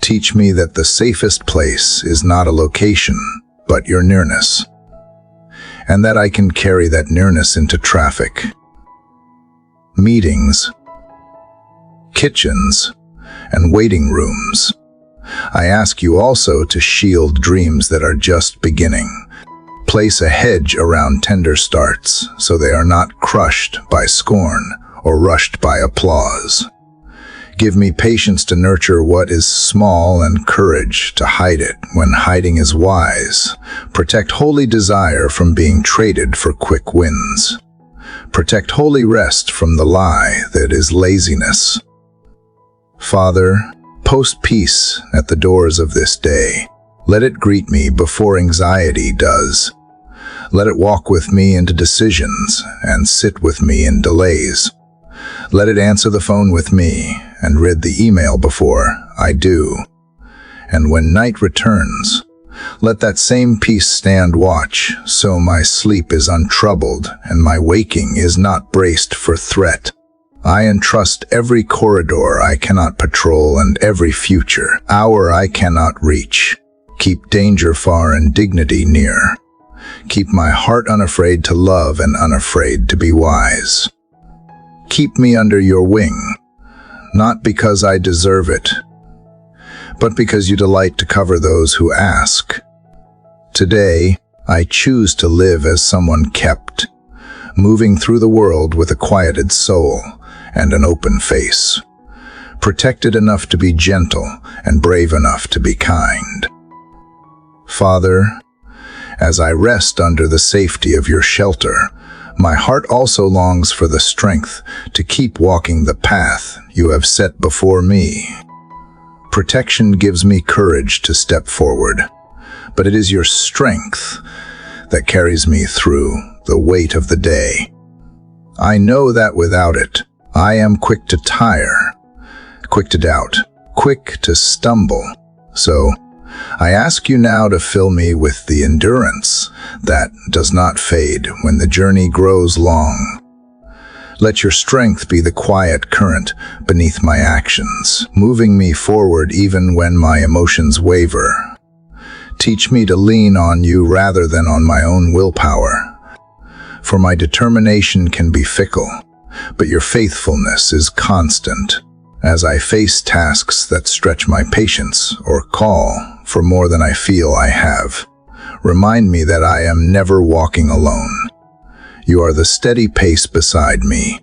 Teach me that the safest place is not a location, but your nearness, and that I can carry that nearness into traffic, meetings, kitchens, and waiting rooms. I ask you also to shield dreams that are just beginning. Place a hedge around tender starts so they are not crushed by scorn or rushed by applause. Give me patience to nurture what is small and courage to hide it when hiding is wise. Protect holy desire from being traded for quick wins. Protect holy rest from the lie that is laziness. Father, post peace at the doors of this day. Let it greet me before anxiety does. Let it walk with me into decisions and sit with me in delays. Let it answer the phone with me and read the email before I do. And when night returns, let that same peace stand watch, so my sleep is untroubled and my waking is not braced for threat. I entrust every corridor I cannot patrol and every future hour I cannot reach. Keep danger far and dignity near. Keep my heart unafraid to love and unafraid to be wise. Keep me under your wing, not because I deserve it, but because you delight to cover those who ask. Today, I choose to live as someone kept, moving through the world with a quieted soul and an open face, protected enough to be gentle and brave enough to be kind. Father, as I rest under the safety of your shelter, my heart also longs for the strength to keep walking the path you have set before me. Protection gives me courage to step forward, but it is your strength that carries me through the weight of the day. I know that without it, I am quick to tire, quick to doubt, quick to stumble. So, I ask you now to fill me with the endurance that does not fade when the journey grows long. Let your strength be the quiet current beneath my actions, moving me forward even when my emotions waver. Teach me to lean on you rather than on my own willpower, for my determination can be fickle, but your faithfulness is constant. As I face tasks that stretch my patience or call for more than I feel I have, remind me that I am never walking alone. You are the steady pace beside me,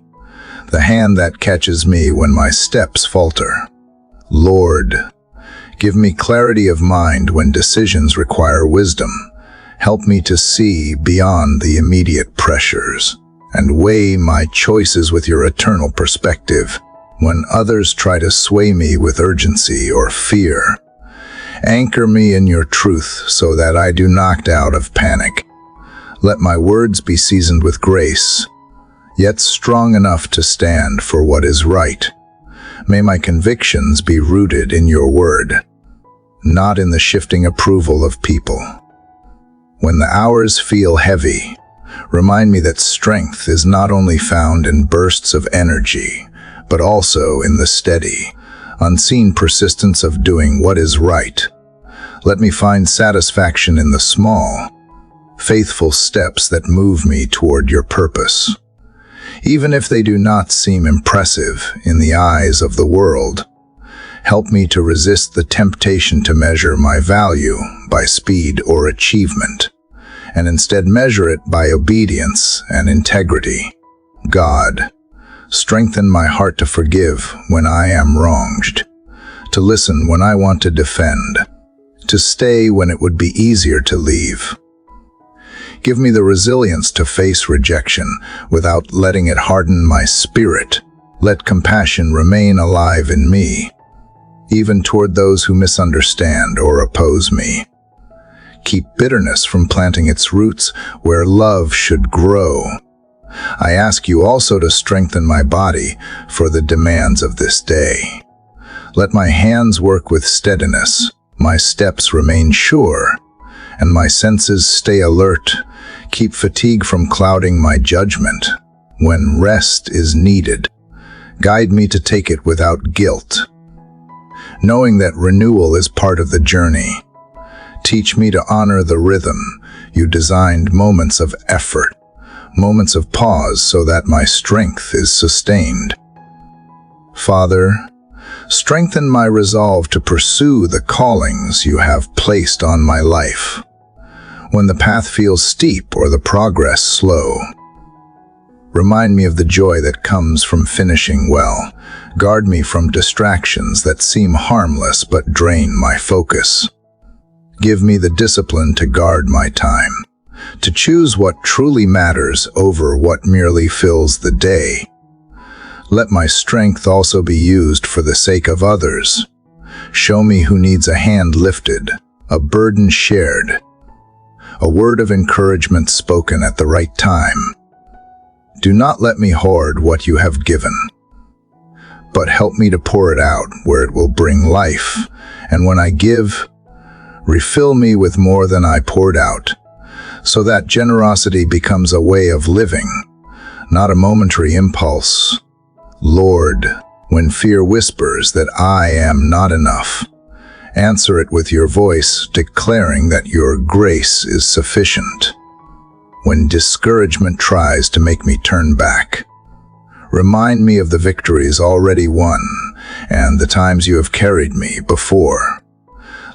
the hand that catches me when my steps falter. Lord, give me clarity of mind when decisions require wisdom. Help me to see beyond the immediate pressures and weigh my choices with your eternal perspective. When others try to sway me with urgency or fear, anchor me in your truth so that I do knocked out of panic. Let my words be seasoned with grace, yet strong enough to stand for what is right. May my convictions be rooted in your word, not in the shifting approval of people. When the hours feel heavy, remind me that strength is not only found in bursts of energy, but also in the steady, unseen persistence of doing what is right. Let me find satisfaction in the small, faithful steps that move me toward your purpose. Even if they do not seem impressive in the eyes of the world, help me to resist the temptation to measure my value by speed or achievement, and instead measure it by obedience and integrity. God, strengthen my heart to forgive when I am wronged, to listen when I want to defend, to stay when it would be easier to leave. Give me the resilience to face rejection without letting it harden my spirit. Let compassion remain alive in me, even toward those who misunderstand or oppose me. Keep bitterness from planting its roots where love should grow. I ask you also to strengthen my body for the demands of this day. Let my hands work with steadiness, my steps remain sure, and my senses stay alert. Keep fatigue from clouding my judgment. When rest is needed, guide me to take it without guilt. Knowing that renewal is part of the journey, teach me to honor the rhythm you designed, moments of effort, moments of pause, so that my strength is sustained. Father, strengthen my resolve to pursue the callings you have placed on my life. When the path feels steep or the progress slow, remind me of the joy that comes from finishing well. Guard me from distractions that seem harmless but drain my focus. Give me the discipline to guard my time, to choose what truly matters over what merely fills the day. Let my strength also be used for the sake of others. Show me who needs a hand lifted, a burden shared, a word of encouragement spoken at the right time. Do not let me hoard what you have given, but help me to pour it out where it will bring life. And when I give, refill me with more than I poured out, so that generosity becomes a way of living, not a momentary impulse. Lord, when fear whispers that I am not enough, answer it with your voice, declaring that your grace is sufficient. When discouragement tries to make me turn back, remind me of the victories already won and the times you have carried me before.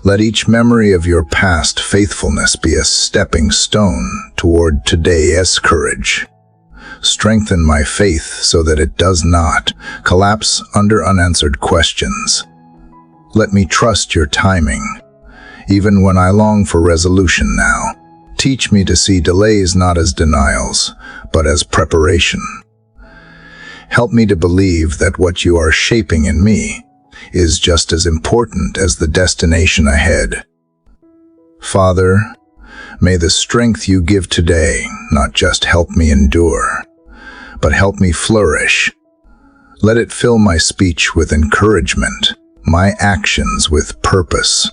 Let each memory of your past faithfulness be a stepping stone toward today's courage. Strengthen my faith so that it does not collapse under unanswered questions. Let me trust your timing, even when I long for resolution now. Teach me to see delays not as denials, but as preparation. Help me to believe that what you are shaping in me is just as important as the destination ahead. Father, may the strength you give today not just help me endure, but help me flourish. Let it fill my speech with encouragement, my actions with purpose,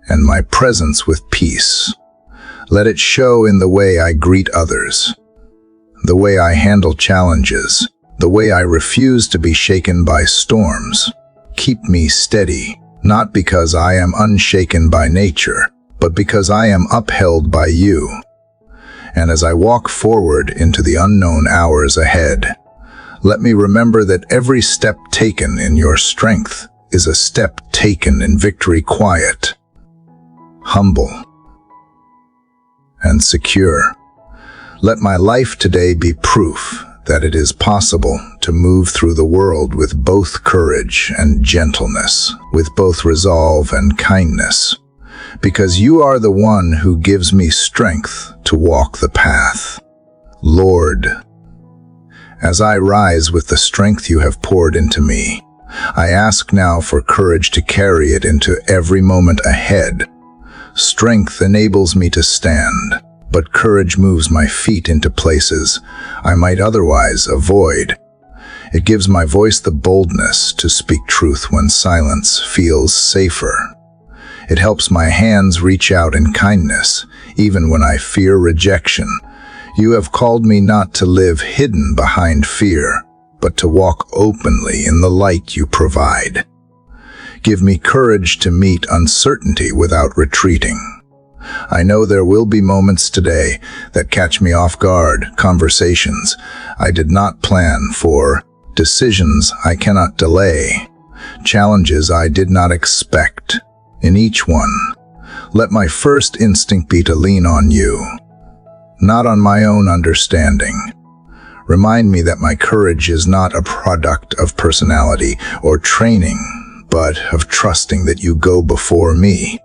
and my presence with peace. Let it show in the way I greet others, the way I handle challenges, the way I refuse to be shaken by storms. Keep me steady, not because I am unshaken by nature, but because I am upheld by you. And as I walk forward into the unknown hours ahead, let me remember that every step taken in your strength is a step taken in victory, quiet, humble, and secure. Let my life today be proof that it is possible to move through the world with both courage and gentleness, with both resolve and kindness, because you are the one who gives me strength to walk the path. Lord, as I rise with the strength you have poured into me, I ask now for courage to carry it into every moment ahead. Strength enables me to stand, but courage moves my feet into places I might otherwise avoid. It gives my voice the boldness to speak truth when silence feels safer. It helps my hands reach out in kindness, even when I fear rejection. You have called me not to live hidden behind fear, but to walk openly in the light you provide. Give me courage to meet uncertainty without retreating. I know there will be moments today that catch me off guard, conversations I did not plan for, decisions I cannot delay, challenges I did not expect. In each one, let my first instinct be to lean on you, not on my own understanding. Remind me that my courage is not a product of personality or training, but of trusting that you go before me.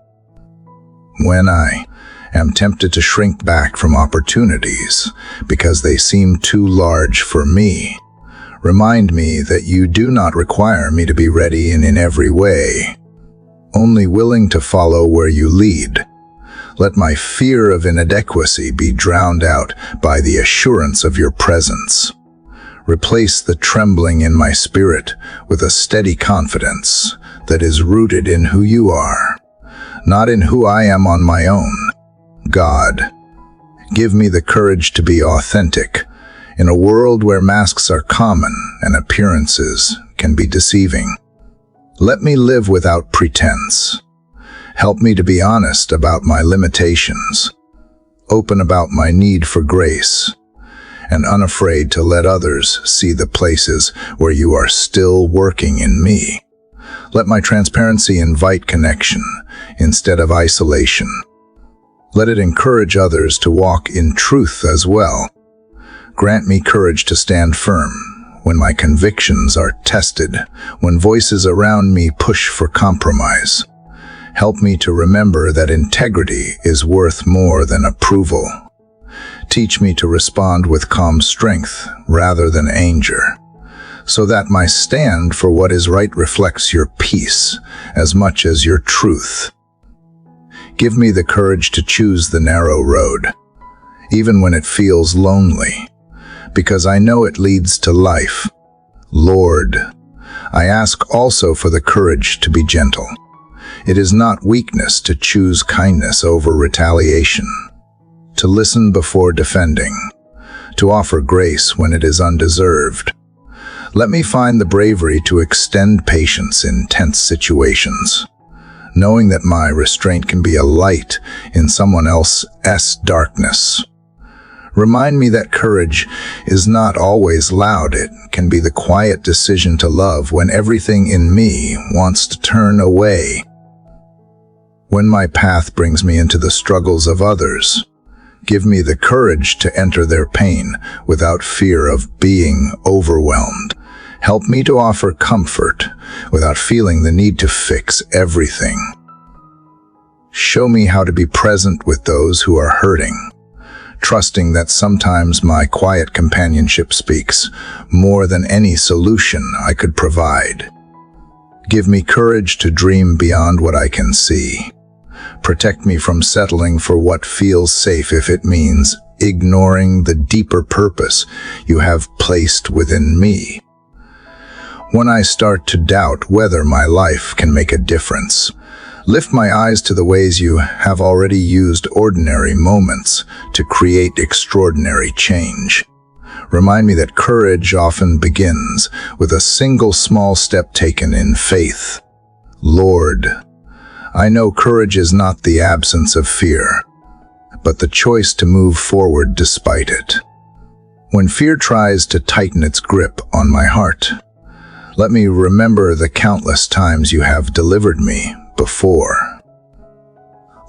When I am tempted to shrink back from opportunities because they seem too large for me, remind me that you do not require me to be ready in every way, only willing to follow where you lead. Let my fear of inadequacy be drowned out by the assurance of your presence. Replace the trembling in my spirit with a steady confidence that is rooted in who you are, not in who I am on my own. God, give me the courage to be authentic in a world where masks are common and appearances can be deceiving. Let me live without pretense. Help me to be honest about my limitations, open about my need for grace, and unafraid to let others see the places where you are still working in me. Let my transparency invite connection instead of isolation. Let it encourage others to walk in truth as well. Grant me courage to stand firm when my convictions are tested, when voices around me push for compromise. Help me to remember that integrity is worth more than approval. Teach me to respond with calm strength rather than anger, so that my stand for what is right reflects your peace as much as your truth. Give me the courage to choose the narrow road, even when it feels lonely, because I know it leads to life. Lord, I ask also for the courage to be gentle. It is not weakness to choose kindness over retaliation, to listen before defending, to offer grace when it is undeserved. Let me find the bravery to extend patience in tense situations, knowing that my restraint can be a light in someone else's darkness. Remind me that courage is not always loud. It can be the quiet decision to love when everything in me wants to turn away. When my path brings me into the struggles of others, give me the courage to enter their pain without fear of being overwhelmed. Help me to offer comfort without feeling the need to fix everything. Show me how to be present with those who are hurting, trusting that sometimes my quiet companionship speaks more than any solution I could provide. Give me courage to dream beyond what I can see. Protect me from settling for what feels safe if it means ignoring the deeper purpose you have placed within me. When I start to doubt whether my life can make a difference, lift my eyes to the ways you have already used ordinary moments to create extraordinary change. Remind me that courage often begins with a single small step taken in faith. Lord, I know courage is not the absence of fear, but the choice to move forward despite it. When fear tries to tighten its grip on my heart, let me remember the countless times you have delivered me before.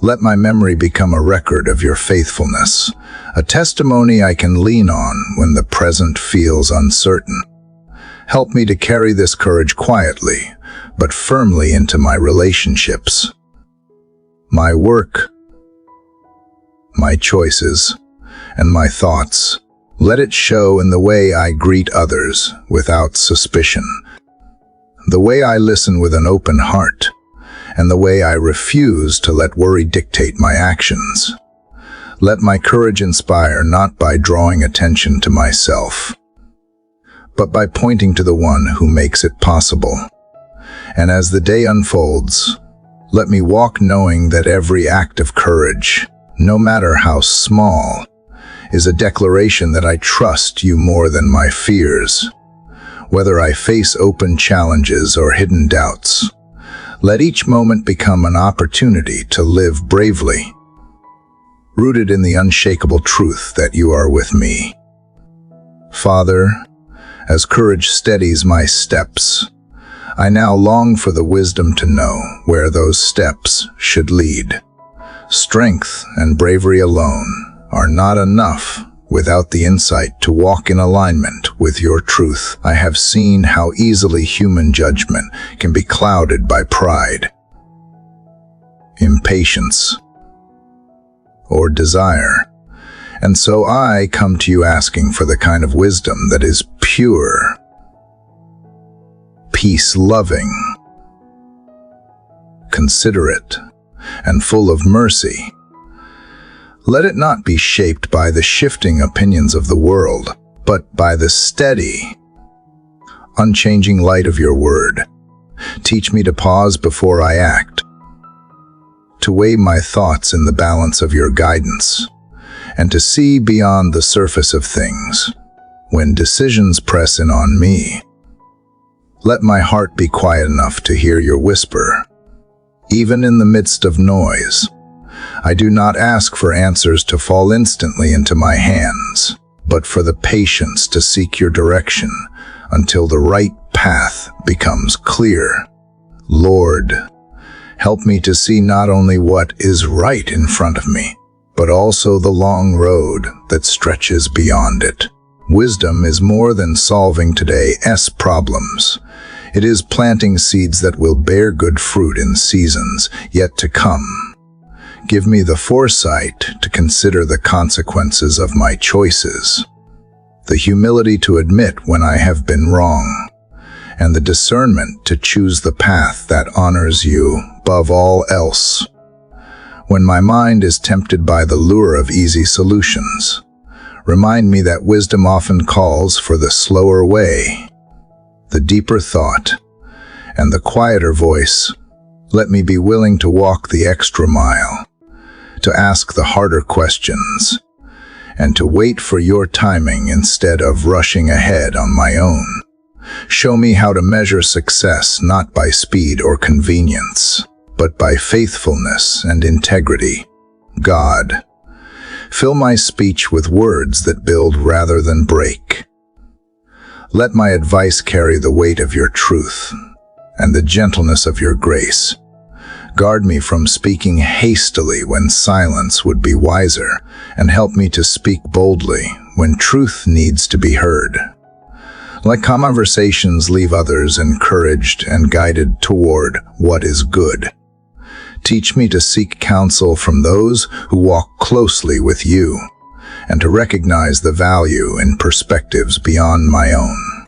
Let my memory become a record of your faithfulness, a testimony I can lean on when the present feels uncertain. Help me to carry this courage quietly, but firmly into my relationships, my work, my choices, and my thoughts. Let it show in the way I greet others without suspicion, the way I listen with an open heart, and the way I refuse to let worry dictate my actions. Let my courage inspire not by drawing attention to myself, but by pointing to the one who makes it possible. And as the day unfolds, let me walk knowing that every act of courage, no matter how small, is a declaration that I trust you more than my fears. Whether I face open challenges or hidden doubts, let each moment become an opportunity to live bravely, rooted in the unshakable truth that you are with me. Father, as courage steadies my steps, I now long for the wisdom to know where those steps should lead. Strength and bravery alone are not enough without the insight to walk in alignment with your truth. I have seen how easily human judgment can be clouded by pride, impatience, or desire. And so I come to you asking for the kind of wisdom that is pure, peace-loving, considerate, and full of mercy. Let it not be shaped by the shifting opinions of the world, but by the steady, unchanging light of your word. Teach me to pause before I act, to weigh my thoughts in the balance of your guidance, and to see beyond the surface of things. When decisions press in on me, let my heart be quiet enough to hear your whisper. Even in the midst of noise, I do not ask for answers to fall instantly into my hands, but for the patience to seek your direction until the right path becomes clear. Lord, help me to see not only what is right in front of me, but also the long road that stretches beyond it. Wisdom is more than solving today's problems. It is planting seeds that will bear good fruit in seasons yet to come. Give me the foresight to consider the consequences of my choices, the humility to admit when I have been wrong, and the discernment to choose the path that honors you above all else. When my mind is tempted by the lure of easy solutions, remind me that wisdom often calls for the slower way, the deeper thought, and the quieter voice. Let me be willing to walk the extra mile, to ask the harder questions, and to wait for your timing instead of rushing ahead on my own. Show me how to measure success not by speed or convenience, but by faithfulness and integrity. God, fill my speech with words that build rather than break. Let my advice carry the weight of your truth and the gentleness of your grace. Guard me from speaking hastily when silence would be wiser, and help me to speak boldly when truth needs to be heard. Let conversations leave others encouraged and guided toward what is good. Teach me to seek counsel from those who walk closely with you, and to recognize the value in perspectives beyond my own.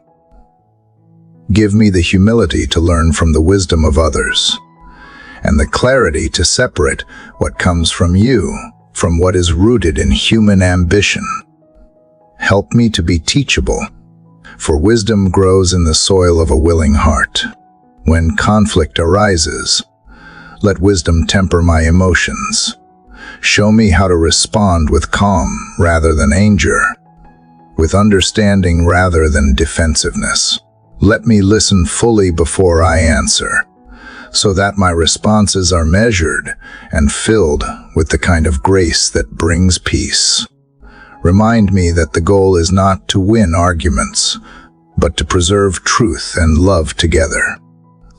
Give me the humility to learn from the wisdom of others, and the clarity to separate what comes from you from what is rooted in human ambition. Help me to be teachable, for wisdom grows in the soil of a willing heart. When conflict arises, let wisdom temper my emotions. Show me how to respond with calm rather than anger, with understanding rather than defensiveness. Let me listen fully before I answer, so that my responses are measured and filled with the kind of grace that brings peace. Remind me that the goal is not to win arguments, but to preserve truth and love together.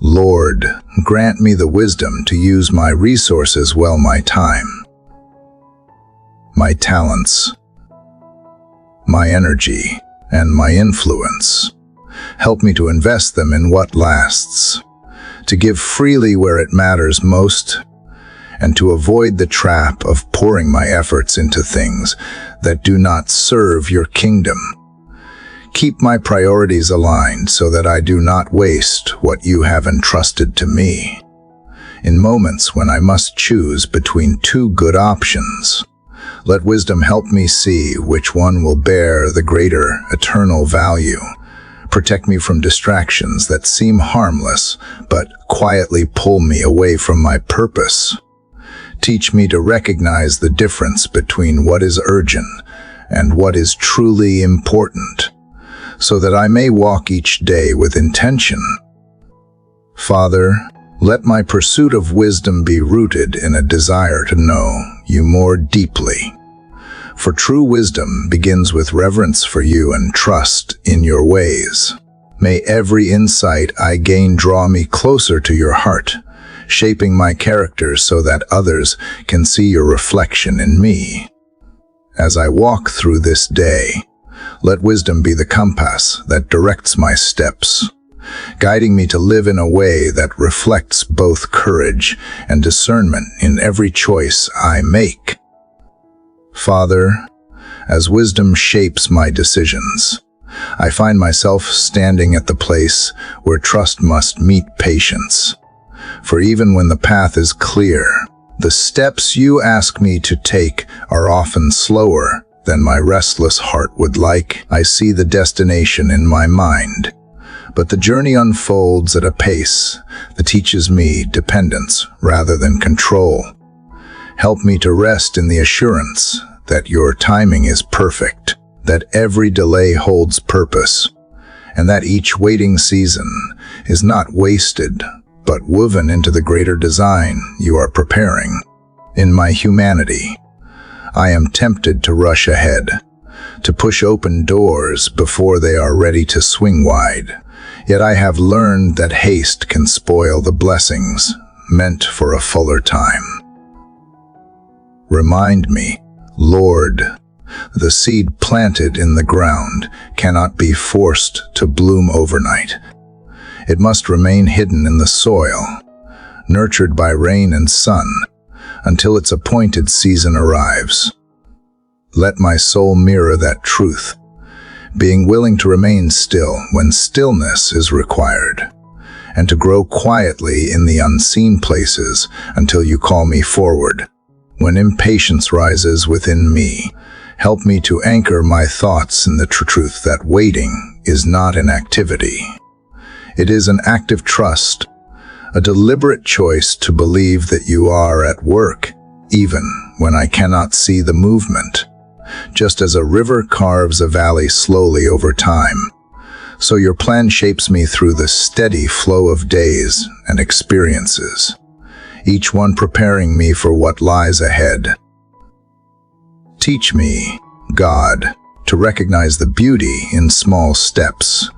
Lord, grant me the wisdom to use my resources well, my time, my talents, my energy, and my influence. Help me to invest them in what lasts, to give freely where it matters most, and to avoid the trap of pouring my efforts into things that do not serve your kingdom. Keep my priorities aligned so that I do not waste what you have entrusted to me. In moments when I must choose between two good options, let wisdom help me see which one will bear the greater eternal value. Protect me from distractions that seem harmless, but quietly pull me away from my purpose. Teach me to recognize the difference between what is urgent and what is truly important, so that I may walk each day with intention. Father, let my pursuit of wisdom be rooted in a desire to know you more deeply. For true wisdom begins with reverence for you and trust in your ways. May every insight I gain draw me closer to your heart, shaping my character so that others can see your reflection in me. As I walk through this day, let wisdom be the compass that directs my steps, guiding me to live in a way that reflects both courage and discernment in every choice I make. Father, as wisdom shapes my decisions, I find myself standing at the place where trust must meet patience. For even when the path is clear, the steps you ask me to take are often slower than my restless heart would like. I see the destination in my mind, but the journey unfolds at a pace that teaches me dependence rather than control. Help me to rest in the assurance that your timing is perfect, that every delay holds purpose, and that each waiting season is not wasted, but woven into the greater design you are preparing. In my humanity, I am tempted to rush ahead, to push open doors before they are ready to swing wide. Yet I have learned that haste can spoil the blessings meant for a fuller time. Remind me, Lord, the seed planted in the ground cannot be forced to bloom overnight. It must remain hidden in the soil, nurtured by rain and sun, until its appointed season arrives. Let my soul mirror that truth, being willing to remain still when stillness is required, and to grow quietly in the unseen places until you call me forward. When impatience rises within me, help me to anchor my thoughts in the truth that waiting is not an activity. It is an active trust, a deliberate choice to believe that you are at work, even when I cannot see the movement. Just as a river carves a valley slowly over time, so your plan shapes me through the steady flow of days and experiences, each one preparing me for what lies ahead. Teach me, God, to recognize the beauty in small steps,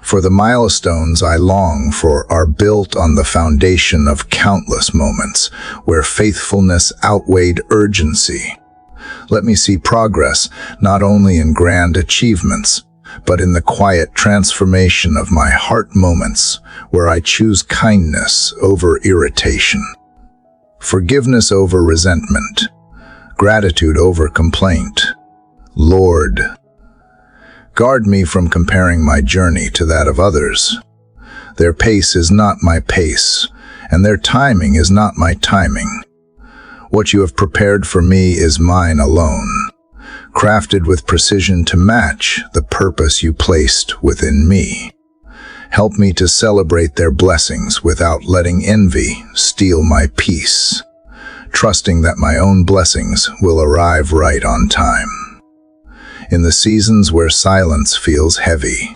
for the milestones I long for are built on the foundation of countless moments where faithfulness outweighed urgency. Let me see progress not only in grand achievements, but in the quiet transformation of my heart moments where I choose kindness over irritation, forgiveness over resentment, gratitude over complaint. Lord, guard me from comparing my journey to that of others. Their pace is not my pace, and their timing is not my timing. What you have prepared for me is mine alone, crafted with precision to match the purpose you placed within me. Help me to celebrate their blessings without letting envy steal my peace, trusting that my own blessings will arrive right on time. In the seasons where silence feels heavy,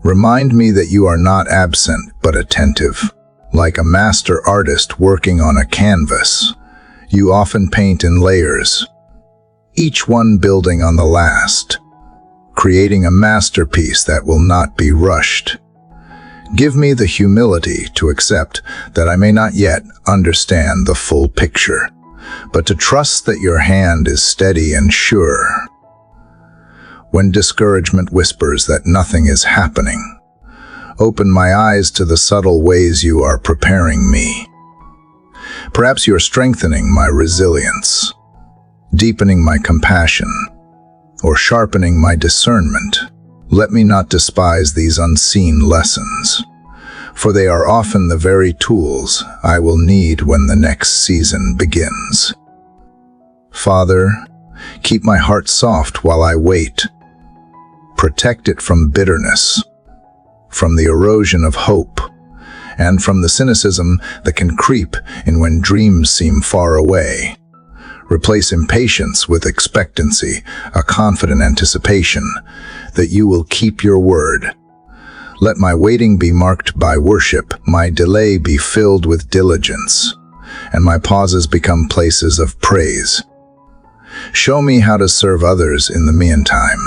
remind me that you are not absent but attentive. Like a master artist working on a canvas, you often paint in layers, each one building on the last, creating a masterpiece that will not be rushed. Give me the humility to accept that I may not yet understand the full picture, but to trust that your hand is steady and sure. When discouragement whispers that nothing is happening, open my eyes to the subtle ways you are preparing me. Perhaps you are strengthening my resilience, deepening my compassion, or sharpening my discernment. Let me not despise these unseen lessons, for they are often the very tools I will need when the next season begins. Father, keep my heart soft while I wait. Protect it from bitterness, from the erosion of hope, and from the cynicism that can creep in when dreams seem far away. Replace impatience with expectancy, a confident anticipation that you will keep your word. Let my waiting be marked by worship, my delay be filled with diligence, and my pauses become places of praise. Show me how to serve others in the meantime.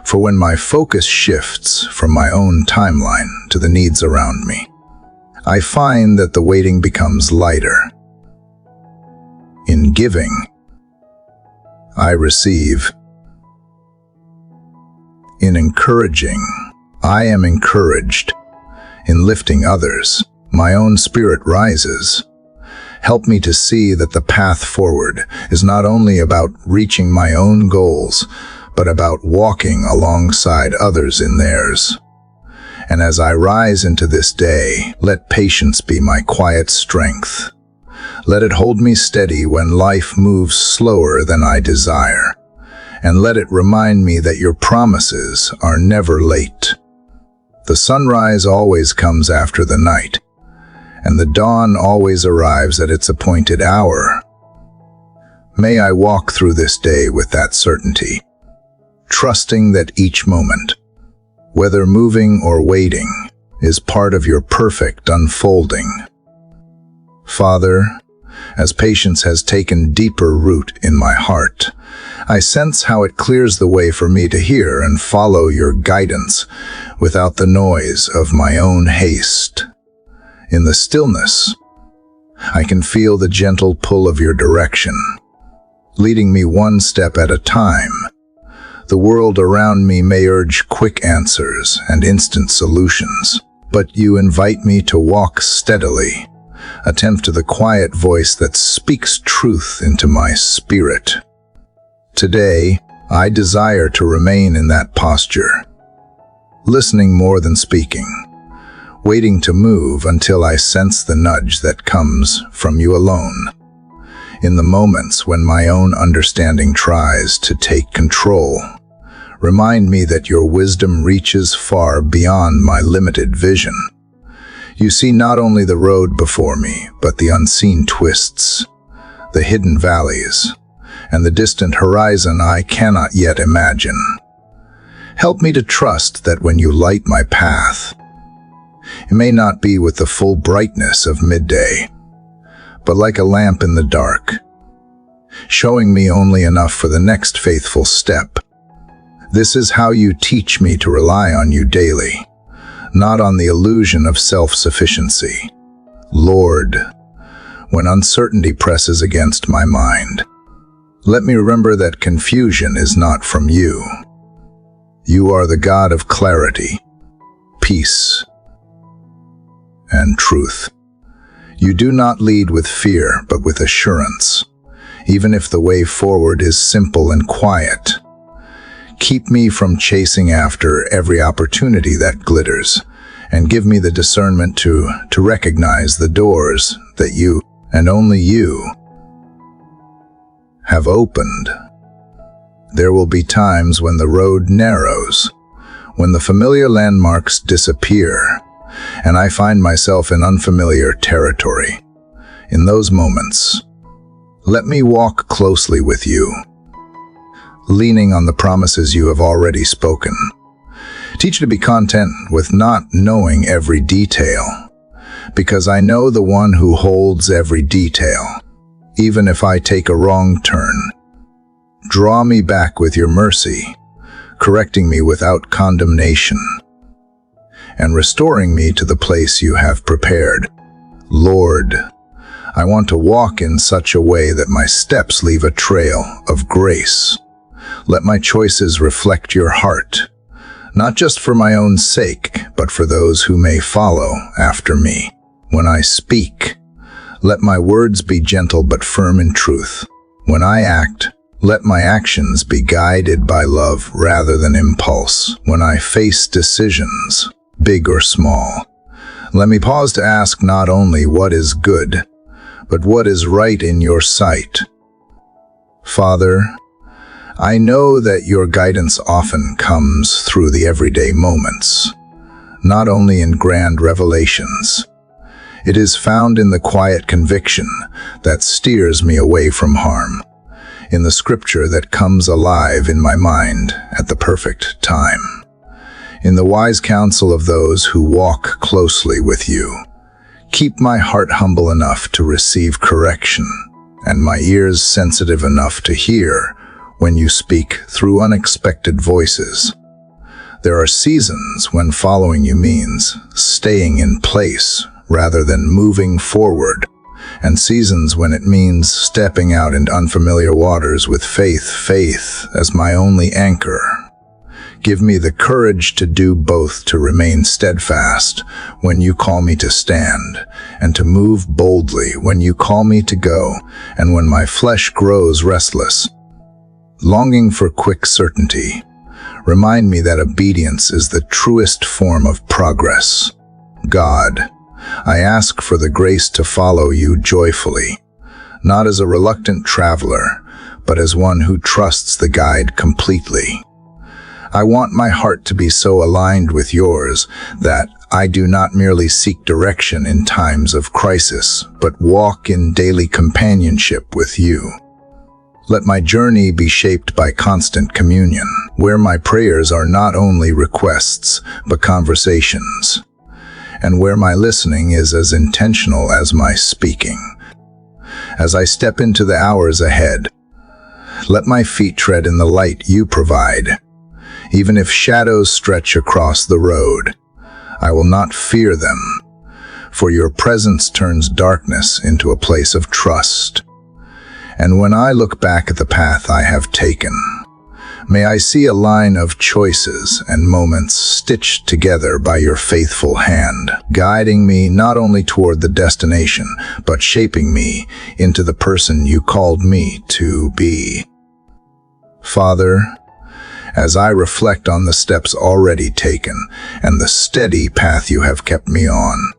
For when my focus shifts from my own timeline to the needs around me, I find that the waiting becomes lighter. In giving, I receive. In encouraging, I am encouraged. In lifting others, my own spirit rises. Help me to see that the path forward is not only about reaching my own goals, but about walking alongside others in theirs. And as I rise into this day, let patience be my quiet strength. Let it hold me steady when life moves slower than I desire. and let it remind me that your promises are never late. The sunrise always comes after the night, and the dawn always arrives at its appointed hour. May I walk through this day with that certainty, trusting that each moment, whether moving or waiting, is part of your perfect unfolding. Father, as patience has taken deeper root in my heart, I sense how it clears the way for me to hear and follow your guidance without the noise of my own haste. In the stillness, I can feel the gentle pull of your direction, leading me one step at a time. The world around me may urge quick answers and instant solutions, but you invite me to walk steadily, attempt to the quiet voice that speaks truth into my spirit. Today, I desire to remain in that posture, listening more than speaking, waiting to move until I sense the nudge that comes from you alone. In the moments when my own understanding tries to take control, remind me that your wisdom reaches far beyond my limited vision. You see not only the road before me, but the unseen twists, the hidden valleys, and the distant horizon I cannot yet imagine. Help me to trust that when you light my path, it may not be with the full brightness of midday, but like a lamp in the dark, showing me only enough for the next faithful step. This is how you teach me to rely on you daily, not on the illusion of self-sufficiency. Lord, when uncertainty presses against my mind, let me remember that confusion is not from you. You are the God of clarity, peace, and truth. You do not lead with fear, but with assurance, even if the way forward is simple and quiet. Keep me from chasing after every opportunity that glitters, and give me the discernment to recognize the doors that you, and only you, have opened. There will be times when the road narrows, when the familiar landmarks disappear, and I find myself in unfamiliar territory. In those moments, let me walk closely with you, leaning on the promises you have already spoken. Teach me to be content with not knowing every detail, because I know the one who holds every detail, even if I take a wrong turn. Draw me back with your mercy, correcting me without condemnation, and restoring me to the place you have prepared. Lord, I want to walk in such a way that my steps leave a trail of grace. Let my choices reflect your heart, not just for my own sake, but for those who may follow after me. When I speak, let my words be gentle but firm in truth. When I act, let my actions be guided by love rather than impulse. When I face decisions, big or small, let me pause to ask not only what is good, but what is right in your sight. Father, I know that your guidance often comes through the everyday moments, not only in grand revelations. It is found in the quiet conviction that steers me away from harm, in the scripture that comes alive in my mind at the perfect time, in the wise counsel of those who walk closely with you. Keep my heart humble enough to receive correction, and my ears sensitive enough to hear when you speak through unexpected voices. There are seasons when following you means staying in place rather than moving forward, and seasons when it means stepping out into unfamiliar waters with faith as my only anchor. Give me the courage to do both, to remain steadfast when you call me to stand, and to move boldly when you call me to go, and when my flesh grows restless, longing for quick certainty. Remind me that obedience is the truest form of progress. God, I ask for the grace to follow you joyfully, not as a reluctant traveler, but as one who trusts the guide completely. I want my heart to be so aligned with yours that I do not merely seek direction in times of crisis, but walk in daily companionship with you. Let my journey be shaped by constant communion, where my prayers are not only requests, but conversations, and where my listening is as intentional as my speaking. As I step into the hours ahead, let my feet tread in the light you provide. Even if shadows stretch across the road, I will not fear them, for your presence turns darkness into a place of trust. And when I look back at the path I have taken, may I see a line of choices and moments stitched together by your faithful hand, guiding me not only toward the destination, but shaping me into the person you called me to be. Father, as I reflect on the steps already taken and the steady path you have kept me on,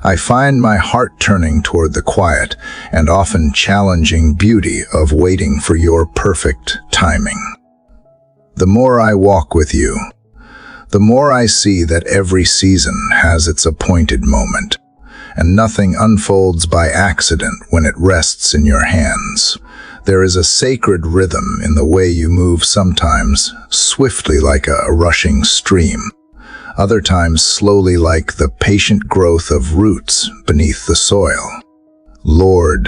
I find my heart turning toward the quiet and often challenging beauty of waiting for your perfect timing. The more I walk with you, the more I see that every season has its appointed moment, and nothing unfolds by accident when it rests in your hands. There is a sacred rhythm in the way you move, sometimes swiftly like a rushing stream, other times slowly like the patient growth of roots beneath the soil. Lord,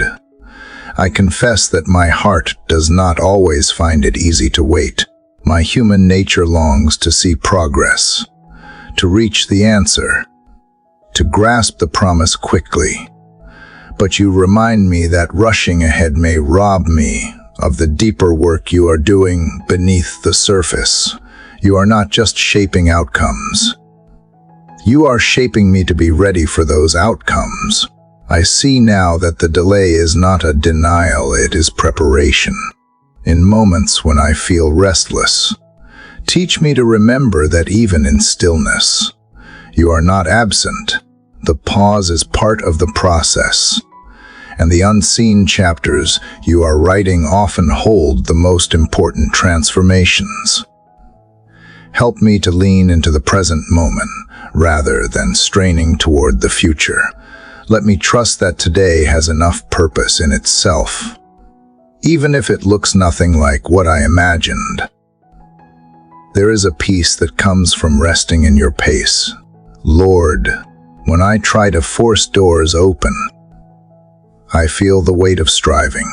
I confess that my heart does not always find it easy to wait. My human nature longs to see progress, to reach the answer, to grasp the promise quickly. But you remind me that rushing ahead may rob me of the deeper work you are doing beneath the surface. You are not just shaping outcomes. You are shaping me to be ready for those outcomes. I see now that the delay is not a denial, it is preparation. In moments when I feel restless, teach me to remember that even in stillness, you are not absent. The pause is part of the process, and the unseen chapters you are writing often hold the most important transformations. Help me to lean into the present moment rather than straining toward the future. Let me trust that today has enough purpose in itself, even if it looks nothing like what I imagined. There is a peace that comes from resting in your pace. Lord, when I try to force doors open, I feel the weight of striving.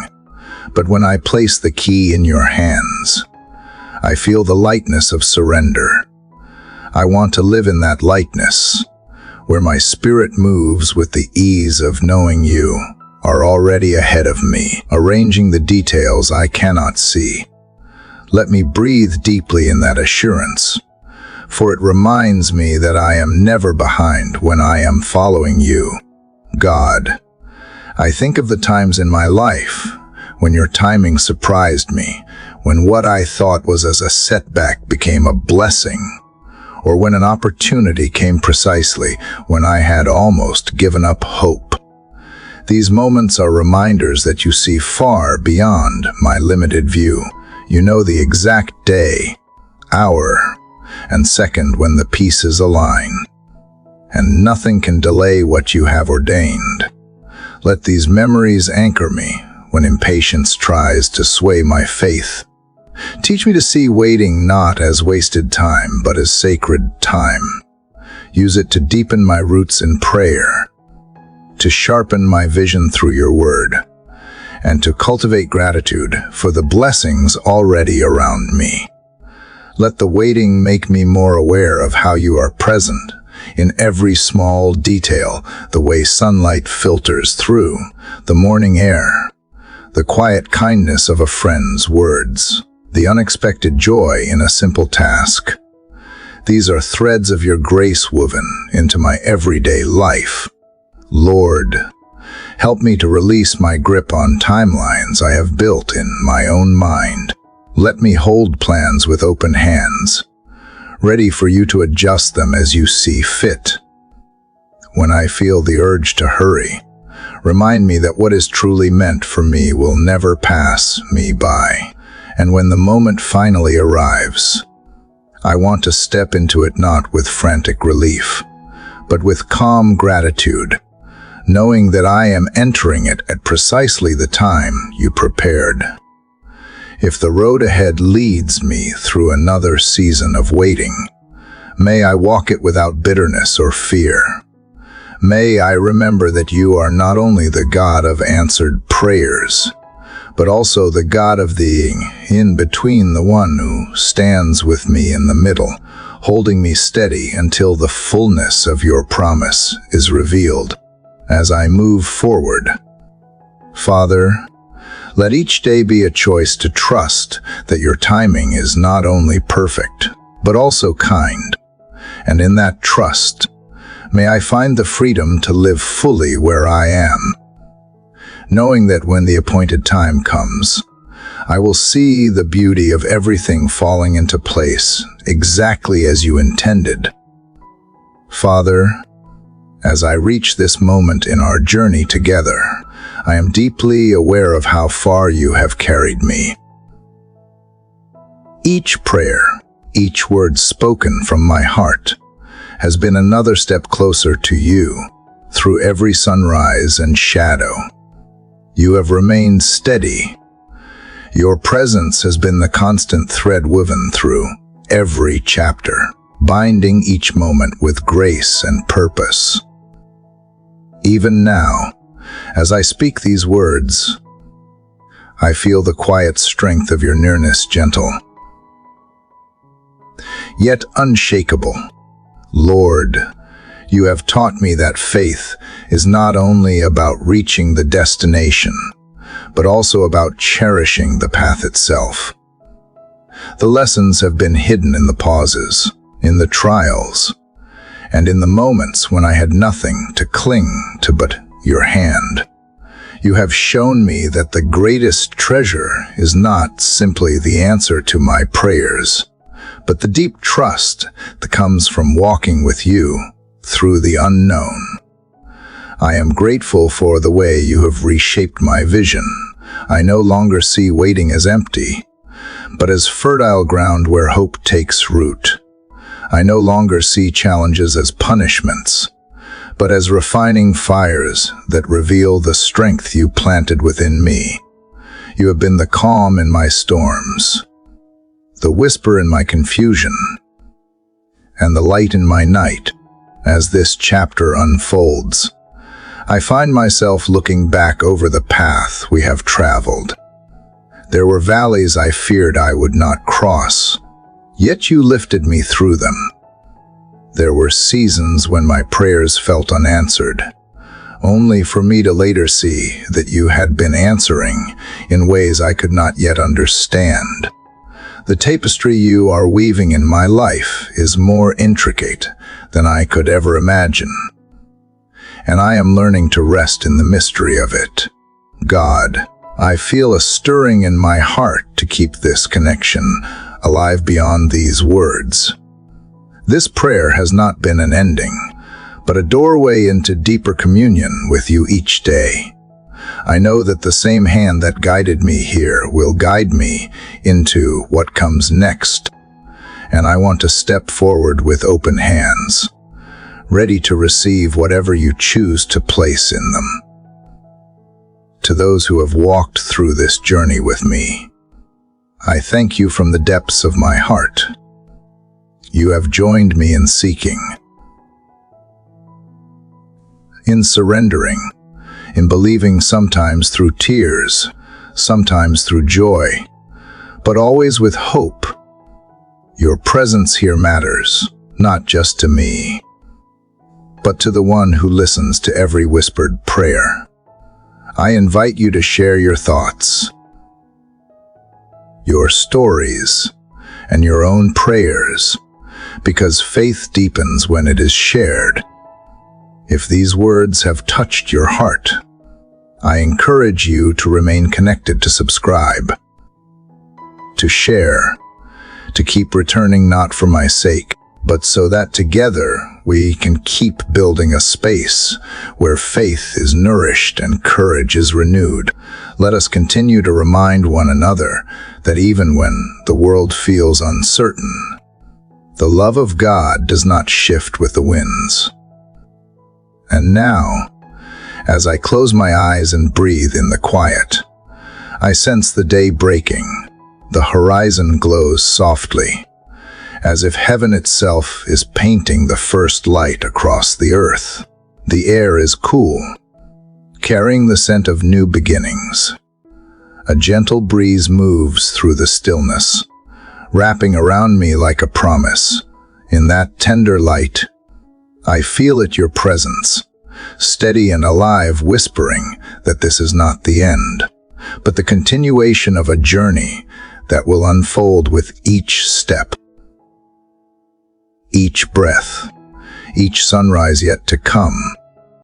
But when I place the key in your hands, I feel the lightness of surrender. I want to live in that lightness, where my spirit moves with the ease of knowing you are already ahead of me, arranging the details I cannot see. Let me breathe deeply in that assurance, for it reminds me that I am never behind when I am following you. God, I think of the times in my life when your timing surprised me, when what I thought was as a setback became a blessing, or when an opportunity came precisely when I had almost given up hope. These moments are reminders that you see far beyond my limited view. You know the exact day, hour, and second when the pieces align, and nothing can delay what you have ordained. Let these memories anchor me when impatience tries to sway my faith. Teach me to see waiting not as wasted time, but as sacred time. Use it to deepen my roots in prayer, to sharpen my vision through your word, and to cultivate gratitude for the blessings already around me. Let the waiting make me more aware of how you are present in every small detail, the way sunlight filters through the morning air, the quiet kindness of a friend's words, the unexpected joy in a simple task. These are threads of your grace woven into my everyday life. Lord, help me to release my grip on timelines I have built in my own mind. Let me hold plans with open hands, ready for you to adjust them as you see fit. When I feel the urge to hurry, Remind me that what is truly meant for me will never pass me by. And when the moment finally arrives, I want to step into it not with frantic relief, but with calm gratitude, knowing that I am entering it at precisely the time you prepared. If the road ahead leads me through another season of waiting, may I walk it without bitterness or fear. May I remember that you are not only the God of answered prayers, but also the God of the in-between, the one who stands with me in the middle, holding me steady until the fullness of your promise is revealed as I move forward. Father, let each day be a choice to trust that your timing is not only perfect, but also kind. And in that trust, may I find the freedom to live fully where I am, knowing that when the appointed time comes, I will see the beauty of everything falling into place exactly as you intended. Father, as I reach this moment in our journey together, I am deeply aware of how far you have carried me. Each prayer, each word spoken from my heart, has been another step closer to you through every sunrise and shadow. You have remained steady. Your presence has been the constant thread woven through every chapter, binding each moment with grace and purpose. Even now, as I speak these words, I feel the quiet strength of your nearness, gentle, yet unshakable. Lord, you have taught me that faith is not only about reaching the destination, but also about cherishing the path itself. The lessons have been hidden in the pauses, in the trials, and in the moments when I had nothing to cling to but your hand. You have shown me that the greatest treasure is not simply the answer to my prayers, but the deep trust that comes from walking with you through the unknown. I am grateful for the way you have reshaped my vision. I no longer see waiting as empty, but as fertile ground where hope takes root. I no longer see challenges as punishments, but as refining fires that reveal the strength you planted within me. You have been the calm in my storms, the whisper in my confusion, and the light in my night. As this chapter unfolds, I find myself looking back over the path we have traveled. There were valleys I feared I would not cross, yet you lifted me through them. There were seasons when my prayers felt unanswered, only for me to later see that you had been answering in ways I could not yet understand. The tapestry you are weaving in my life is more intricate than I could ever imagine, and I am learning to rest in the mystery of it. God, I feel a stirring in my heart to keep this connection alive beyond these words. This prayer has not been an ending, but a doorway into deeper communion with you each day. I know that the same hand that guided me here will guide me into what comes next, and I want to step forward with open hands, ready to receive whatever you choose to place in them. To those who have walked through this journey with me, I thank you from the depths of my heart. You have joined me in seeking, in surrendering, in believing, sometimes through tears, sometimes through joy, but always with hope. Your presence here matters, not just to me, but to the one who listens to every whispered prayer. I invite you to share your thoughts, your stories, and your own prayers, because faith deepens when it is shared. If these words have touched your heart, I encourage you to remain connected, to subscribe, to share, to keep returning, not for my sake, but so that together we can keep building a space where faith is nourished and courage is renewed. Let us continue to remind one another that even when the world feels uncertain, the love of God does not shift with the winds. And now, as I close my eyes and breathe in the quiet, I sense the day breaking. The horizon glows softly, as if heaven itself is painting the first light across the earth. The air is cool, carrying the scent of new beginnings. A gentle breeze moves through the stillness, wrapping around me like a promise. In that tender light, I feel at your presence, steady and alive, whispering that this is not the end, but the continuation of a journey that will unfold with each step, each breath, each sunrise yet to come.